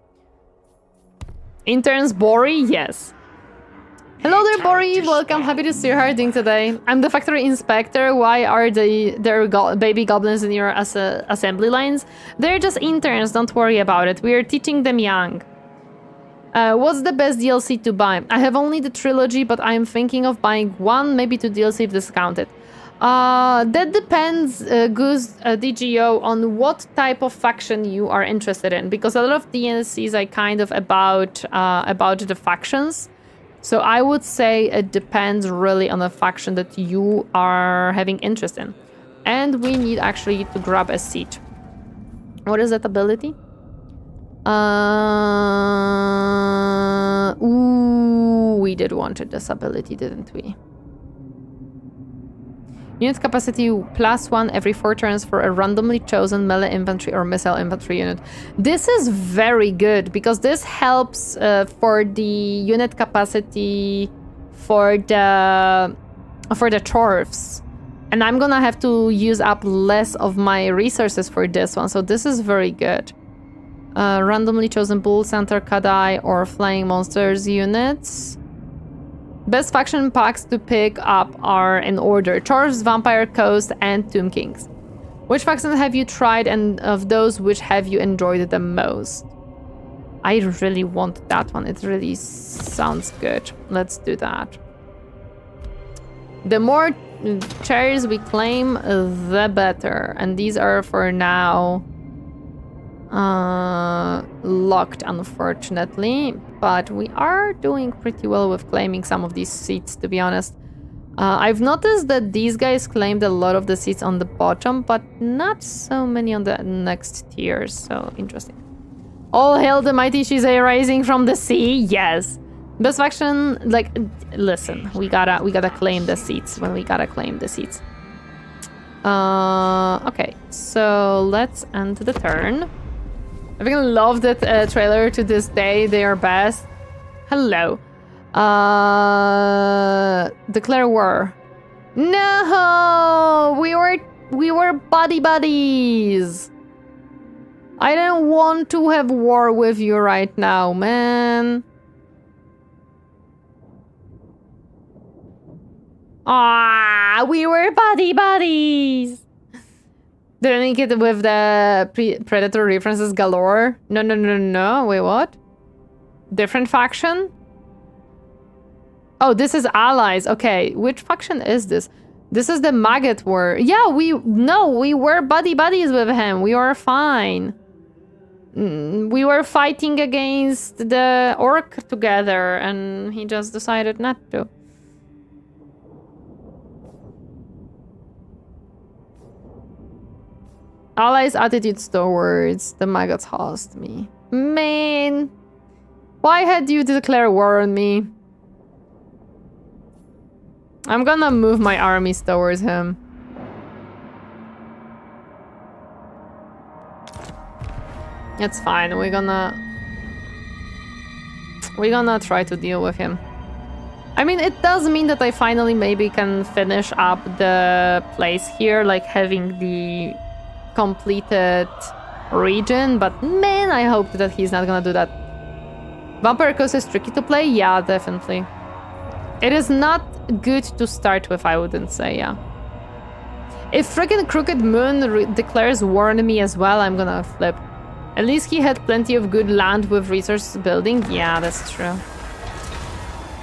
Interns Bori, yes. Hello there, Bori. Welcome. Happy to see you. How are you doing today? I'm the factory inspector. Why are there baby goblins in your assembly lines? They're just interns. Don't worry about it. We are teaching them young. What's the best DLC to buy? I have only the trilogy, but I'm thinking of buying 1, maybe 2 DLC if discounted. That depends, Goose DGO, on what type of faction you are interested in, because a lot of DLCs are kind of about the factions. So I would say it depends really on the faction that you are having interest in. And we need actually to grab a seat. What is that ability? Ooh, we did wanted this ability, didn't we? Unit capacity +1 every 4 turns for a randomly chosen melee infantry or missile infantry unit. This is very good because this helps for the unit capacity for the Chorfs. And I'm gonna have to use up less of my resources for this one, so this is very good. Randomly chosen bull, centaur, kadai, or flying monsters units. Best faction packs to pick up are in order: Chorfs, Vampire Coast, and Tomb Kings. Which faction have you tried, and of those, which have you enjoyed the most? I really want that one. It really sounds good. Let's do that. The more chairs we claim, the better. And these are for now locked, unfortunately. But we are doing pretty well with claiming some of these seats, to be honest. I've noticed that these guys claimed a lot of the seats on the bottom, but not so many on the next tiers. So interesting. All hail the mighty Shisei rising from the sea. Yes. Best faction, like, listen, we gotta claim the seats when we gotta claim the seats. Okay, so let's end the turn. I freaking love that trailer to this day. They are best. Hello. Declare war. No, we were buddies. I don't want to have war with you right now, man. Ah, we were buddies. Didn't I get with the Predator references galore? No. Wait, what? Different faction? Oh, this is allies. Okay, which faction is this? This is the Maggot War. Yeah, we were buddies with him. We were fine. We were fighting against the orc together, and he just decided not to. Allies' attitudes towards the maggots host me. Man, why had you declare war on me? I'm gonna move my armies towards him. It's fine. We're gonna try to deal with him. I mean, it does mean that I finally maybe can finish up the place here, like having the completed region, but man, I hope that he's not gonna do that. Vampire Coast is tricky to play? Yeah, definitely. It is not good to start with, I wouldn't say, yeah. If freaking Crooked Moon declares war on me as well, I'm gonna flip. At least he had plenty of good land with resource building. Yeah, that's true.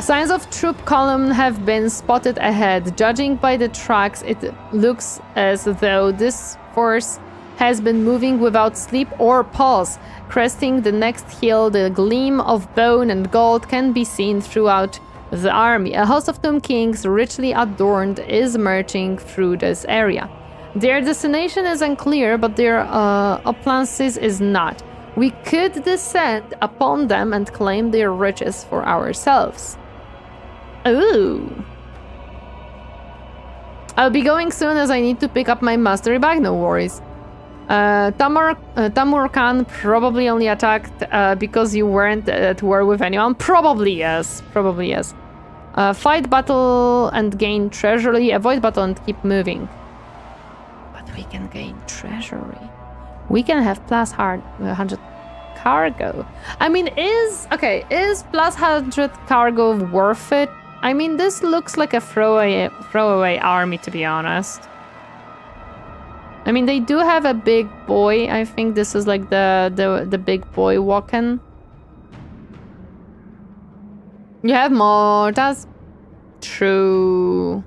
Signs of troop column have been spotted ahead. Judging by the tracks, it looks as though this force has been moving without sleep or pause. Cresting the next hill, the gleam of bone and gold can be seen throughout the army. A host of Tomb Kings, richly adorned, is marching through this area. Their destination is unclear, but their uplances is not. We could descend upon them and claim their riches for ourselves. Ooh. I'll be going soon as I need to pick up my mastery bag, no worries. Tamur Khan probably only attacked because you weren't at war with anyone. Probably yes. Fight battle and gain treasury. Avoid battle and keep moving. But we can gain treasury. We can have plus 100 cargo. I mean, is plus 100 cargo worth it? I mean, this looks like a throwaway army, to be honest. I mean, they do have a big boy. I think this is like the big boy walking. You have mortars. True.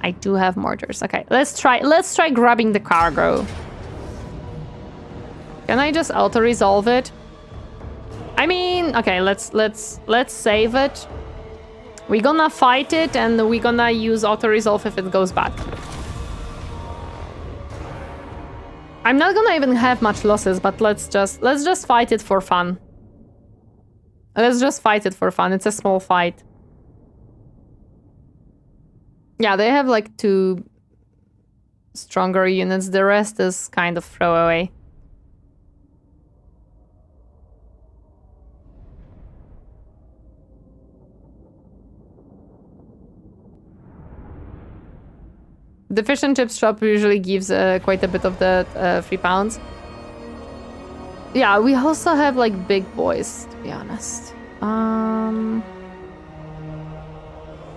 I do have mortars. Okay, let's try grabbing the cargo. Can I just auto-resolve it? I mean, okay, let's save it. We're gonna fight it and we're gonna use auto-resolve if it goes bad. I'm not gonna even have much losses, but let's just fight it for fun. Let's just fight it for fun. It's a small fight. Yeah, they have like 2 stronger units. The rest is kind of throwaway. The fish and chips shop usually gives quite a bit of the £3. Yeah, we also have like big boys, to be honest.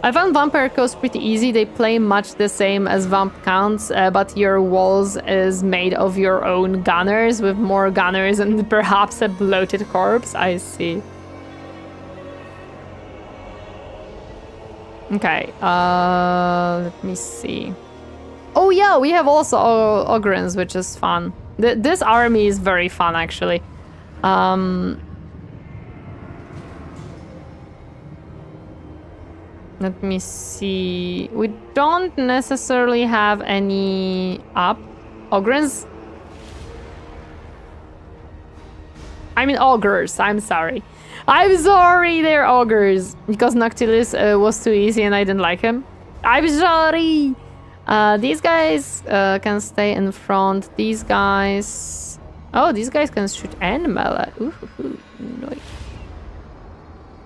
I found Vampire Coast pretty easy. They play much the same as Vamp Counts, but your walls is made of your own gunners, with more gunners and perhaps a bloated corpse. I see. Okay, let me see. Oh yeah, we have also Ogrins, which is fun. This army is very fun, actually. Let me see. We don't necessarily have any up Ogrins. I mean ogres, I'm sorry. I'm sorry, they're ogres. Because Noctilis was too easy and I didn't like him. I'm sorry! These guys can stay in front. These guys... Oh, these guys can shoot and melee. Ooh, nice.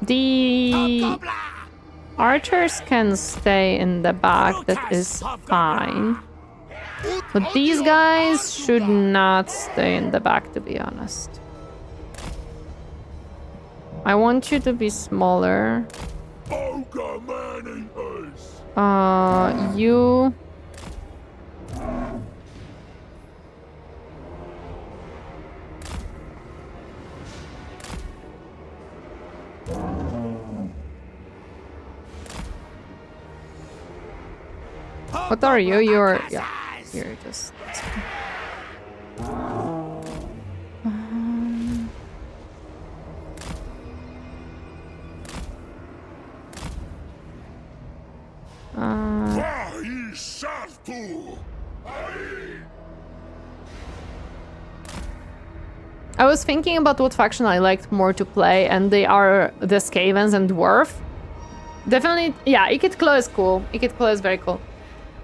The archers can stay in the back. That is fine. But these guys should not stay in the back, to be honest. I want you to be smaller. You... What are you? You're... Yeah, you're just... I was thinking about what faction I liked more to play, and they are the Skavens and Dwarf. Definitely, yeah, Ikit Claw is cool. Ikit Claw is very cool.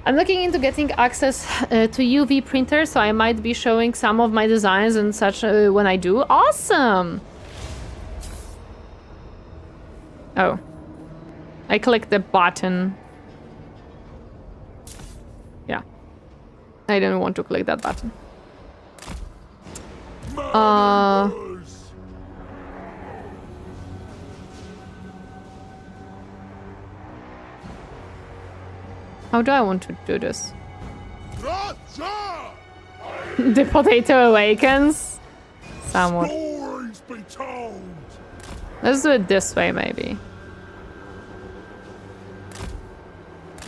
I'm looking into getting access to UV printer, so I might be showing some of my designs and such when I do. Awesome! Oh. I clicked the button. Yeah. I didn't want to click that button. How do I want to do this? The potato awakens? Somewhat. Let's do it this way, maybe.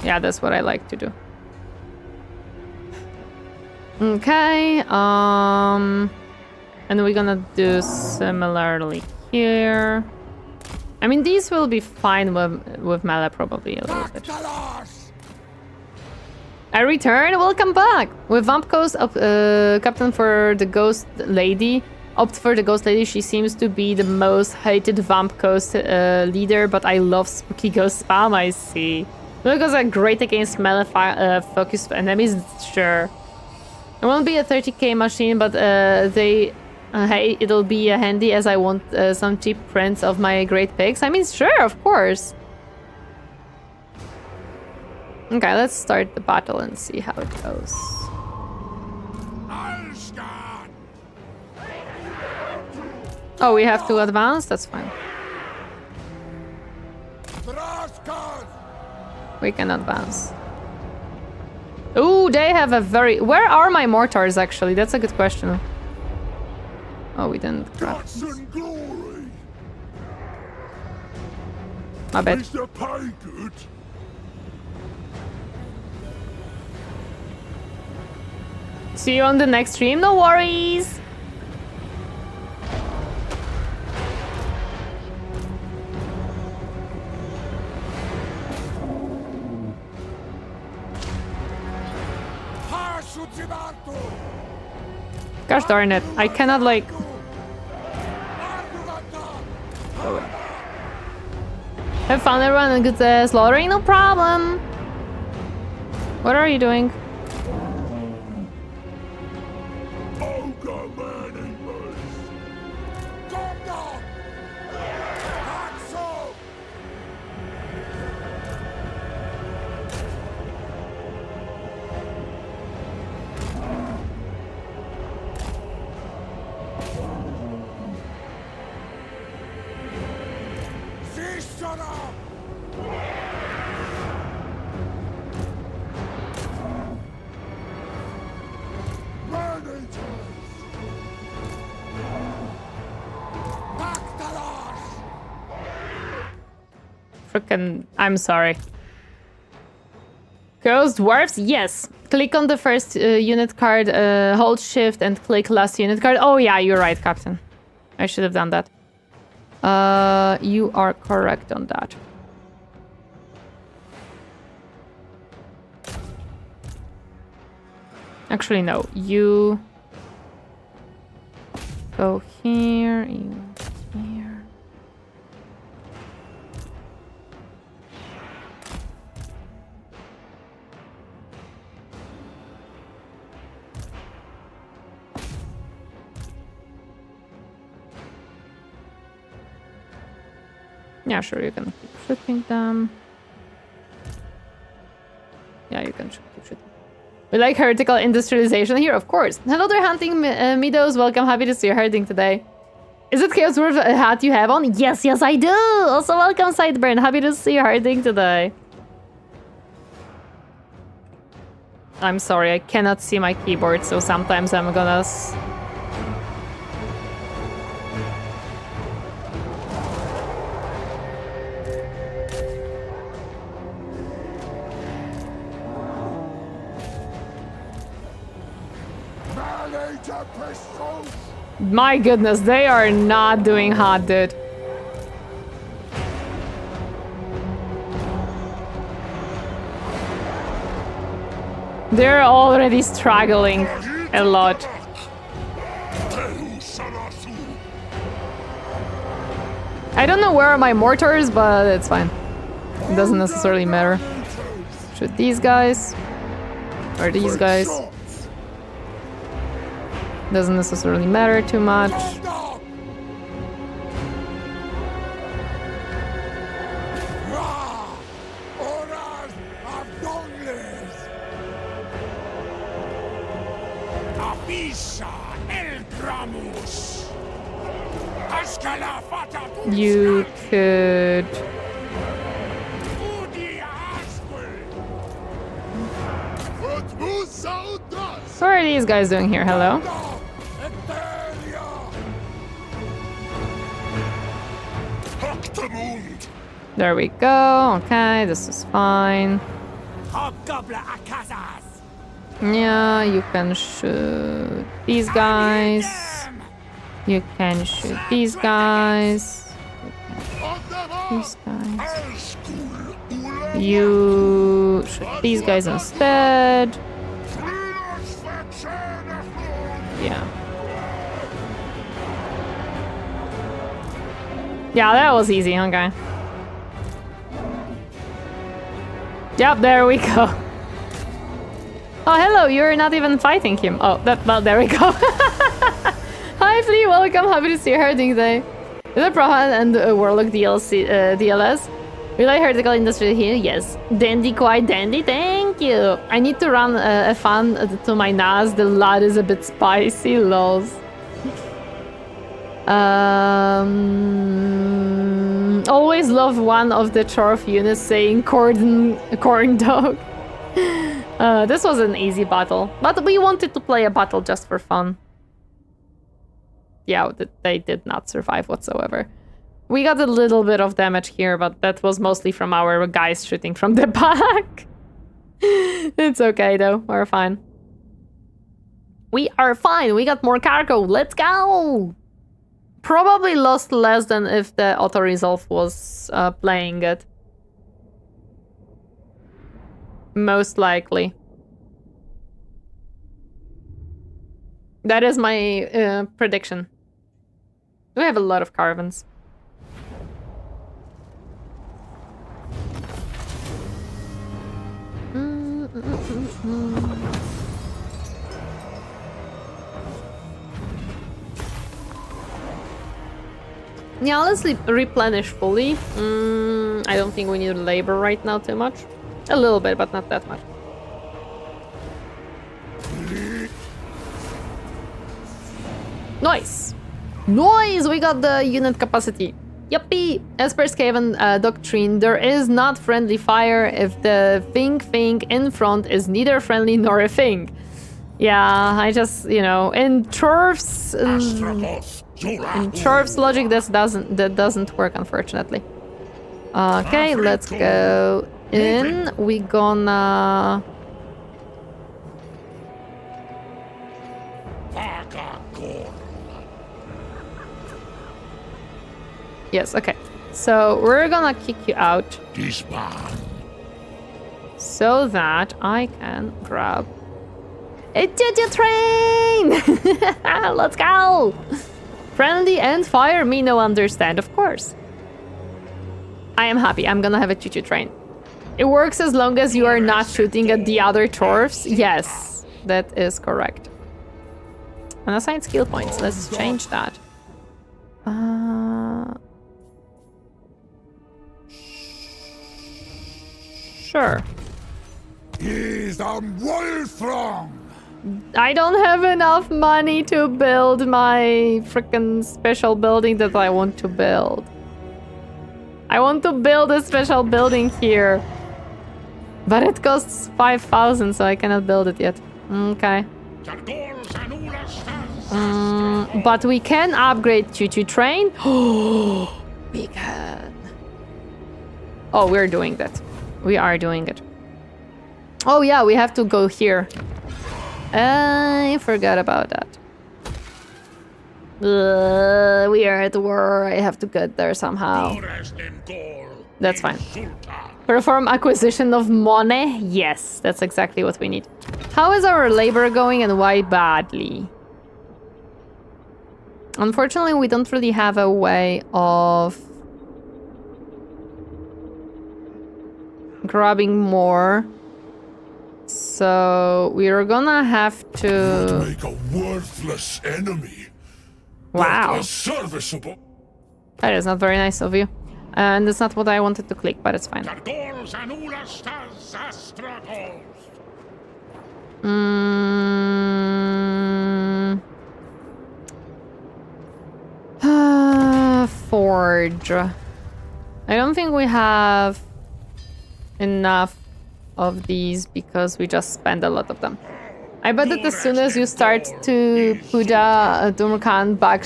Yeah, that's what I like to do. Okay, and we're gonna do similarly here. I mean, these will be fine with melee probably a little bit. I return, welcome back! With Vamp Coast, Captain for the Ghost Lady. Opt for the Ghost Lady, she seems to be the most hated Vamp Coast leader, but I love spooky ghost spam, I see. Because are great against melee focused enemies, sure. It won't be a 30k machine, but hey, it'll be handy as I want some cheap prints of my great pigs. I mean, sure, of course. Okay, let's start the battle and see how it goes. Oh, we have to advance? That's fine. We can advance. Ooh, they have a very... Where are my mortars, actually? That's a good question. Oh, we didn't grab them. My bad. See you on the next stream, no worries! Gosh darn it, I cannot like... Oh. Have fun everyone and good slaughtering, no problem! What are you doing? Frickin', I'm sorry. Ghost dwarfs? Yes. Click on the first unit card, hold shift and click last unit card. Oh yeah, you're right, Captain. I should have done that. You are correct on that. Actually, no. You go here, you here. Yeah, sure, you can keep shooting them. Yeah, you can keep shooting. We like heretical industrialization here, of course. Hello there, hunting meadows. Welcome, happy to see you herding today. Is it Chaos Dwarf hat you have on? Yes, yes, I do. Also, welcome, Sideburn. Happy to see you herding today. I'm sorry, I cannot see my keyboard, so sometimes I'm gonna... My goodness, they are not doing hot, dude. They're already struggling a lot. I don't know where are my mortars, but it's fine. It doesn't necessarily matter. Shoot these guys. Or these guys. Doesn't necessarily matter too much. You could... What are these guys doing here? Hello? There we go. Okay, this is fine. Yeah, you can shoot these guys. You can shoot these guys. These guys. You shoot these guys instead. Yeah. Yeah, that was easy, okay. Yep, there we go. Oh, hello, you're not even fighting him. Oh, well, there we go. Hi, Flea, welcome. Happy to see you herding today. Is it Prohan and Warlock DLS? Will I heretical industry here? Yes. Dandy, quite dandy. Thank you. I need to run a fan to my NAS. The lad is a bit spicy. Lols. Always love one of the Chorf units saying corn dog. This was an easy battle, but we wanted to play a battle just for fun. Yeah, they did not survive whatsoever. We got a little bit of damage here, but that was mostly from our guys shooting from the back. It's okay though, we're fine. We are fine, we got more cargo, let's go! Probably lost less than if the auto-resolve was playing it. Most likely. That is my prediction. We have a lot of caravans. Yeah, let's replenish fully. I don't think we need labor right now too much. A little bit, but not that much. Nice! Nice! We got the unit capacity. Yuppie! As per Skaven doctrine, there is not friendly fire if the thing in front is neither friendly nor a thing. Yeah, I just, you know, in Chorf's logic, that doesn't work, unfortunately. Okay, let's go in. We gonna... Yes, okay. So we're gonna kick you out so that I can grab a choo-choo train! Let's go! Friendly and fire me no understand, of course. I am happy. I'm gonna have a choo-choo train. It works as long as you are not shooting at the other Chorfs. Yes, that is correct. Unassigned skill points. Let's change that. Sure. He's on wild throng. I don't have enough money to build my freaking special building that I want to build. I want to build a special building here. But it costs 5,000, so I cannot build it yet. Okay. But we can upgrade choo-choo train. Oh, we can. Oh, we're doing that. We are doing it. Oh yeah, we have to go here. I forgot about that. We are at war. I have to get there somehow. That's fine. Perform acquisition of money? Yes, that's exactly what we need. How is our labor going and why badly? Unfortunately, we don't really have a way of grabbing more. So we're gonna have to make a worthless enemy. Wow. A serviceable. That is not very nice of you. And it's not what I wanted to click, but it's fine. Forge. I don't think we have enough of these because we just spend a lot of them. I bet that as soon as you start to Puja Durmkan back,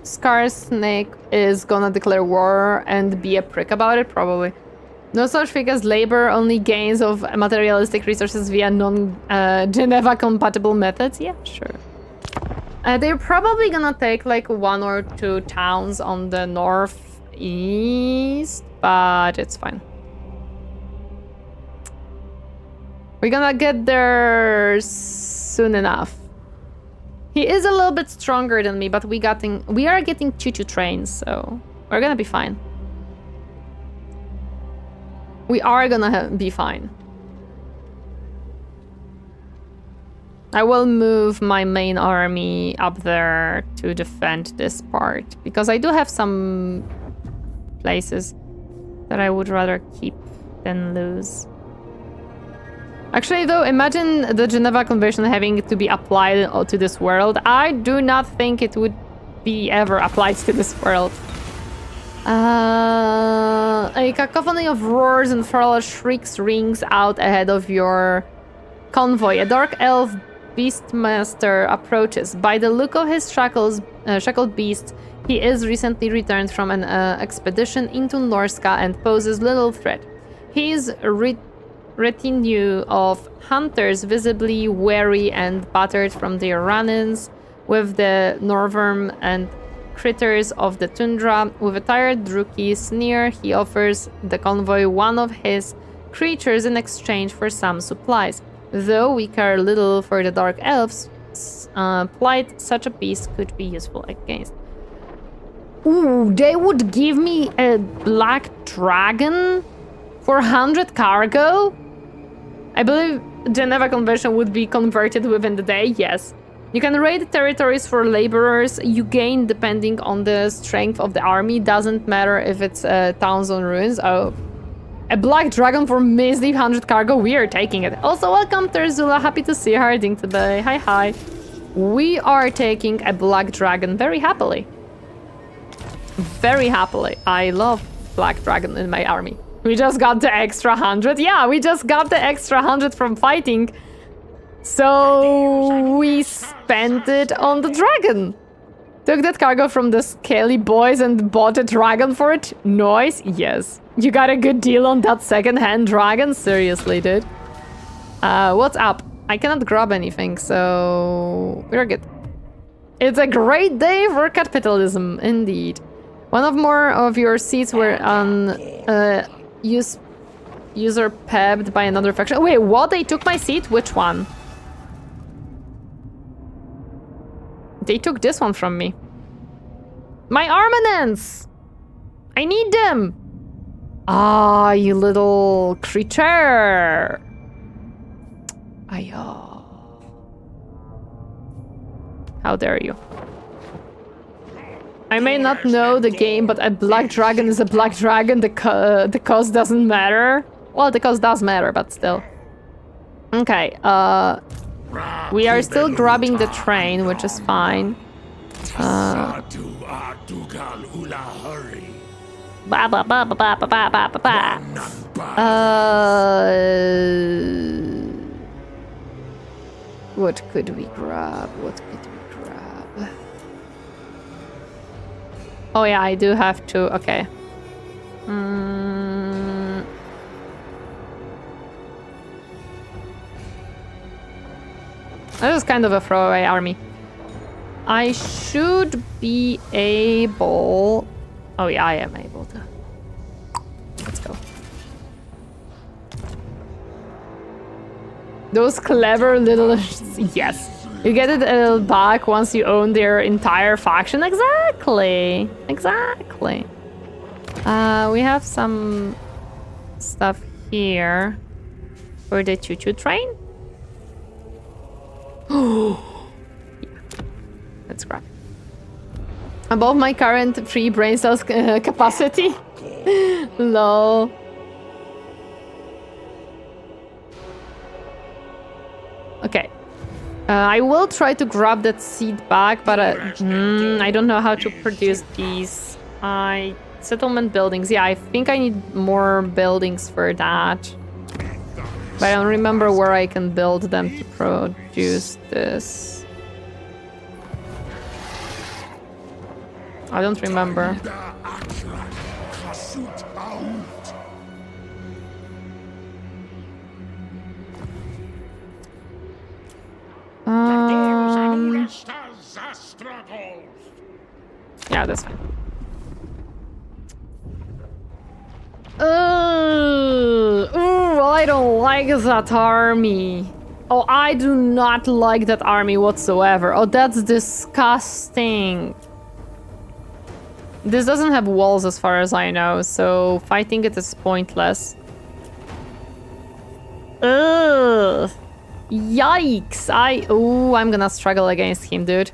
Scar Snake is gonna declare war and be a prick about it, probably. No such thing as labor, only gains of materialistic resources via non-Geneva compatible methods? Yeah, sure. They're probably gonna take like 1 or 2 towns on the northeast, but it's fine. We're gonna get there soon enough. He is a little bit stronger than me, but we are getting choo-choo trains, so we're gonna be fine. We are gonna be fine. I will move my main army up there to defend this part, because I do have some places that I would rather keep than lose. Actually, though, imagine the Geneva Convention having to be applied to this world. I do not think it would be ever applied to this world. A cacophony of roars and feral shrieks rings out ahead of your convoy. A dark elf beastmaster approaches. By the look of his shackled beast, he is recently returned from an expedition into Norska and poses little threat. His retinue of hunters, visibly weary and battered from their run-ins with the Norworm and critters of the tundra. With a tired rookie sneer, he offers the convoy one of his creatures in exchange for some supplies. Though we care little for the dark elves' plight, such a beast could be useful against. Ooh, they would give me a black dragon for 100 cargo? I believe Geneva Convention would be converted within the day, yes. You can raid territories for laborers you gain depending on the strength of the army. Doesn't matter if it's towns on ruins. Oh, a black dragon for measly 100 cargo, we are taking it. Also, welcome Terzula, happy to see her ding today. Hi, hi. We are taking a black dragon very happily. Very happily. I love black dragon in my army. We just got the extra 100. Yeah, we just got the extra 100 from fighting. So we spent it on the dragon. Took that cargo from the Scaly Boys and bought a dragon for it? Nice, yes. You got a good deal on that second-hand dragon? Seriously, dude. What's up? I cannot grab anything, so we're good. It's a great day for capitalism, indeed. One of more of your seats were on user pebbed by another faction. Wait, what? They took my seat? Which one? They took this one from me. My armaments! I need them! Ah, you little creature! Ayo. How dare you? I may not know the game, but a black dragon is a black dragon. The cost doesn't matter. Well, the cost does matter, but still. Okay, we are still grabbing the train, which is fine. Ba ba ba ba ba ba ba ba ba ba. What could we grab? What could we grab? Oh yeah, I do have to. Okay. That was kind of a throwaway army. I should be able... Oh yeah, I am able to. Let's go. Those clever little... Yes. You get it back once you own their entire faction. Exactly. Exactly. We have some stuff here for the choo-choo train. Yeah. Let's grab it. Above my current free brain cells capacity. Lol. Okay. I will try to grab that seed back, but I don't know how to produce these. Settlement buildings. Yeah, I think I need more buildings for that. But I don't remember where I can build them to produce this. I don't remember. Yeah, that's fine. Well, I don't like that army. Oh, I do not like that army whatsoever. Oh, that's disgusting. This doesn't have walls as far as I know, so fighting it is pointless. Ugh. Yikes. I'm gonna struggle against him, dude.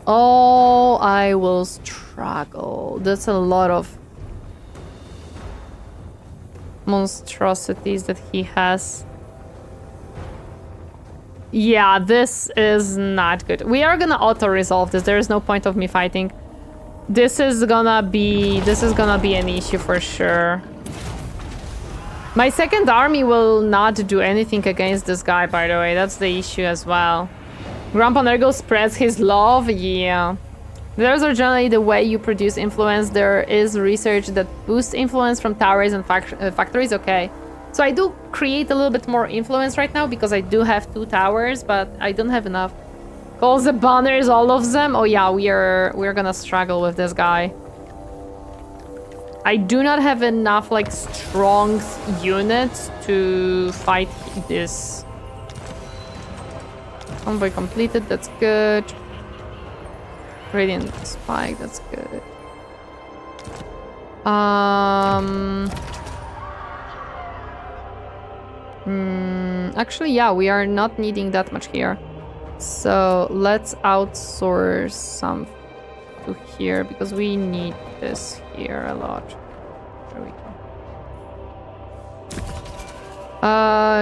Oh, I will struggle. That's a lot of monstrosities that he has. Yeah, this is not good. We are gonna auto-resolve this. There is no point of me fighting. This is gonna be an issue for sure. My second army will not do anything against this guy, by the way. That's the issue as well. Grandpa Nurgle spreads his love. Yeah. Those are generally the way you produce influence. There is research that boosts influence from towers and factories. Okay. So I do create a little bit more influence right now because I do have 2 towers, but I don't have enough. Calls the banners, all of them. Oh yeah, we're gonna struggle with this guy. I do not have enough like strong units to fight this. Convoy completed, that's good. Radiant spike, that's good. Actually, yeah, we are not needing that much here. So let's outsource some to here because we need this here a lot. There we go.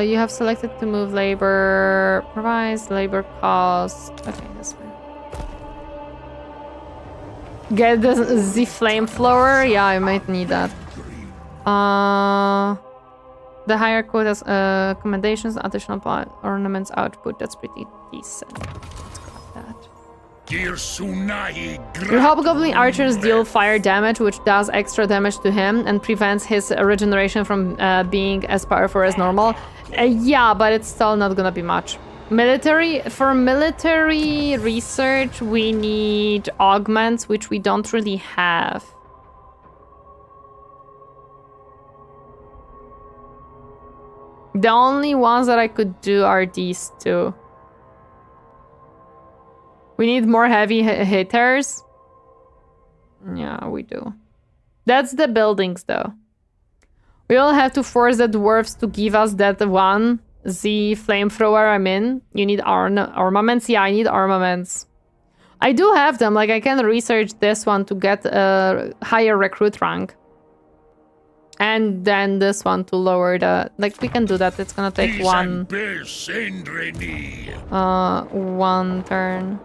You have selected to move labor. Provides labor cost. Okay, that's fine. Get the flamethrower. Yeah, I might need that. The higher quotas, commendations, additional ornaments output. That's pretty decent. Let's grab that. Your hobgoblin archers deal fire damage, which does extra damage to him and prevents his regeneration from being as powerful as normal. Yeah, but it's still not gonna be much. For military research, we need augments, which we don't really have. The only ones that I could do are these two. We need more heavy hitters. Yeah, we do. That's the buildings, though. We will have to force the dwarves to give us that one. The flamethrower I'm in. You need armaments? Yeah, I need armaments. I do have them. Like, I can research this one to get a higher recruit rank. And then this one to lower the... Like, we can do that. It's gonna take one turn.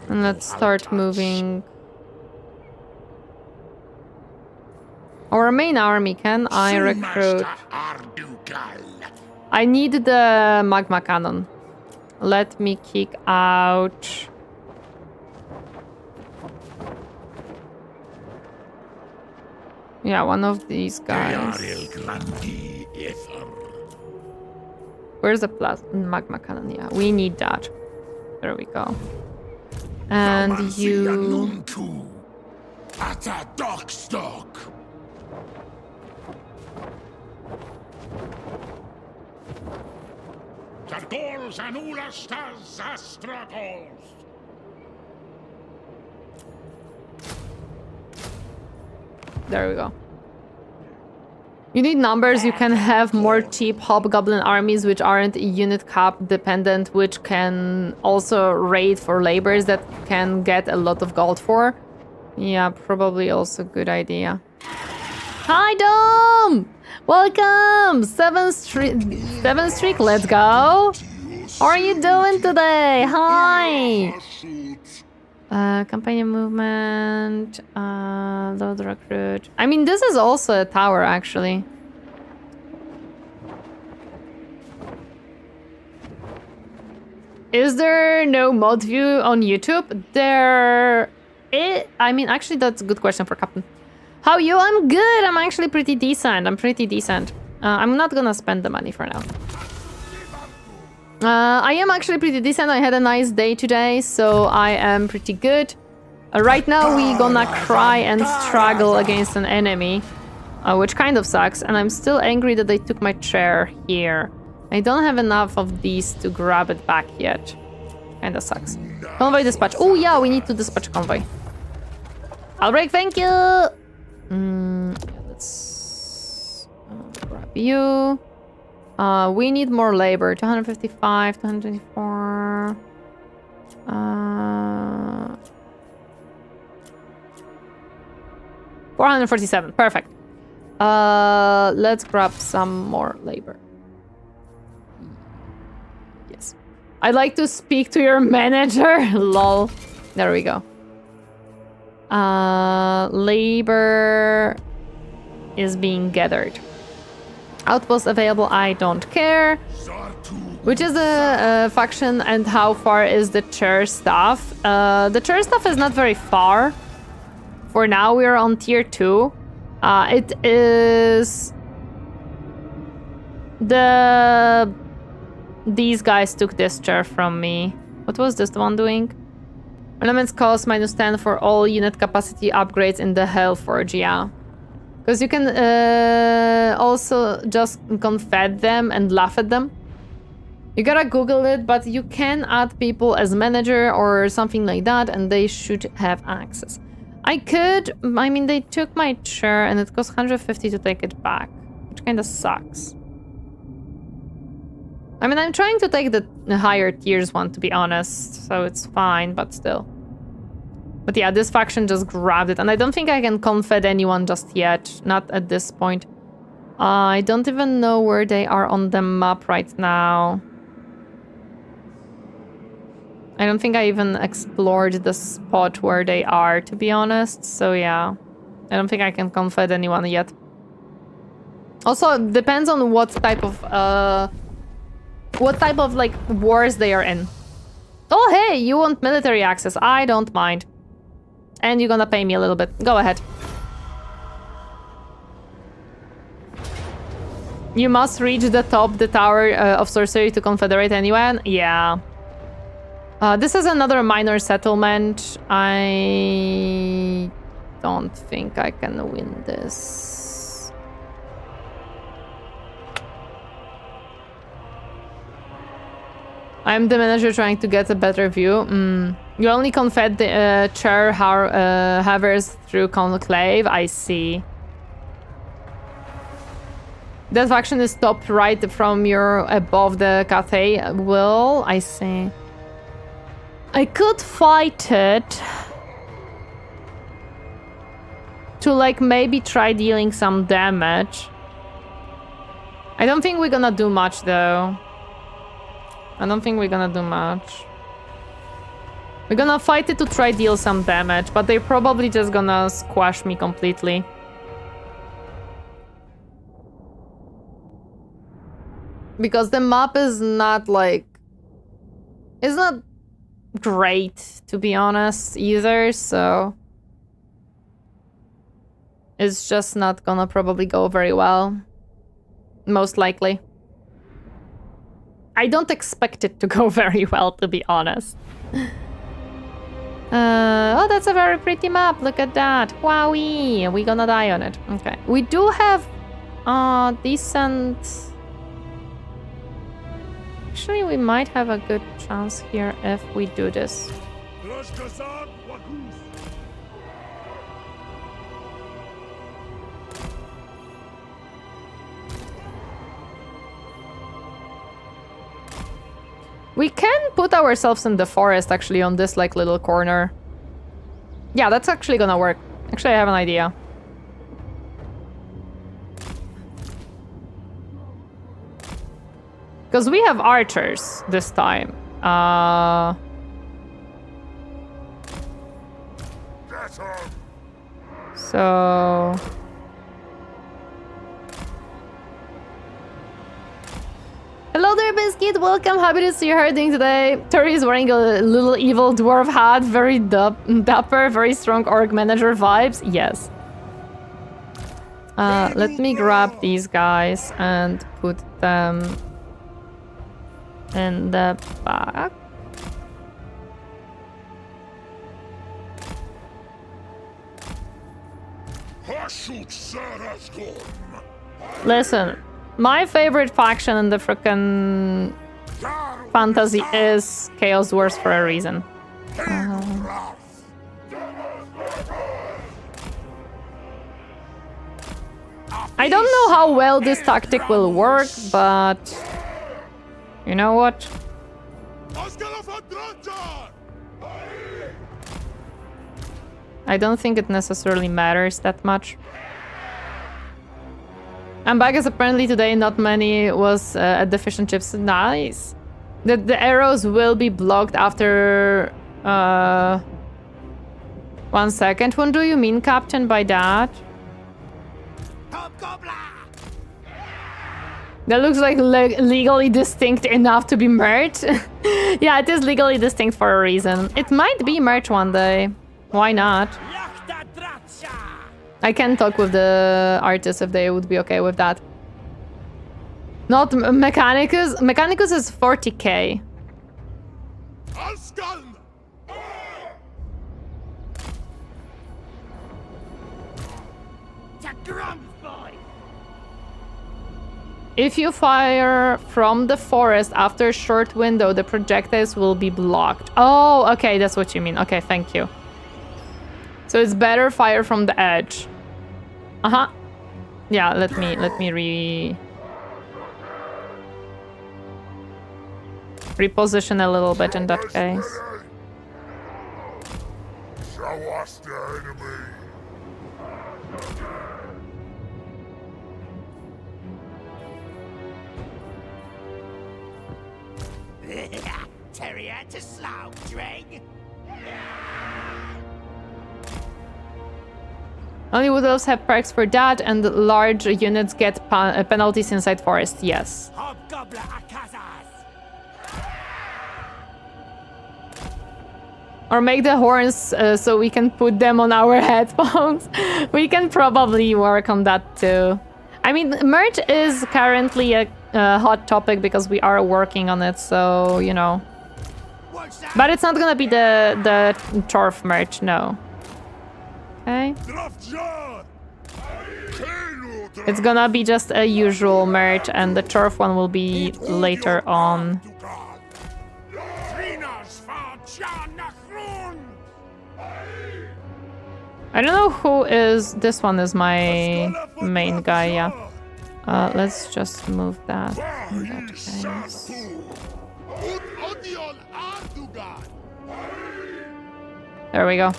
And let's start moving. Our main army, can I recruit? I need the magma cannon. Let me kick out... Yeah, one of these guys. Where's the magma cannon? Yeah, we need that. There we go. And you... At a dog stock. There we go. You need numbers. You can have more cheap hobgoblin armies which aren't unit cap dependent, which can also raid for labors that can get a lot of gold for. Yeah, probably also good idea. Hi, Dom! Welcome! 7th streak, let's go! How are you doing today? Hi! Companion movement, load recruit. I mean, this is also a tower, actually. Is there no mod view on YouTube? I mean, actually, that's a good question for Captain. How are you? I'm good. I'm actually pretty decent. I'm not gonna spend the money for now. I am actually pretty decent. I had a nice day today, so I am pretty good. Right now, we gonna cry and struggle against an enemy, which kind of sucks. And I'm still angry that they took my chair here. I don't have enough of these to grab it back yet. Kinda sucks. Convoy dispatch. Oh yeah, we need to dispatch convoy. I'll break, thank you! Let's grab you. We need more labor. 255, 224. 447, perfect. Let's grab some more labor. Yes. I'd like to speak to your manager. Lol. There we go. Labor is being gathered. Outpost available, I don't care. Which is a faction and how far is the chair staff? The chair staff is not very far. For now, we're on tier 2. It is... These guys took this chair from me. What was this one doing? Elements cost -10 for all unit capacity upgrades in the Hellforge, yeah. Because you can also just confed them and laugh at them. You gotta Google it, but you can add people as manager or something like that, and they should have access. I mean, they took my chair and it costs 150 to take it back, which kind of sucks. I mean, I'm trying to take the higher tiers one, to be honest, so it's fine, but still. But yeah, this faction just grabbed it, and I don't think I can confed anyone just yet, not at this point. I don't even know where they are on the map right now. I don't think I even explored the spot where they are, to be honest, so yeah. I don't think I can confed anyone yet. Also, it depends on what type of what type of like wars they are in. Oh hey, you want military access? I don't mind. And you're gonna pay me a little bit. Go ahead. You must reach the top, the tower of sorcery to confederate anyone. Yeah. This is another minor settlement. I don't think I can win this. I'm the manager trying to get a better view. You only confed the chair havers through conclave. I see. That faction is top right from your above the Cathay will. I see. I could fight it to like maybe try dealing some damage. I don't think we're gonna do much though. I don't think we're gonna do much. We're gonna fight it to try deal some damage, but they're probably just gonna squash me completely. Because the map is not like... It's not great, to be honest, either, so... It's just not gonna probably go very well. Most likely. I don't expect it to go very well, to be honest. Oh, that's a very pretty map. Look at that. Wowee. We're gonna die on it. Okay. We do have decent... Actually, we might have a good chance here if we do this. We can put ourselves in the forest, actually, on this, like, little corner. Yeah, that's actually gonna work. Actually, I have an idea. Because we have archers this time. So... Hello there, Biscuit. Welcome. Happy to see you herding today. Tori is wearing a little evil dwarf hat. Very dapper, very strong orc manager vibes. Yes. Let me grab these guys and put them in the back. Listen, my favorite faction in the frickin' fantasy is Chaos Wars for a reason. I don't know how well this tactic will work, but you know what? I don't think it necessarily matters that much. I'm back as apparently today not many was at deficient chips. Nice. The arrows will be blocked after 1 second. What do you mean, Captain, by that? That looks like legally distinct enough to be merch. Yeah, it is legally distinct for a reason. It might be merch one day. Why not? I can talk with the artists if they would be okay with that. Not Mechanicus. Mechanicus is 40k. If you fire from the forest after a short window, the projectiles will be blocked. Oh, okay, that's what you mean. Okay, thank you. So it's better fire from the edge. Yeah, let me reposition a little bit in that case. Show us the enemy. Terrier to slaughtering. Only wood elves have perks for that, and large units get penalties inside forest. Yes. Or make the horns so we can put them on our headphones. We can probably work on that too. I mean, merch is currently a hot topic because we are working on it, so, you know. But it's not gonna be the Chorf merch, no. Okay. It's gonna be just a usual merch, and the Chorf one will be later on. I don't know who is... This one is my main guy, yeah. Let's just move that in that case. There we go.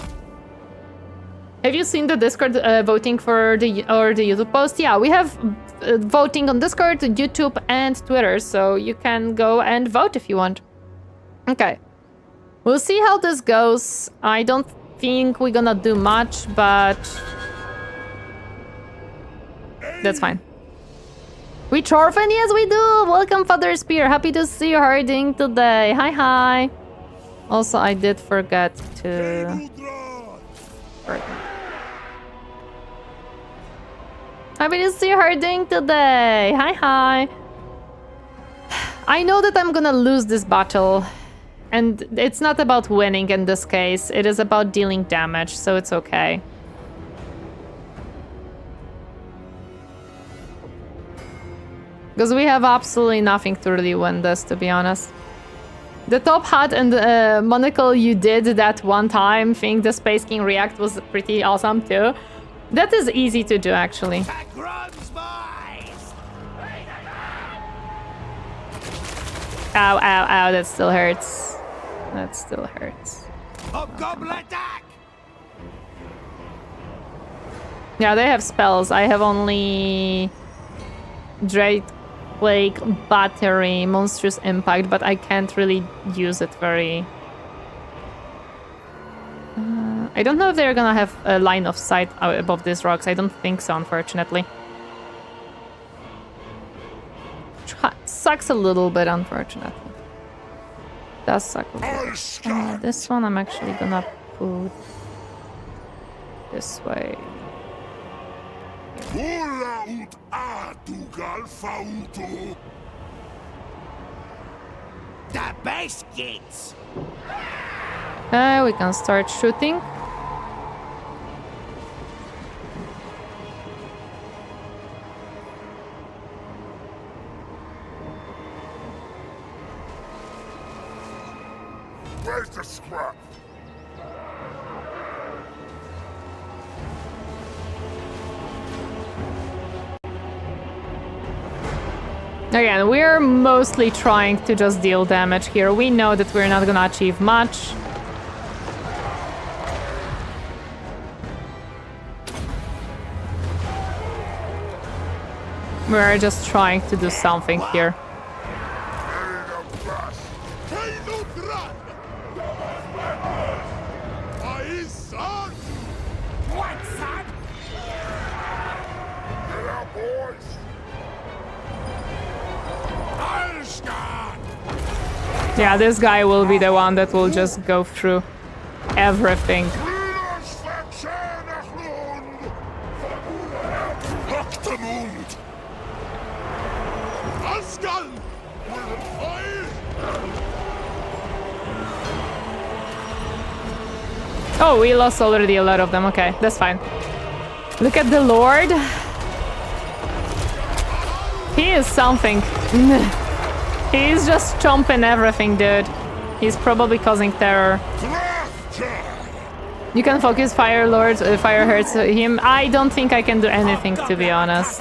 Have you seen the Discord voting for the YouTube post? Yeah, we have voting on Discord, YouTube, and Twitter, so you can go and vote if you want. Okay. We'll see how this goes. I don't think we're gonna do much, but that's fine. We Chorfen? Yes, we do! Welcome, Father Spear. Happy to see you herding today. Hi. Also, I did forget to... Happy to see you herding today. Hi. I know that I'm gonna lose this battle. And it's not about winning in this case. It is about dealing damage, so it's okay. Because we have absolutely nothing to really win this, to be honest. The top hat and the monocle you did that one time thing, the Space King React, was pretty awesome too. That is easy to do, actually. Ow, that still hurts. That still hurts. Yeah, they have spells. I have only Drake Plague, Battery, Monstrous Impact, but I can't really use it very... I don't know if they're gonna have a line of sight above these rocks. I don't think so, unfortunately. Sucks a little bit, unfortunately. Does suck a little. This one I'm actually gonna put this way. The base gates. We can start shooting. Where's the scrap? Again, we're mostly trying to just deal damage here. We know that we're not gonna achieve much. We're just trying to do something here. Yeah, this guy will be the one that will just go through everything. Oh, we lost already a lot of them. Okay, that's fine. Look at the Lord. He is something. He's just chomping everything, dude. He's probably causing terror. You can focus Fire Lord, Fire hurts him. I don't think I can do anything, to be honest.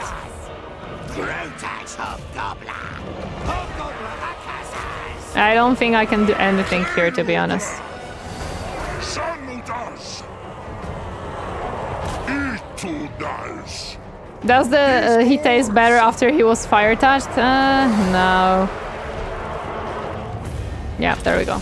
I don't think I can do anything here, to be honest. Does the he taste better after he was fire touched? No. Yeah, there we go.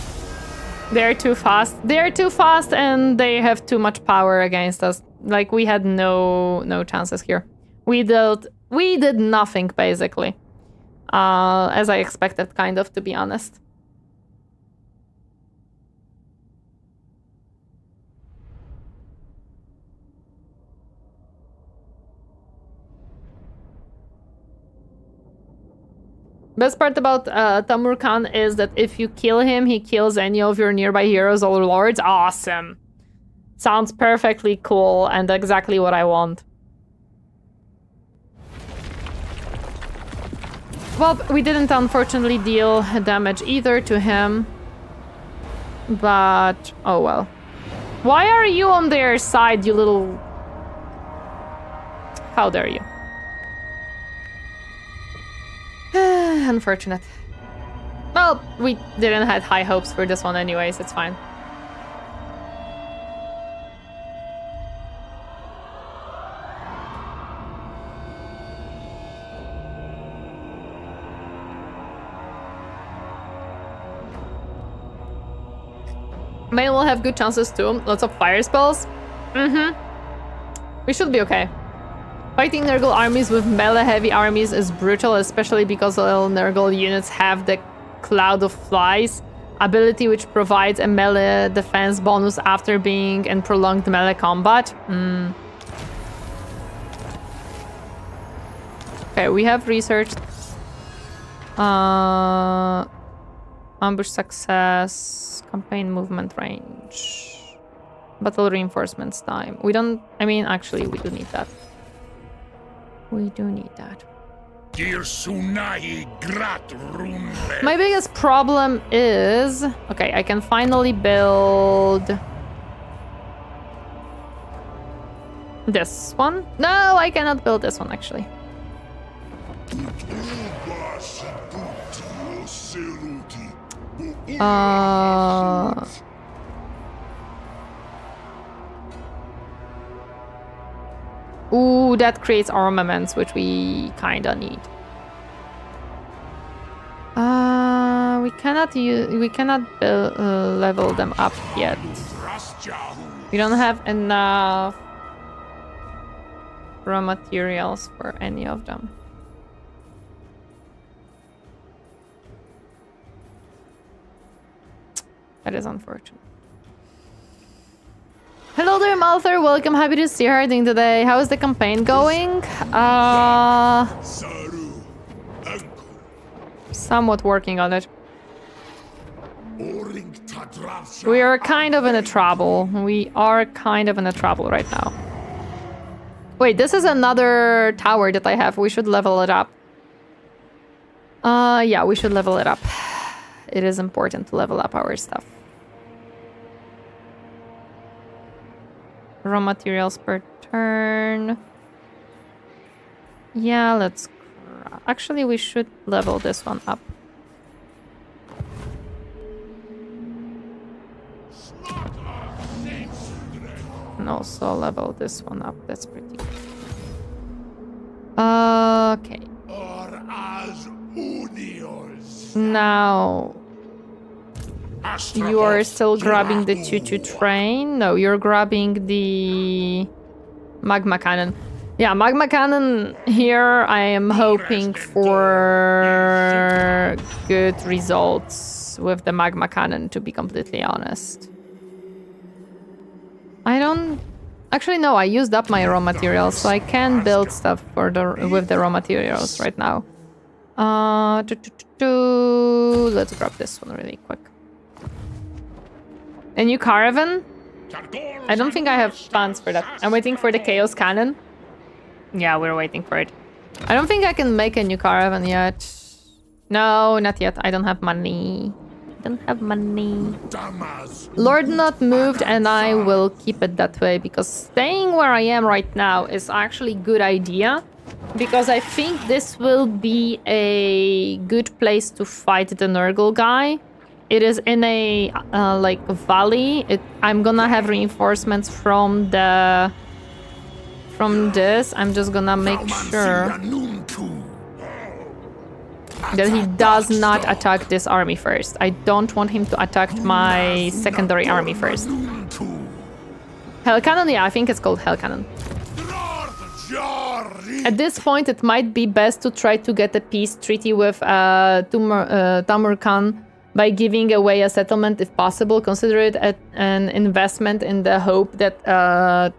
They're too fast. They're too fast and they have too much power against us. Like, we had no chances here. We did nothing, basically. As I expected, kind of, to be honest. Best part about Tamur Khan is that if you kill him, he kills any of your nearby heroes or lords. Awesome. Sounds perfectly cool and exactly what I want. Well, we didn't unfortunately deal damage either to him. But, oh well. Why are you on their side, you little... How dare you? Unfortunate. Well, we didn't have high hopes for this one anyways, it's fine. May will have good chances too. Lots of fire spells. We should be okay. Fighting Nurgle armies with melee heavy armies is brutal, especially because all Nurgle units have the Cloud of Flies ability, which provides a melee defense bonus after being in prolonged melee combat. Okay, we have researched. Ambush success, campaign movement range, battle reinforcements time. We don't, I mean, actually, we do need that. We do need that. My biggest problem is... Okay, I can finally build... this one. No, I cannot build this one, actually. Ooh, that creates armaments, which we kinda need. We cannot level them up yet. We don't have enough raw materials for any of them. That is unfortunate. Hello there, Malther. Welcome. Happy to see her doing today. How is the campaign going? Somewhat working on it. We are kind of in a trouble. We are kind of in a trouble right now. Wait, this is another tower that I have. We should level it up. Yeah, we should level it up. It is important to level up our stuff. Raw materials per turn. Yeah, let's... Actually, we should level this one up. And also level this one up. That's pretty good. Okay. Now... You are still grabbing the choo-choo train? No, you're grabbing the magma cannon. Yeah, magma cannon here. I am hoping for good results with the magma cannon, to be completely honest. I don't... Actually, no, I used up my raw materials, so I can build stuff for with the raw materials right now. Let's grab this one really quick. A new caravan? I don't think I have plans for that. I'm waiting for the chaos cannon. Yeah, we're waiting for it. I don't think I can make a new caravan yet. No, not yet. I don't have money. I don't have money. Lord not moved, and I will keep it that way, because staying where I am right now is actually a good idea. Because I think this will be a good place to fight the Nurgle guy. It is in a like valley. I'm gonna have reinforcements from the this. I'm just gonna make sure that he does not attack this army first. I don't want him to attack my secondary army first. Hell Cannon? Yeah, I think it's called Hell Cannon. At this point, it might be best to try to get a peace treaty with Tamur Khan by giving away a settlement if possible. Consider it an investment in the hope that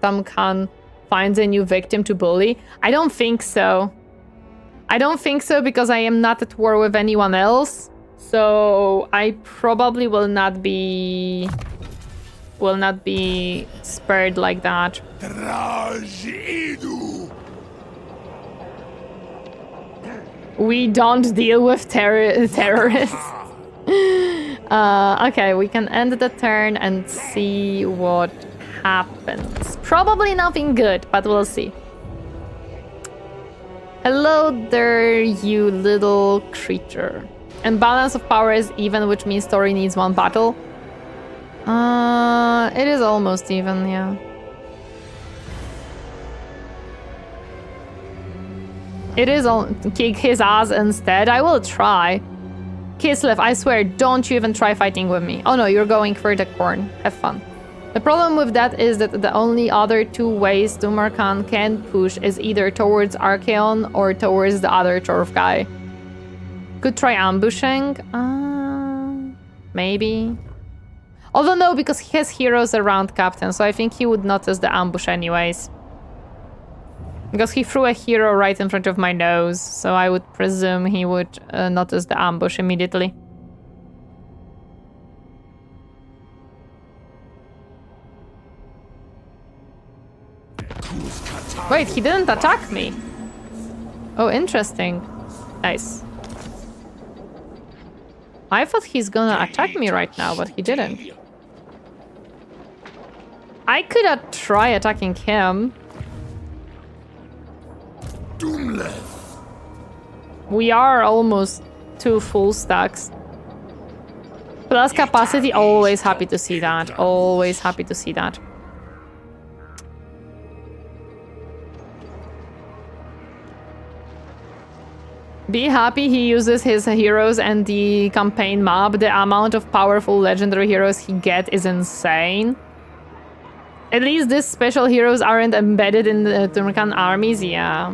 Tam Khan finds a new victim to bully. I don't think so. I don't think so, because I am not at war with anyone else. So I probably will not be spared like that. We don't deal with terrorists. Okay, we can end the turn and see what happens. Probably nothing good, but we'll see. Hello there, you little creature. And balance of power is even, which means story needs one battle. It is almost even, yeah. It is kick his ass instead. I will try. Kislev, I swear, don't you even try fighting with me. Oh no, you're going for the Khorne. Have fun. The problem with that is that the only other two ways Tumarkan can push is either towards Archaon or towards the other Chorf guy. Could try ambushing. Maybe. Although no, because he has heroes around Captain, so I think he would notice the ambush anyways. Because he threw a hero right in front of my nose, so I would presume he would notice the ambush immediately. Wait, he didn't attack me. Oh, interesting. Nice. I thought he's gonna attack me right now, but he didn't. I could try attacking him. We are almost 2 full stacks. Plus capacity, always happy to see that. Always happy to see that. Be happy he uses his heroes and the campaign map. The amount of powerful legendary heroes he gets is insane. At least these special heroes aren't embedded in the Tumarkan armies, yeah.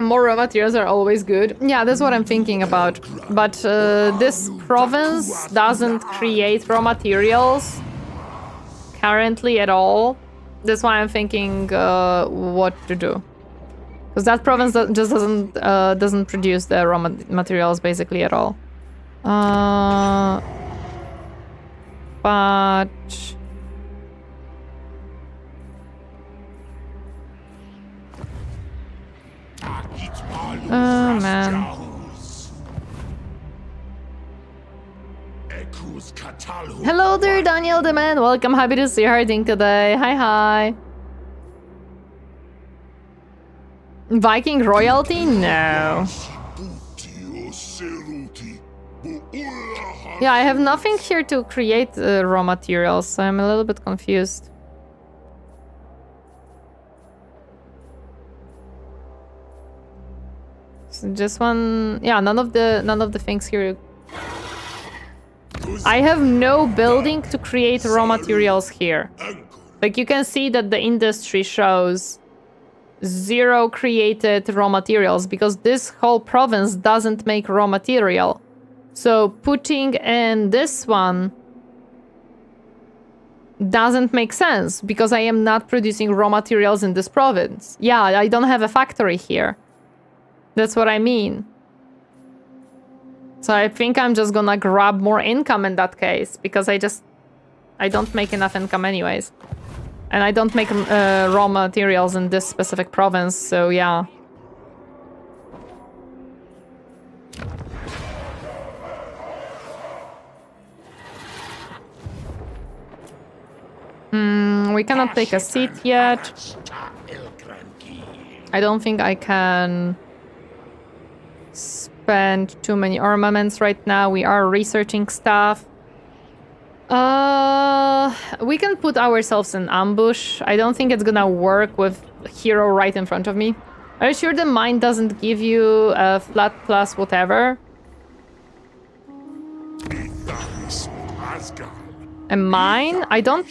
More raw materials are always good. Yeah, that's what I'm thinking about. But this province doesn't create raw materials currently at all. That's why I'm thinking what to do. Because that province just doesn't produce the raw materials basically at all. But oh man. Hello there, Daniel the man. Welcome, happy to see you harding today. Hi. Viking royalty? No. Yeah, I have nothing here to create raw materials, so I'm a little bit confused. So just one, yeah, none of the things here. I have no building to create raw materials here. Like you can see that the industry shows 0 created raw materials because this whole province doesn't make raw material. So putting in this one doesn't make sense because I am not producing raw materials in this province. Yeah, I don't have a factory here. That's what I mean. So I think I'm just gonna grab more income in that case because I don't make enough income anyways. And I don't make raw materials in this specific province, so yeah. We cannot take a seat yet. I don't think I can spend too many armaments right now. We are researching stuff. We can put ourselves in ambush. I don't think it's gonna work with hero right in front of me. Are you sure the mine doesn't give you a flat plus whatever? A mine? I don't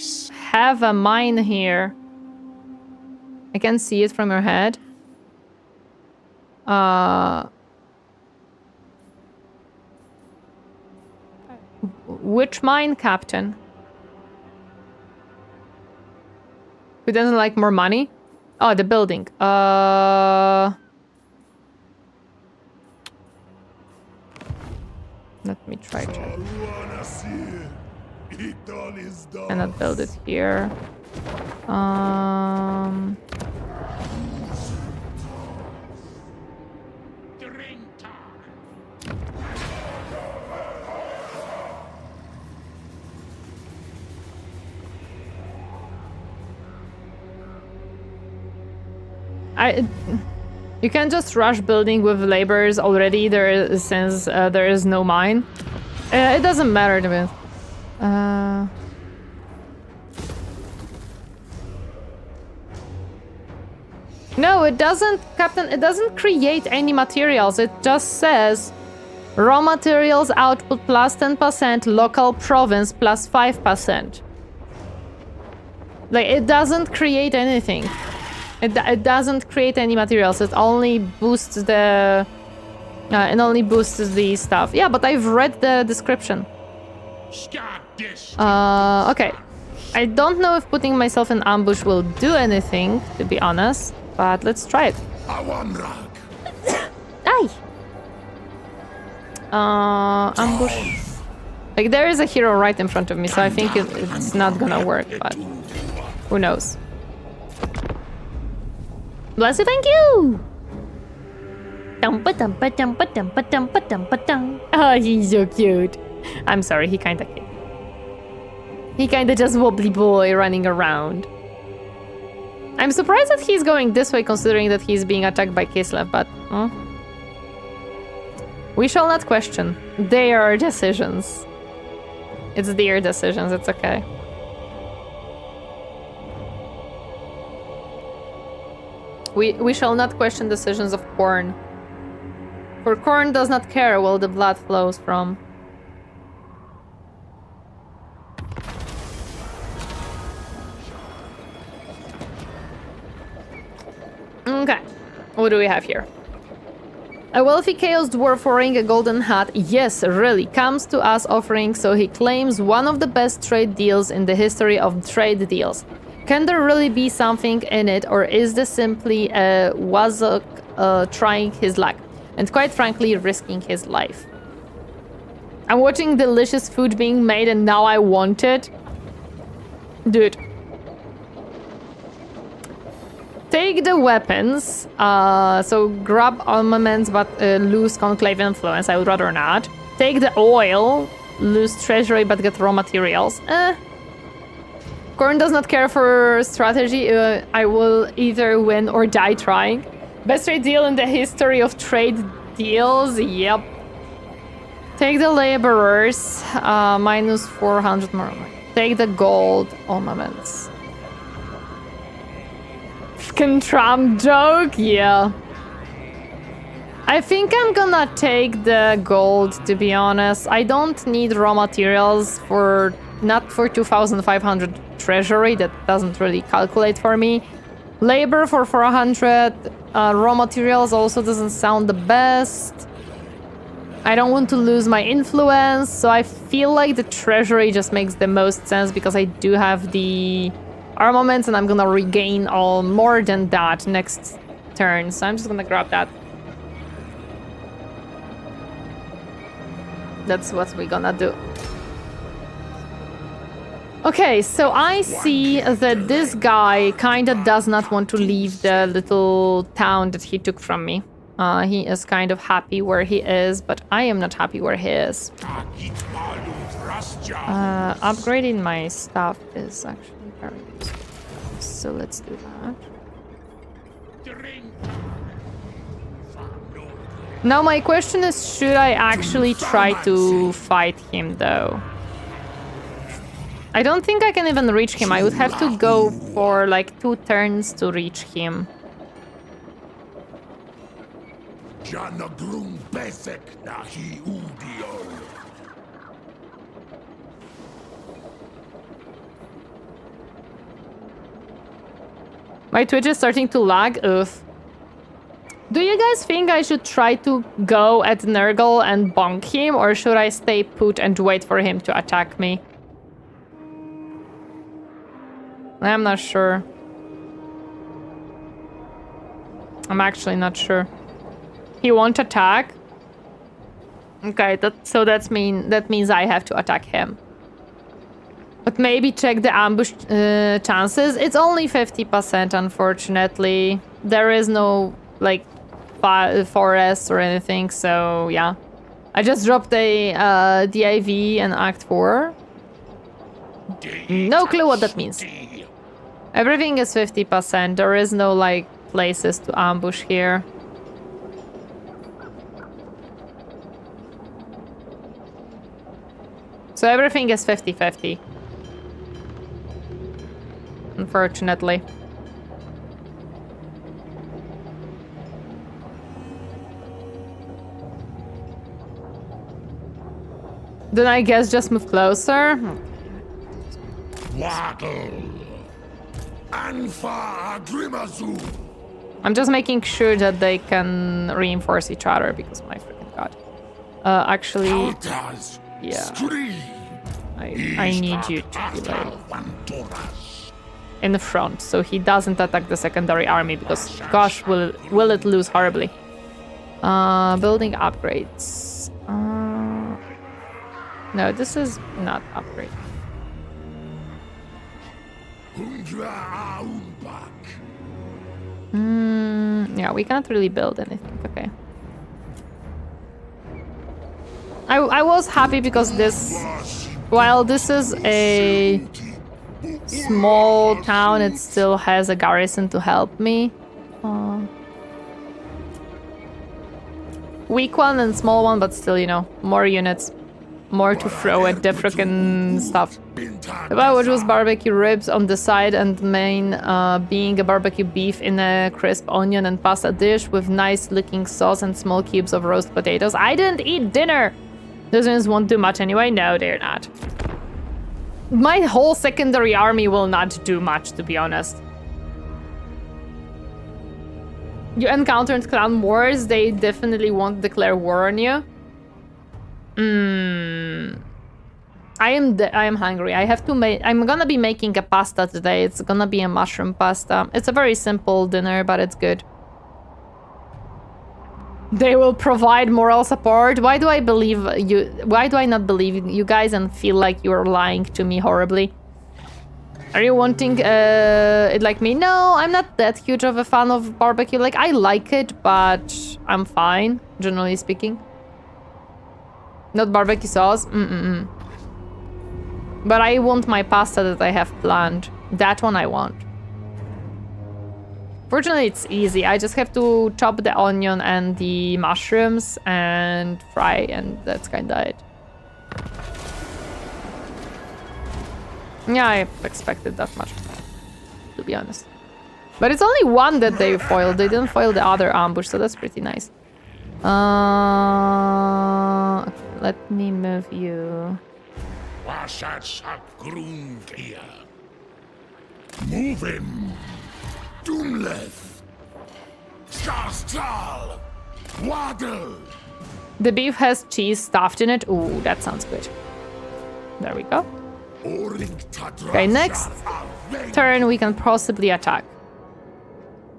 have a mine here. I can see it from your head. Which mine, Captain? Who doesn't like more money? Oh, the building. Let me try check. Cannot build it here. You can just rush building with laborers already since there is no mine. It doesn't matter to me. No, it doesn't, Captain. It doesn't create any materials. It just says raw materials output plus 10%, local province plus 5%. Like, it doesn't create anything. It doesn't create any materials. It only boosts the... it only boosts the stuff. Yeah, but I've read the description. Okay. I don't know if putting myself in ambush will do anything, to be honest. But let's try it. Aye! Ambush. Like, there is a hero right in front of me, so I think it's not gonna work, but... who knows? Bless you, thank you! Oh, he's so cute. I'm sorry, he kinda cute. He kinda just wobbly boy running around. I'm surprised that he's going this way considering that he's being attacked by Kislev, but... we shall not question. They are decisions. It's their decisions, it's okay. We shall not question decisions of Khorne. For Khorne does not care where the blood flows from. Okay, what do we have here? A wealthy chaos dwarf wearing a golden hat, yes, really, comes to us offering, so he claims one of the best trade deals in the history of trade deals. Can there really be something in it, or is this simply a Wazok trying his luck? And quite frankly, risking his life. I'm watching delicious food being made and now I want it. Dude. Take the weapons. So grab armaments but lose conclave influence. I would rather not. Take the oil. Lose treasury but get raw materials. Khorne does not care for strategy. I will either win or die trying. Best trade deal in the history of trade deals. Yep. Take the laborers. Minus 400 more. Take the gold armaments. Fucking Trump joke? Yeah. I think I'm gonna take the gold, to be honest. I don't need raw materials for... not for 2,500 treasury. That doesn't really calculate for me. Labor for 400. Raw materials also doesn't sound the best. I don't want to lose my influence, so I feel like the treasury just makes the most sense because I do have the armaments and I'm gonna regain all more than that next turn. So I'm just gonna grab that. That's what we're gonna do. Okay, so I see that this guy kinda does not want to leave the little town that he took from me. He is kind of happy where he is, but I am not happy where he is. Upgrading my stuff is actually Very good. So let's do that. Now my question is, should I actually try to fight him though? I don't think I can even reach him. I would have to go for like 2 turns to reach him. My Twitch is starting to lag. Oof. Do you guys think I should try to go at Nurgle and bonk him, or should I stay put and wait for him to attack me? I'm not sure. I'm actually not sure. He won't attack? Okay, that means I have to attack him. But maybe check the ambush chances. It's only 50%, unfortunately. There is no, like, forest or anything, so yeah. I just dropped the IV in Act 4. No clue what that means. Everything is 50%. There is no, like, places to ambush here. So everything is 50-50. Unfortunately. Then I guess just move closer. I'm just making sure that they can reinforce each other because my freaking god. Actually, yeah. I need you to be like in the front so he doesn't attack the secondary army because gosh will it lose horribly. Building upgrades. No, this is not upgrade. Yeah, we can't really build anything. Okay. I was happy because this, while this is a small town, it still has a garrison to help me. Weak one and small one, but still, you know, more units. More to throw at the frickin' stuff. The bow, which was barbecue ribs on the side and main being a barbecue beef in a crisp onion and pasta dish with nice looking sauce and small cubes of roast potatoes. I didn't eat dinner! Those ones won't do much anyway? No, they're not. My whole secondary army will not do much, to be honest. You encountered clan wars, they definitely won't declare war on you. I am hungry. I have to make. I'm gonna be making a pasta today. It's gonna be a mushroom pasta. It's a very simple dinner, but it's good. They will provide moral support. Why do I believe you? Why do I not believe you guys and feel like you're lying to me horribly? Are you wanting it like me? No, I'm not that huge of a fan of barbecue. Like, I like it, but I'm fine, generally speaking. Not barbecue sauce? But I want my pasta that I have planned. That one I want. Fortunately, it's easy. I just have to chop the onion and the mushrooms and fry, and that's kinda it. Yeah, I expected that much, to be honest. But it's only one that they foiled. They didn't foil the other ambush, so that's pretty nice. Let me move you. Move him. Doomleth. Starstal. Waddle. The beef has cheese stuffed in it. Ooh, that sounds good. There we go. Okay, next turn we can possibly attack.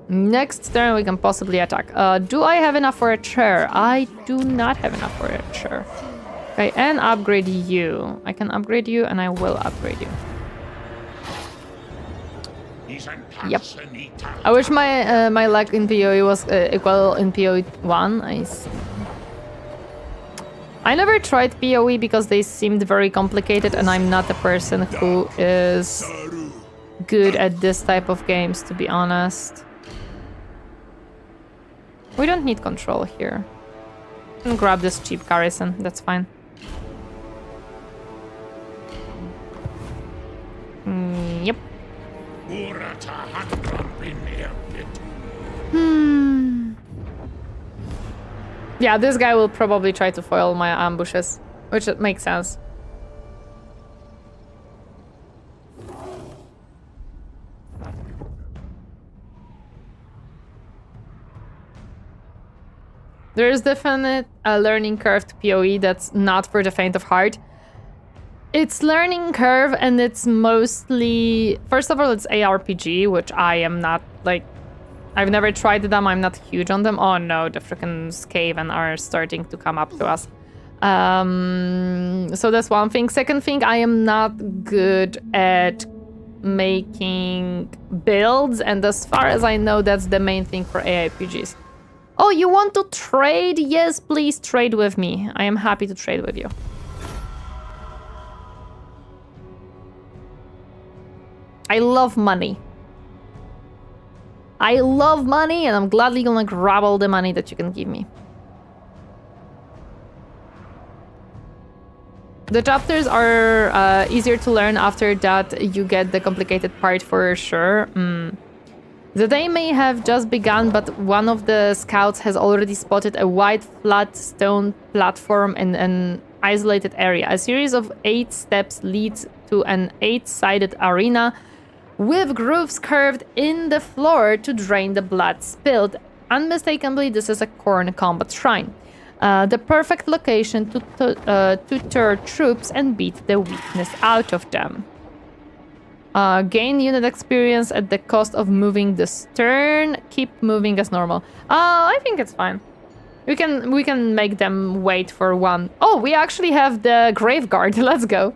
Next turn we can possibly attack. Do I have enough for a chair? I do not have enough for a chair. Okay, and upgrade you. I can upgrade you and I will upgrade you. Yep. I wish my my luck in PoE was equal in PoE 1. I see. I never tried PoE because they seemed very complicated and I'm not a person who is good at this type of games, to be honest. We don't need control here. And grab this cheap garrison, that's fine. Yep. Yeah, this guy will probably try to foil my ambushes, which makes sense. There is definite a learning curve to PoE that's not for the faint of heart. It's learning curve, and it's mostly... First of all, it's ARPG, which I am not, like... I've never tried them, I'm not huge on them. Oh no, the freaking Skaven are starting to come up to us. So that's one thing. Second thing, I am not good at making builds, and as far as I know, that's the main thing for ARPGs. Oh, you want to trade? Yes, please trade with me. I am happy to trade with you. I love money. I love money, and I'm gladly gonna grab all the money that you can give me. The chapters are easier to learn after that you get the complicated part for sure. The day may have just begun, but one of the scouts has already spotted a wide, flat stone platform in an isolated area. A series of 8 steps leads to an 8-sided arena with grooves carved in the floor to drain the blood spilled. Unmistakably, this is a Khorne combat shrine. The perfect location to deter troops and beat the weakness out of them. Gain unit experience at the cost of moving the stern. Keep moving as normal. I think it's fine. We can make them wait for one. Oh, we actually have the Graveguard. Let's go.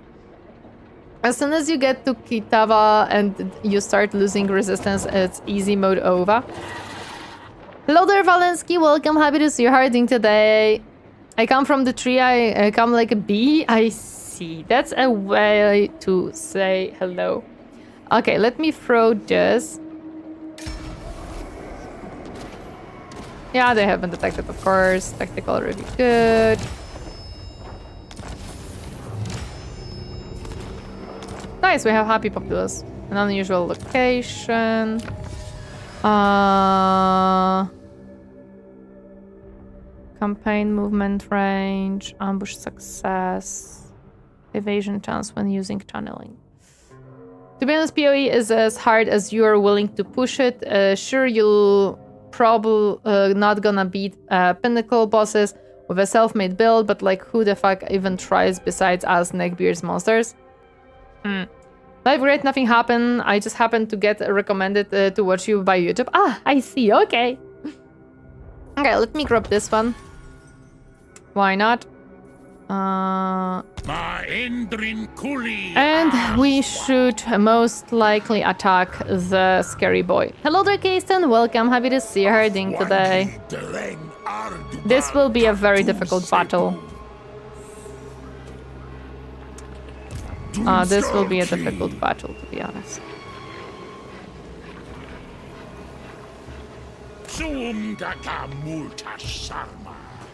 As soon as you get to Kitava and you start losing resistance, it's easy mode over. Hello there, Valensky. Welcome. Happy to see you harding today. I come from the tree. I come like a bee. I see. That's a way to say hello. Okay, let me throw this. Yeah, they have been detected, of course. Tactical, really good. Nice, we have happy populace. An unusual location. Campaign movement range, ambush success, evasion chance when using tunneling. To be honest, PoE is as hard as you are willing to push it. Sure, you'll probably not gonna beat pinnacle bosses with a self-made build, but like who the fuck even tries besides us neckbeards monsters? Life great, nothing happened. I just happened to get recommended to watch you by YouTube. Ah, I see, okay. Okay, let me grab this one. Why not? And we should most likely attack the scary boy. Hello there, Kasten. Welcome. Happy to see you herding today. This will be a very difficult battle. This will be a difficult battle, to be honest.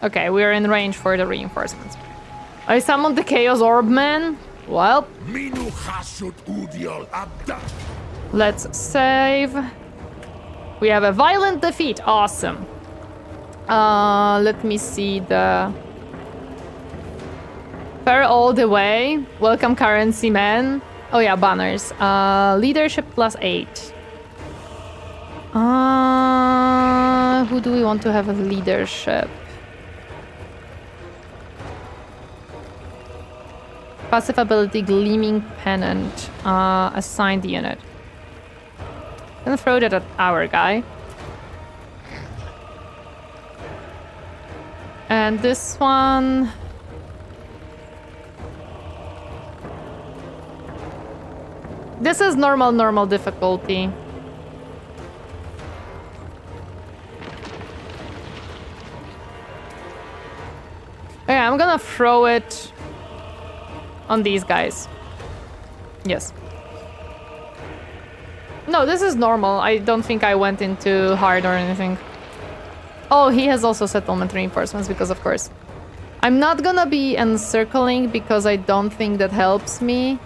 Okay, we're in range for the reinforcements. I summoned the Chaos Orb Man. Well, let's save. We have a violent defeat. Awesome. Let me see the... Fair all the way. Welcome, currency man. Oh yeah, banners. Leadership +8. Who do we want to have as leadership? Passive ability, Gleaming Pennant. Assigned unit. Gonna throw that at our guy. And this one... This is normal difficulty. Okay, I'm gonna throw it on these guys. Yes. No, this is normal. I don't think I went into hard or anything. Oh, he has also settlement reinforcements because, of course. I'm not gonna be encircling because I don't think that helps me.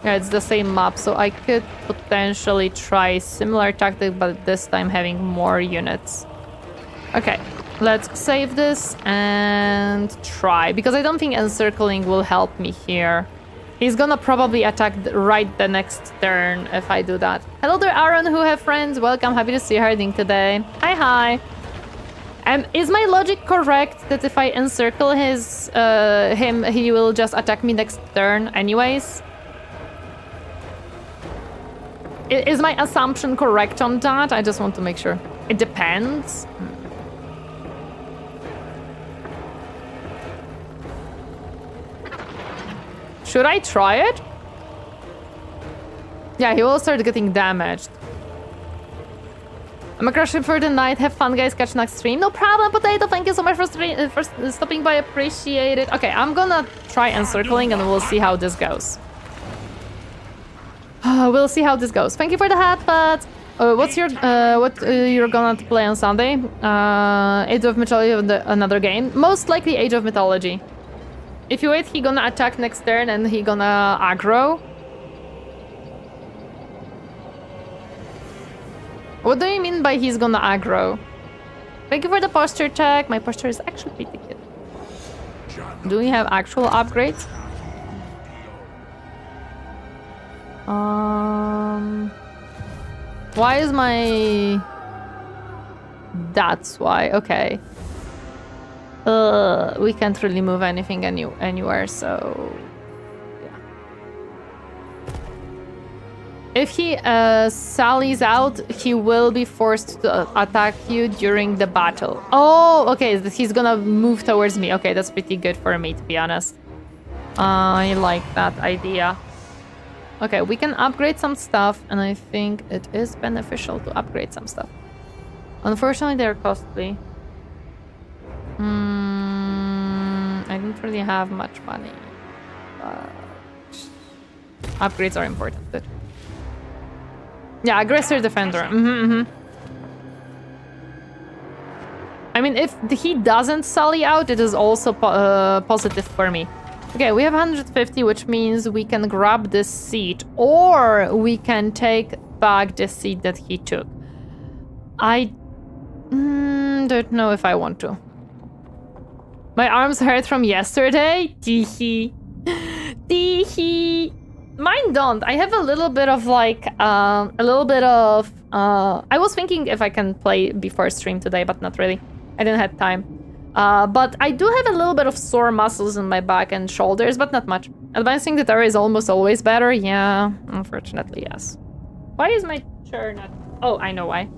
Yeah, it's the same map, so I could potentially try similar tactic, but this time having more units. Okay, let's save this and try, because I don't think encircling will help me here. He's gonna probably attack right the next turn if I do that. Hello there, Aaron, who have friends. Welcome, happy to see you herding today. Hi, hi. Is my logic correct that if I encircle him, he will just attack me next turn anyways? Is my assumption correct on that? I just want to make sure. It depends. Should I try it? Yeah, he will start getting damaged. I'm a crusher for the night. Have fun, guys. Catch next stream. No problem, Potato. Thank you so much for stopping by. Appreciate it. Okay, I'm gonna try encircling and we'll see how this goes. We'll see how this goes. Thank you for the hat, but what you're gonna play on Sunday? Age of Mythology, another game. Most likely Age of Mythology. If you wait, he gonna attack next turn and he gonna aggro. What do you mean by he's gonna aggro? Thank you for the posture check. My posture is actually pretty good. Do we have actual upgrades? Why is my... That's why, okay. We can't really move anything anywhere, so... Yeah. If he sallies out, he will be forced to attack you during the battle. Oh, okay, he's gonna move towards me. Okay, that's pretty good for me, to be honest. I like that idea. Okay, we can upgrade some stuff, and I think it is beneficial to upgrade some stuff. Unfortunately, they're costly. I don't really have much money, but upgrades are important. Good. Yeah, aggressor defender. I mean, if he doesn't sally out, it is also positive for me. Okay, we have 150, which means we can grab this seat, or we can take back the seat that he took. I don't know if I want to. My arms hurt from yesterday? Teehee. Teehee. Mine don't. I have a little bit of like, I was thinking if I can play before stream today, but not really. I didn't have time. But I do have a little bit of sore muscles in my back and shoulders, but not much. Advancing the turret is almost always better. Yeah, unfortunately, yes. Why is my chair not... Oh, I know why.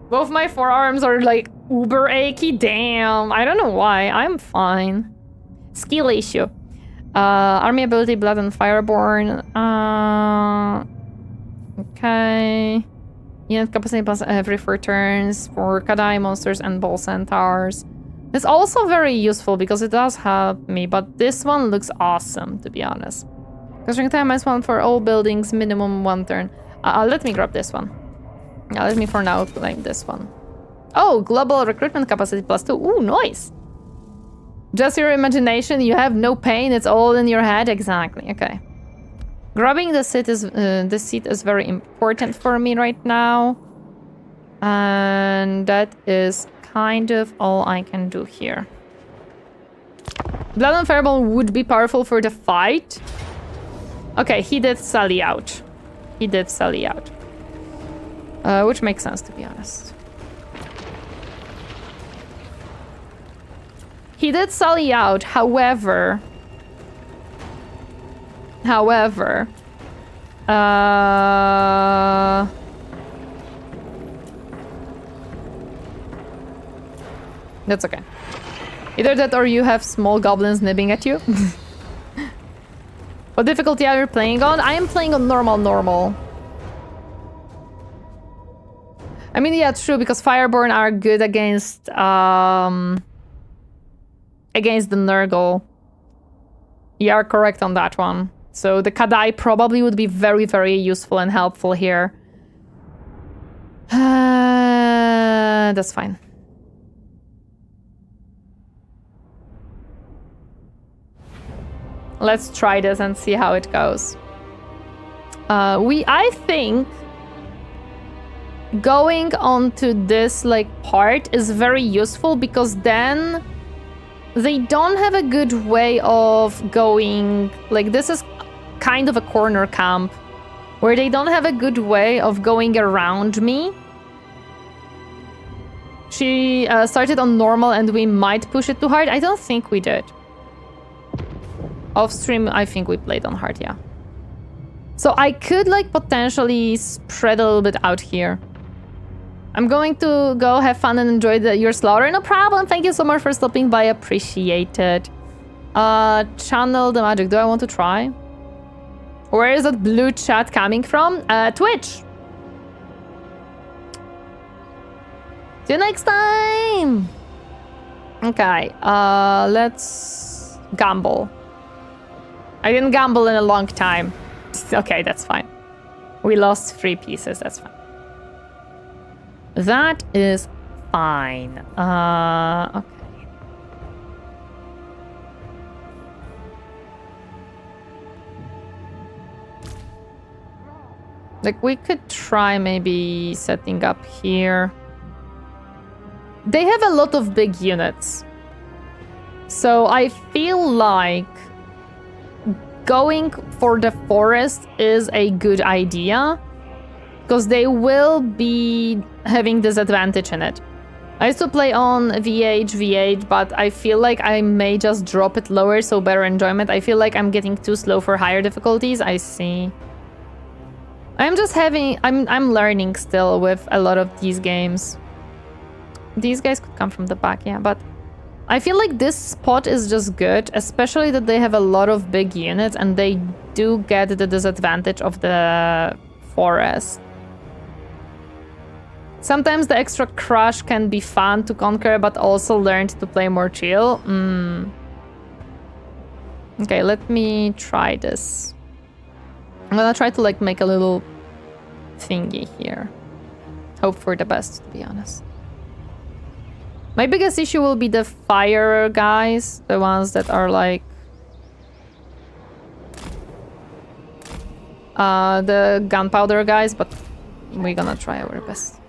Both my forearms are like uber achy. Damn, I don't know why. I'm fine. Skill issue. Army ability, Blood and Fireborn. Okay. Unit capacity plus every 4 turns for Kadai monsters and Ball Centaurs. It's also very useful because it does help me, but this one looks awesome, to be honest. Construction time -1 for all buildings, minimum 1 turn. Let me grab this one. Yeah, let me for now claim this one. Oh, global recruitment capacity +2. Ooh, nice. Just your imagination, you have no pain, it's all in your head. Exactly, okay. Grabbing the seat is very important for me right now. And that is kind of all I can do here. Blood and Fireball would be powerful for the fight. Okay, he did sally out. He did sally out. Which makes sense, to be honest. He did sally out, however... That's okay. Either that or you have small goblins nibbing at you. What difficulty are you playing on? I am playing on normal. I mean, yeah, true, because Fireborn are good against the Nurgle. You are correct on that one. So the Kadai probably would be very, very useful and helpful here. That's fine. Let's try this and see how it goes. I think going on to this like part is very useful because then they don't have a good way of going, like this is kind of a corner camp where they don't have a good way of going around me. She started on normal and we might push it too hard. I don't think we did. Off stream, I think we played on hard, yeah. So I could like potentially spread a little bit out here. I'm going to go have fun and enjoy your slaughter. No problem. Thank you so much for stopping by. Appreciate it. Channel the magic. Do I want to try? Where is that blue chat coming from? Twitch. See you next time. Okay. Let's gamble. I didn't gamble in a long time. Okay, that's fine. We lost 3 pieces. That's fine. That is fine. Okay. Like, we could try maybe setting up here. They have a lot of big units. So I feel like going for the forest is a good idea. Because they will be having disadvantage in it. I used to play on V8, but I feel like I may just drop it lower, so better enjoyment. I feel like I'm getting too slow for higher difficulties. I see. I'm just having... I'm learning still with a lot of these games. These guys could come from the back, yeah, but... I feel like this spot is just good, especially that they have a lot of big units and they do get the disadvantage of the forest. Sometimes the extra crush can be fun to conquer, but also learn to play more chill. Okay, let me try this. I'm gonna try to like make a little thingy here. Hope for the best, to be honest. My biggest issue will be the fire guys, the ones that are like... the gunpowder guys, but we're gonna try our best.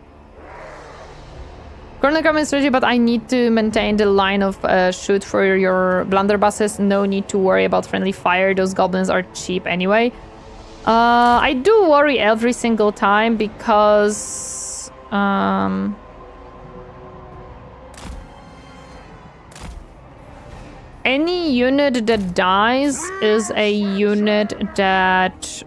Khorne strategy, but I need to maintain the line of shoot for your blunderbusses. No need to worry about friendly fire. Those goblins are cheap anyway. I do worry every single time because... any unit that dies is a unit that...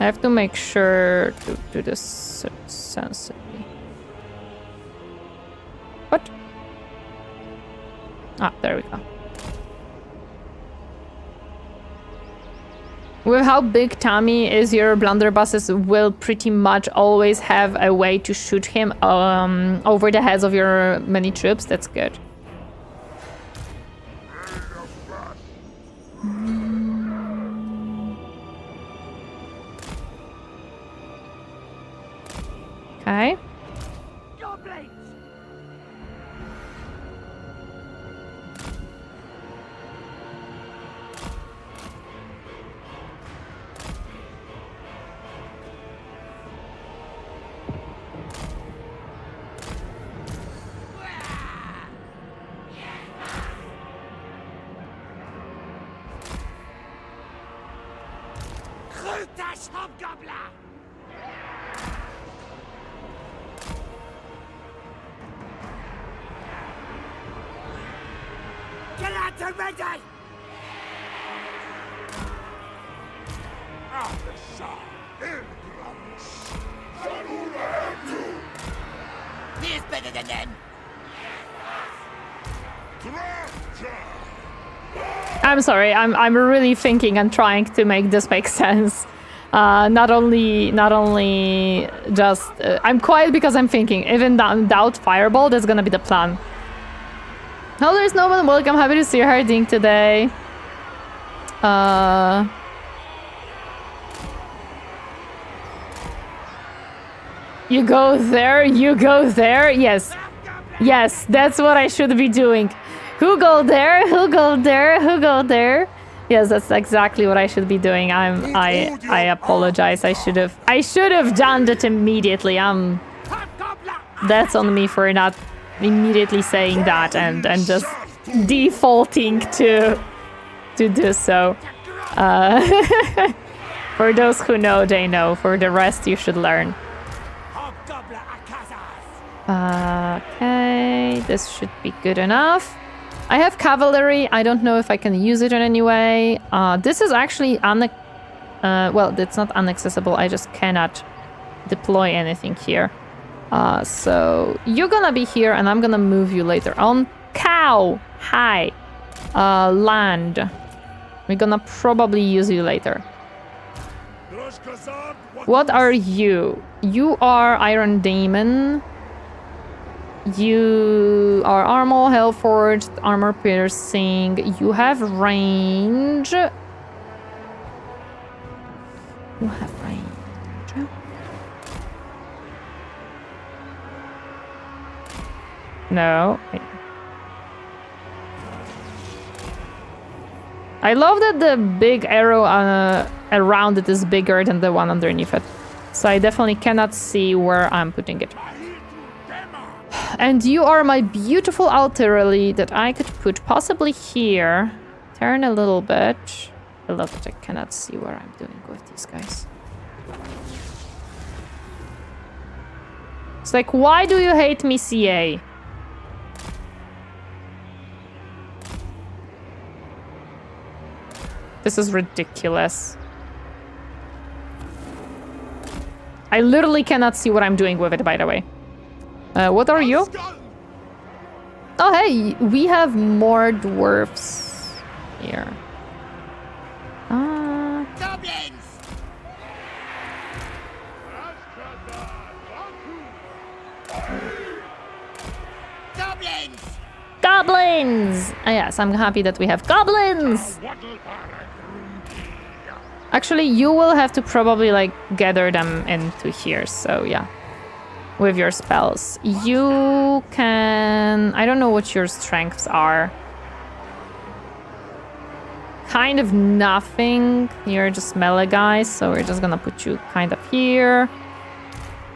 I have to make sure to do this sensibly. What? Ah, there we go. With how big Tommy is, your blunderbusses will pretty much always have a way to shoot him over the heads of your many troops. That's good. Okay. I'm sorry, I'm really thinking and trying to make this make sense. Not only just I'm quiet because I'm thinking. Even without fireball, that's gonna be the plan. Hello, there's no one. Welcome. Happy to see you. How are you doing today? You go there. You go there. Yes, yes. That's what I should be doing. Who go there? Who go there? Who go there? Yes, that's exactly what I should be doing. I apologize. I should have done that immediately. That's on me for not immediately saying that and just defaulting to do so. For those who know, they know. For the rest, you should learn. Okay, this should be good enough. I have cavalry. I don't know if I can use it in any way. This is actually well, it's not inaccessible. I just cannot deploy anything here. So you're gonna be here, and I'm gonna move you later on. Cow, hi, land. We're gonna probably use you later. What are you? You are Iron Daemon. You are armor, hellforged, armor piercing. You have range. You have range. No. I love that the big arrow around it is bigger than the one underneath it. So I definitely cannot see where I'm putting it. And you are my beautiful artillery that I could put possibly here. Turn a little bit. I love that I cannot see what I'm doing with these guys. It's like, why do you hate me, CA? This is ridiculous. I literally cannot see what I'm doing with it, by the way. What are you? Oh, hey, we have more dwarfs here. Goblins! Goblins! Goblins! Yes, I'm happy that we have goblins! Actually, you will have to probably, like, gather them into here, so yeah. With your spells. You can... I don't know what your strengths are. Kind of nothing. You're just melee guys, so we're just gonna put you kind of here.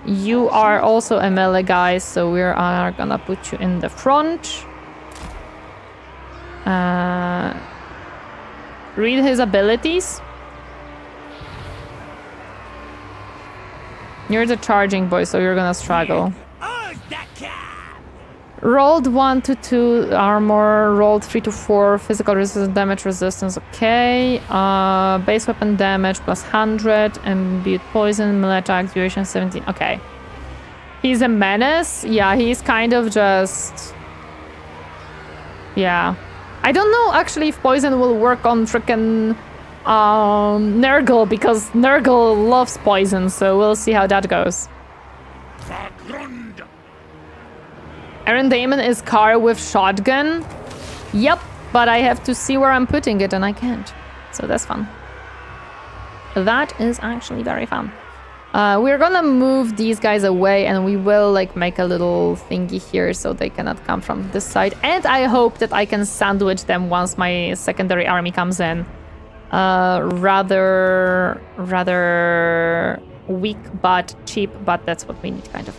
You are also a melee guy, so we are gonna put you in the front. Read his abilities. You're the charging boy, so you're gonna struggle. Rolled 1 to 2 armor, rolled 3 to 4 physical resistance, damage resistance, okay. Base weapon damage plus 100, imbued poison, melee attack, duration 17, okay. He's a menace? Yeah, he's kind of just... Yeah. I don't know actually if poison will work on frickin' Nurgle, because Nurgle loves poison, so we'll see how that goes. Iron Daemon is car with shotgun. Yep, but I have to see where I'm putting it, and I can't. So that's fun. That is actually very fun. We're gonna move these guys away, and we will like make a little thingy here so they cannot come from this side. And I hope that I can sandwich them once my secondary army comes in. Rather weak but cheap, but that's what we need, kind of.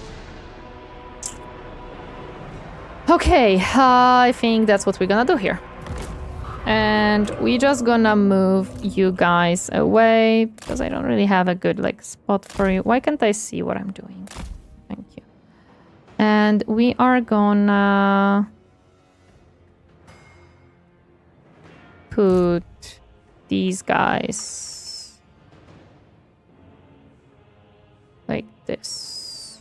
Okay, I think that's what we're gonna do here. And we just gonna move you guys away because I don't really have a good like spot for you. Why can't I see what I'm doing? Thank you. And we are gonna put these guys like this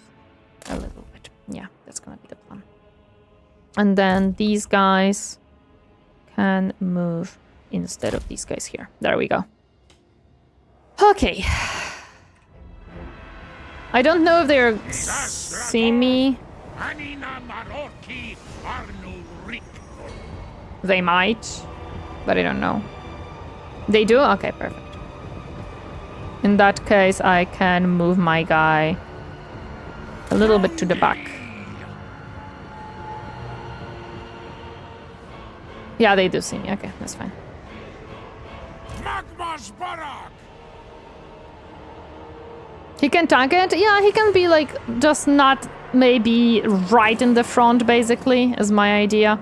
a little bit. Yeah, that's gonna be the plan. And then these guys can move instead of these guys here. There we go. Okay. I don't know if they're see me. They might, but I don't know. They do? Okay, perfect. In that case, I can move my guy a little bit to the back. Yeah, they do see me. Okay, that's fine. He can tank it? Yeah, he can be like just not maybe right in the front, basically, is my idea.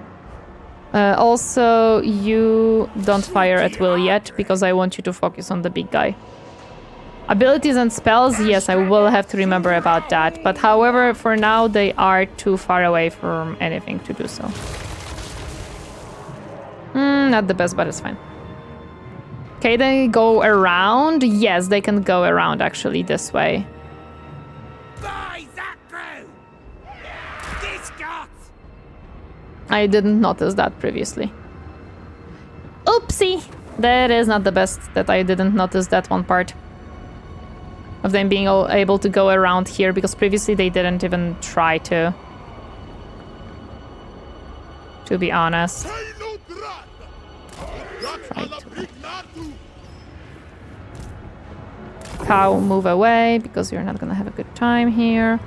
Also, you don't fire at will yet, because I want you to focus on the big guy. Abilities and spells, yes, I will have to remember about that. But however, for now, they are too far away from anything to do so. Not the best, but it's fine. Okay, they go around. Yes, they can go around, actually, this way. I didn't notice that previously. Oopsie! That is not the best that I didn't notice that one part. Of them being able to go around here, because previously they didn't even try to. To be honest. Try to. Cow, move away, because you're not gonna have a good time here.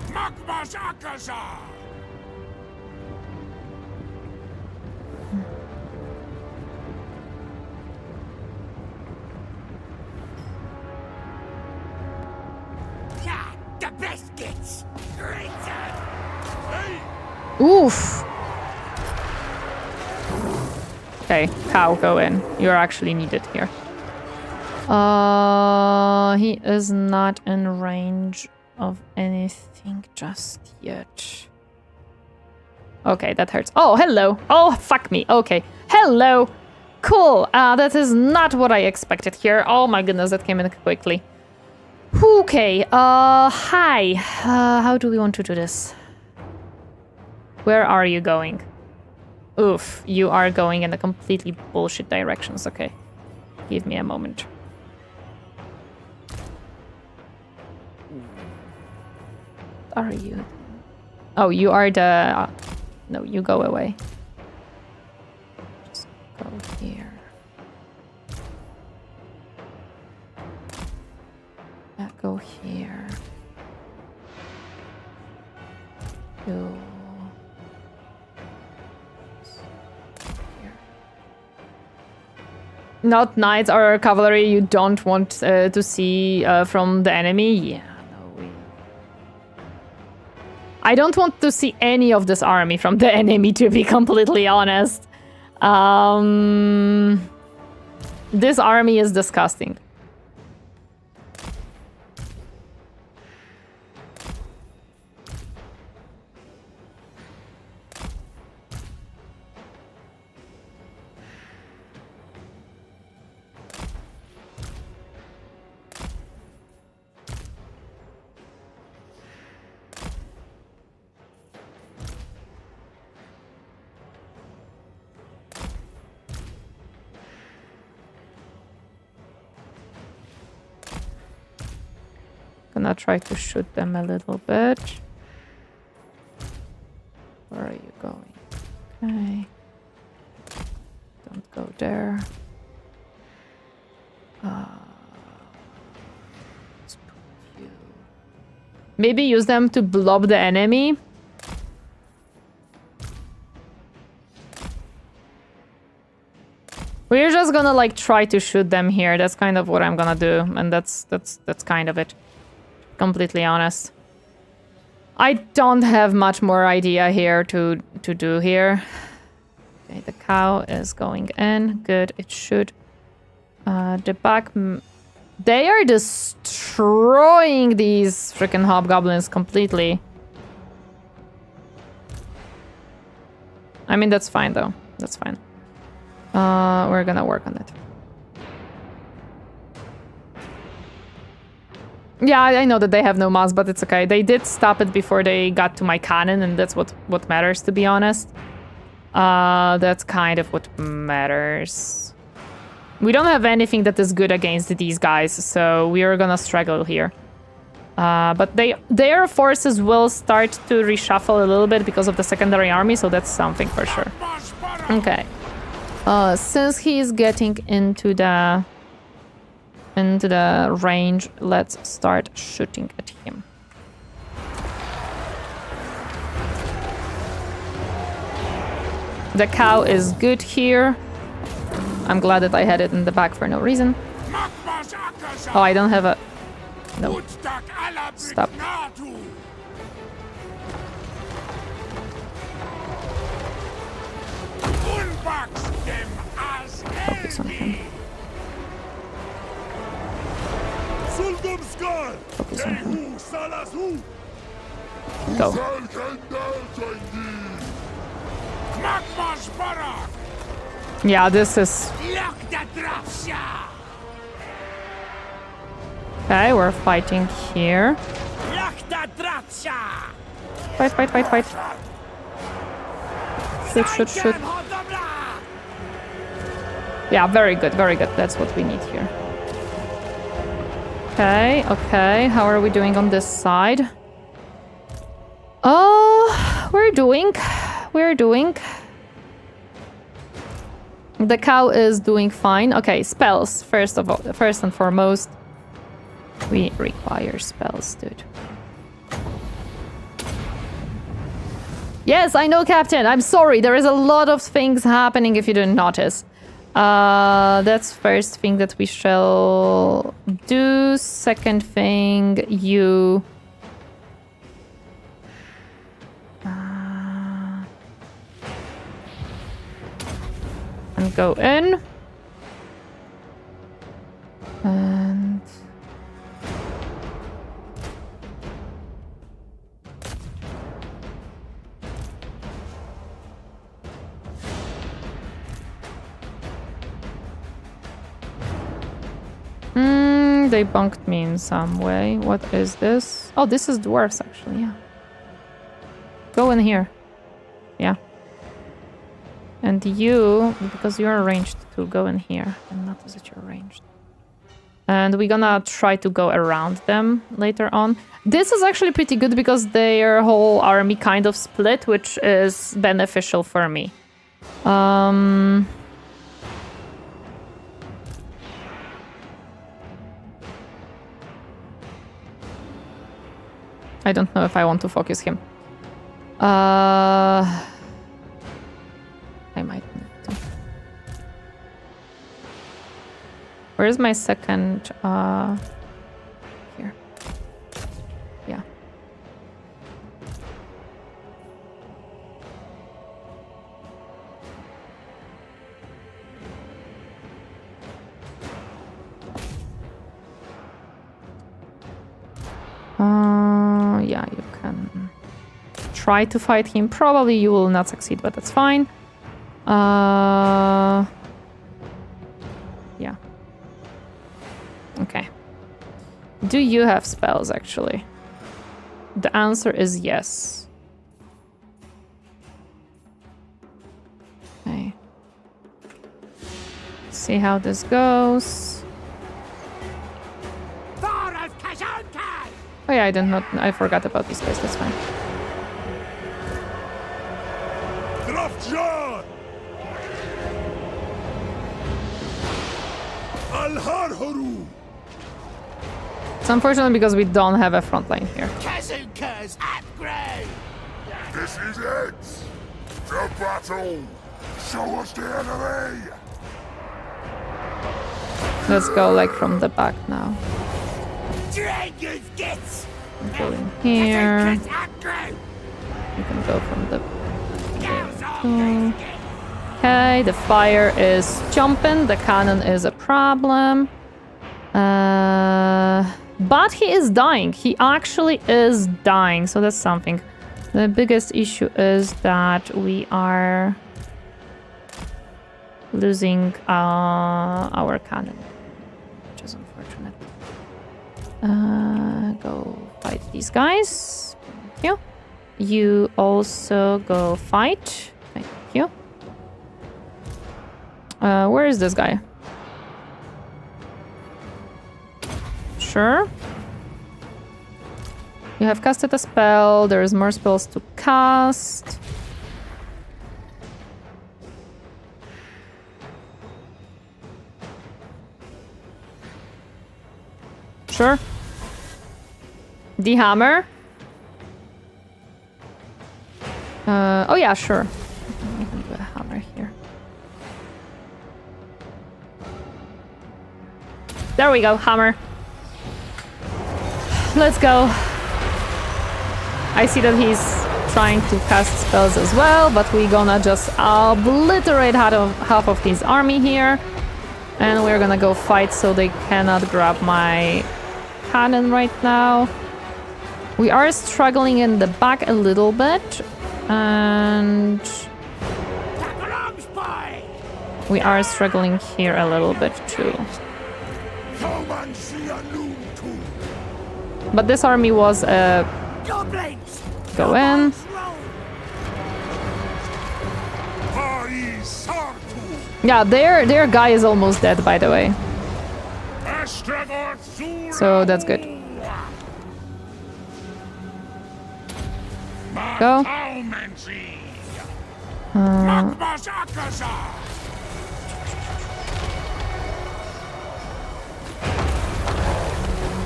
The biscuits! Oof! Okay, cow, go in. You're actually needed here. He is not in range of anything just yet. Okay, that hurts. Oh, hello. Oh, fuck me. Okay. Hello. Cool. That is not what I expected here. Oh my goodness, that came in quickly. Okay, hi. How do we want to do this? Where are you going? Oof, you are going in the completely bullshit directions. Okay, give me a moment. Are you? Oh, you are the... no, you go away. Just go here. Go here. Go here. Not knights or cavalry you don't want to see from the enemy? Yeah, no. I don't want to see any of this army from the enemy, to be completely honest. This army is disgusting. Gonna try to shoot them a little bit. Where are you going? Okay. Don't go there. Let's put you. Maybe use them to blob the enemy. We're just gonna like try to shoot them here. That's kind of what I'm gonna do, and that's kind of it. Completely honest. I don't have much more idea here to do here. Okay, the cow is going in. Good, it should. The back... they are destroying these freaking hobgoblins completely. I mean, that's fine though. That's fine. We're gonna work on it. Yeah, I know that they have no mass, but it's okay. They did stop it before they got to my cannon, and that's what matters, to be honest. That's kind of what matters. We don't have anything that is good against these guys, so we are gonna struggle here. But their forces will start to reshuffle a little bit because of the secondary army, so that's something for sure. Okay. Since he's getting into the range, let's start shooting at him. The cow is good here. I'm glad that I had it in the back for no reason. Oh, I don't have a... No. Stop. Focus on him. Focus on him. Go. Yeah, this is... Okay, we're fighting here. Fight, fight, fight, fight. Shoot, shoot, shoot. Yeah, very good, very good. That's what we need here. Okay, okay. How are we doing on this side? Oh, we're doing. The cow is doing fine. Okay, spells. First and foremost. We require spells, dude. Yes, I know, Captain. I'm sorry. There is a lot of things happening if you didn't notice. That's first thing that we shall do. Second thing, you... and go in. And... they bunked me in some way. What is this? Oh, this is dwarves, actually, yeah. Go in here. Yeah. And you, because you're ranged to go in here. And notice that you're ranged. And we're gonna try to go around them later on. This is actually pretty good because their whole army kind of split, which is beneficial for me. I don't know if I want to focus him. I might need to. Where's my second? Here. Yeah. Yeah, you can try to fight him. Probably you will not succeed, but that's fine. Yeah. Okay. Do you have spells, actually? The answer is yes. Okay. See how this goes. Oh yeah, I forgot about these guys, that's fine. It's unfortunate because we don't have a front line here. This is it! The battle! Show us the enemy! Let's go like from the back now. Go in here. You can go from the... Okay, the fire is jumping. The cannon is a problem. But he is dying. He actually is dying, so that's something. The biggest issue is that we are losing our cannon, which is unfortunate. Go fight these guys. Thank you. You also go fight. Thank you. Where is this guy? Sure. You have casted a spell. There's more spells to cast. Sure. The hammer. Oh yeah, sure. I can do a hammer here. There we go, hammer. Let's go. I see that he's trying to cast spells as well, but we're gonna just obliterate half of his army here. And we're gonna go fight so they cannot grab my cannon right now. We are struggling in the back a little bit. And we are struggling here a little bit too. But this army was go in. Yeah, their guy is almost dead, by the way. So that's good. Go.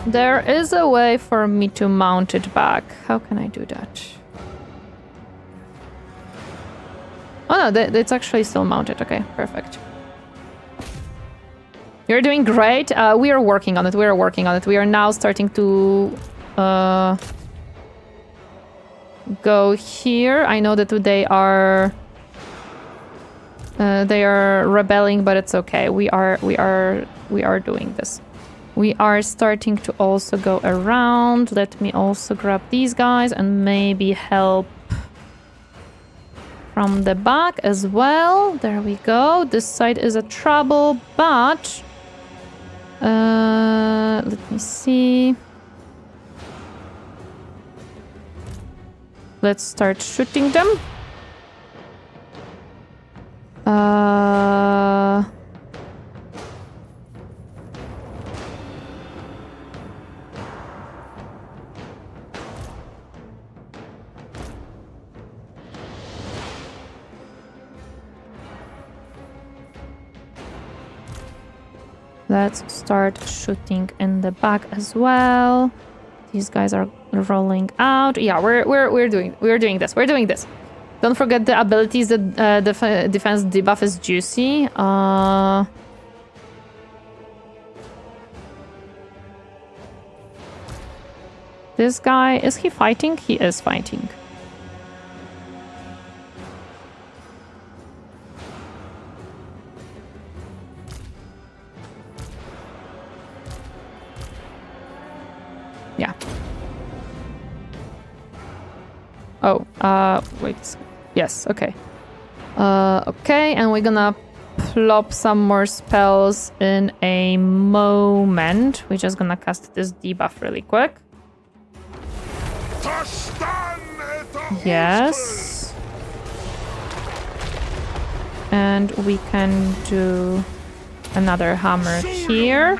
There is a way for me to mount it back. How can I do that? Oh no, it's actually still mounted. Okay, perfect. You're doing great. We are working on it. We are working on it. We are now starting to go here. I know that they are rebelling, but it's okay. We are doing this. We are starting to also go around. Let me also grab these guys and maybe help from the back as well. There we go. This side is a trouble, but let me see. Let's start shooting them. Let's start shooting in the back as well. These guys are rolling out. Yeah, we're doing this. We're doing this. Don't forget the abilities. The defense debuff is juicy. This guy, is he fighting? He is fighting. Yeah. Oh, wait. Yes, okay. Okay, and we're gonna plop some more spells in a moment. We're just gonna cast this debuff really quick. Yes. And we can do another hammer here.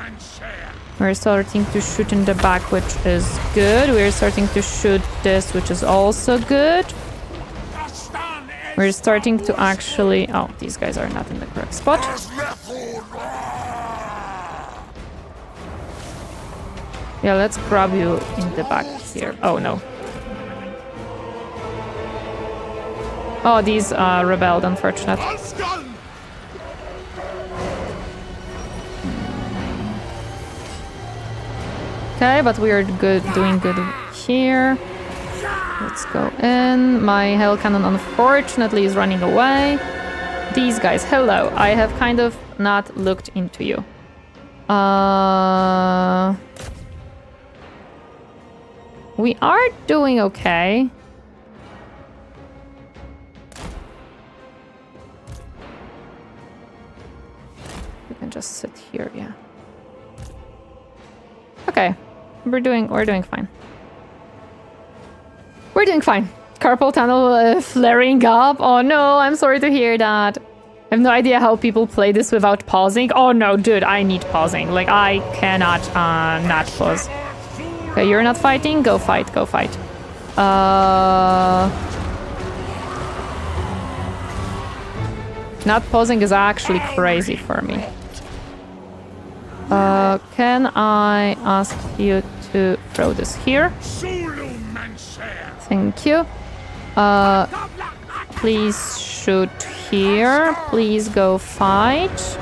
We're starting to shoot in the back, which is good. We're starting to shoot this, which is also good. We're starting to actually... Oh, these guys are not in the correct spot. Yeah, let's grab you in the back here. Oh, no. Oh, these rebelled, unfortunately. Okay, but we are good, doing good here. Let's go in. My hell cannon, unfortunately, is running away. These guys, hello. I have kind of not looked into you. We are doing okay. We can just sit here, yeah. Okay. We're doing fine. We're doing fine. Carpal tunnel flaring up. Oh no, I'm sorry to hear that. I have no idea how people play this without pausing. Oh no, dude, I need pausing. Like, I cannot not pause. Okay, you're not fighting? Go fight, go fight. Not pausing is actually crazy for me. Can I ask you to throw this here? Thank you. Please shoot here. Please go fight.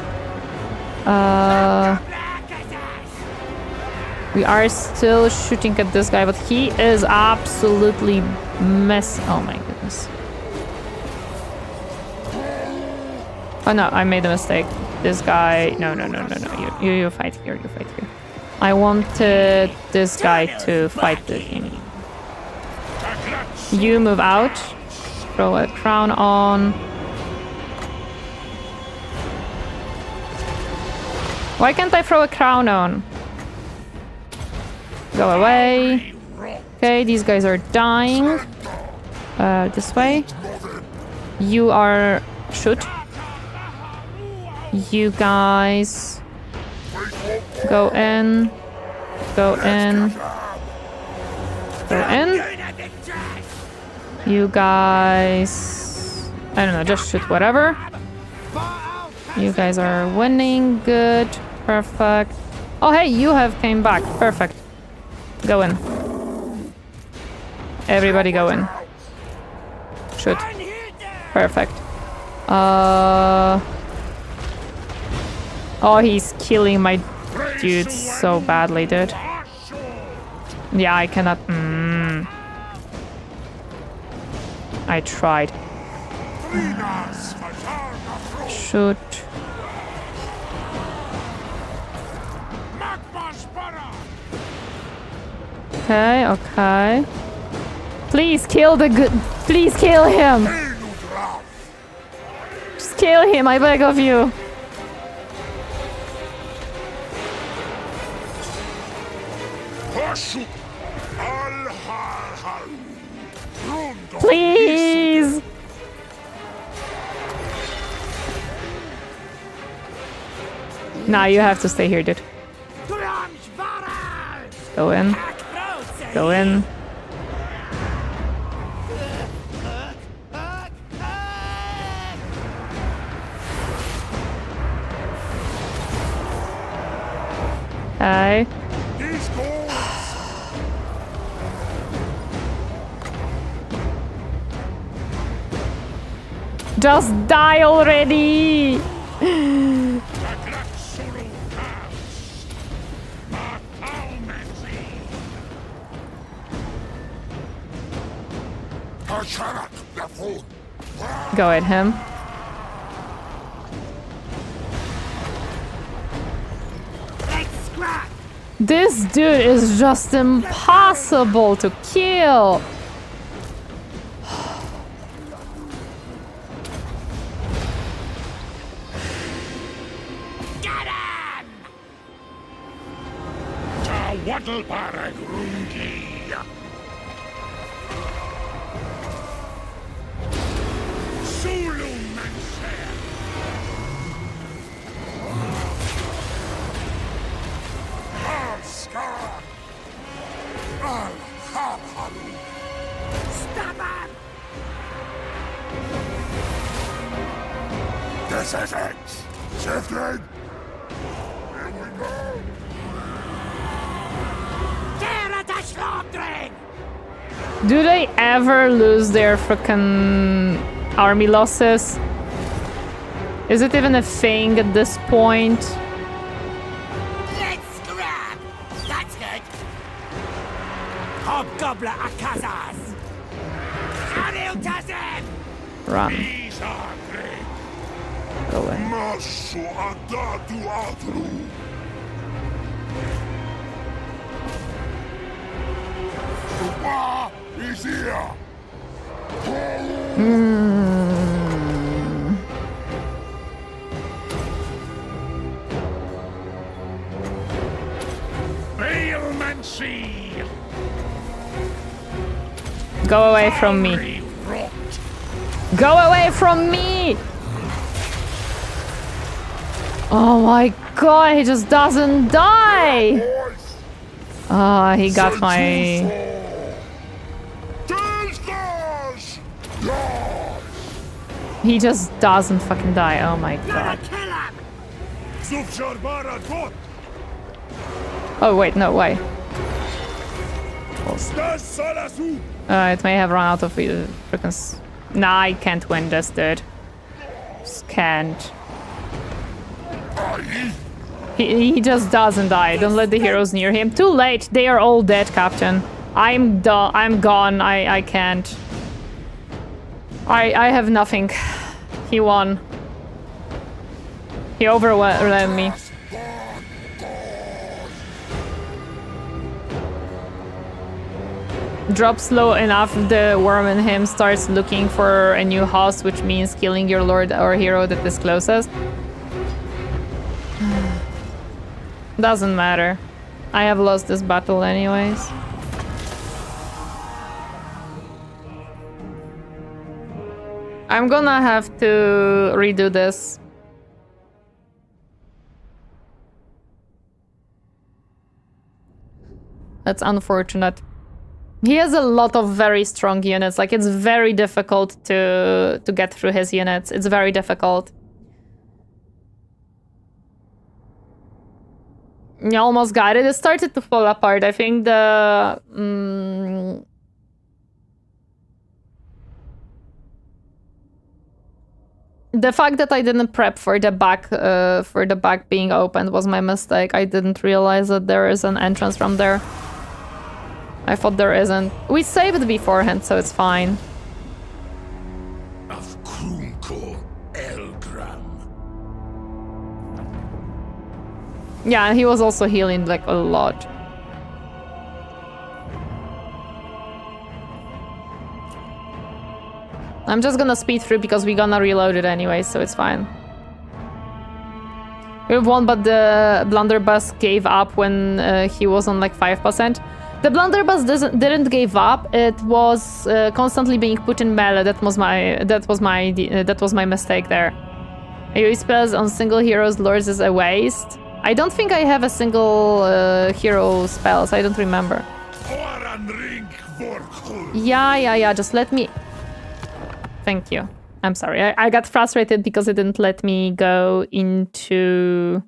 We are still shooting at this guy, but he is absolutely messy. Oh my goodness. Oh no, I made a mistake. This guy... No. You fight here, you fight here. I wanted this guy to fight the king. You move out. Throw a crown on. Why can't I throw a crown on? Go away. Okay, these guys are dying. This way. You are... Shoot. You guys... Go in. Go in. Go in. You guys... I don't know, just shoot whatever. You guys are winning. Good. Perfect. Oh, hey, you have came back. Perfect. Go in. Everybody go in. Shoot. Perfect. Oh, he's killing my dudes so badly, dude. Yeah, I cannot... I tried. Shoot. Okay, okay. Please kill the good... Please kill him! Just kill him, I beg of you. Please! Nah, you have to stay here, dude. Go in. Go in. Okay. Just die already! Go at him. This dude is just impossible to kill. This is it! Shifted! Here we go! Do they ever lose their frickin' army losses? Is it even a thing at this point? Let's grab! That's good! Hobgoblin Akazas! Run. Go in. Go away from me. Go away from me! Oh my god, he just doesn't die! He got my... He just doesn't fucking die. Oh my god. Oh wait, no, why? It may have run out of freaking... Nah, I can't win this, dude. Just can't. He just doesn't die. Don't let the heroes near him. Too late. They are all dead, Captain. I'm gone. I can't. I have nothing. He won. He overwhelmed me. Drops low enough, the worm in him starts looking for a new host, which means killing your lord or hero that is closest. Doesn't matter. I have lost this battle anyways. I'm gonna have to redo this. That's unfortunate. He has a lot of very strong units. Like, it's very difficult to get through his units. It's very difficult. You almost got it. It started to fall apart. I think the... the fact that I didn't prep for the back being opened was my mistake. I didn't realize that there is an entrance from there. I thought there isn't. We saved it beforehand, so it's fine. Of Krunko Elgram. Yeah, and he was also healing like a lot. I'm just gonna speed through because we're gonna reload it anyway, so it's fine. We won, but the blunderbuss gave up when he was on like 5%. The blunderbuss didn't give up. It was constantly being put in melee. That was my mistake there. AoE spells on single heroes lords is a waste. I don't think I have a single hero spells. I don't remember. Yeah. Just let me. Thank you. I'm sorry. I got frustrated because it didn't let me go into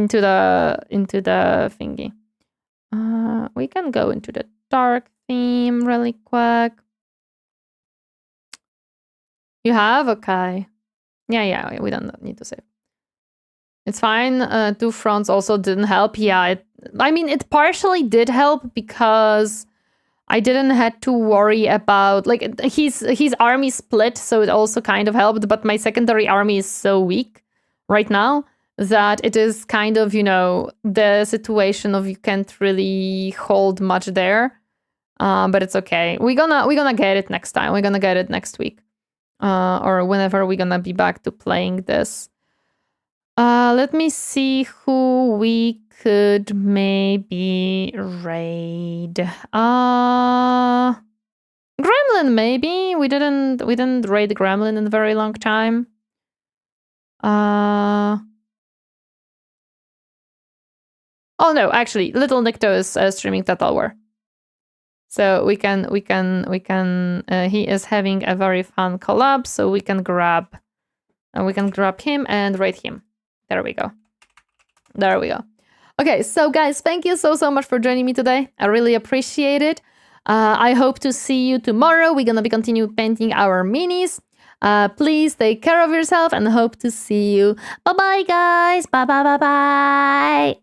the thingy. We can go into the dark theme really quick. You have? Okay. Yeah, we don't need to save. It's fine. Two fronts also didn't help. Yeah, I mean, it partially did help because I didn't have to worry about, like, his army split, so it also kind of helped, but my secondary army is so weak right now that it is kind of, you know, the situation of you can't really hold much there. But it's okay. We're gonna get it next time. We're gonna get it next week. Or whenever we're gonna be back to playing this. Let me see who we could maybe raid. Gremlin, maybe. We didn't raid Gremlin in a very long time. Oh no, actually, Little Nikto is streaming Total War. So we can he is having a very fun collab, so we can grab him and raid him. There we go. Okay, so guys, thank you so much for joining me today. I really appreciate it. I hope to see you tomorrow. We're gonna be continue painting our minis. Please take care of yourself and hope to see you. Bye-bye, guys. Bye.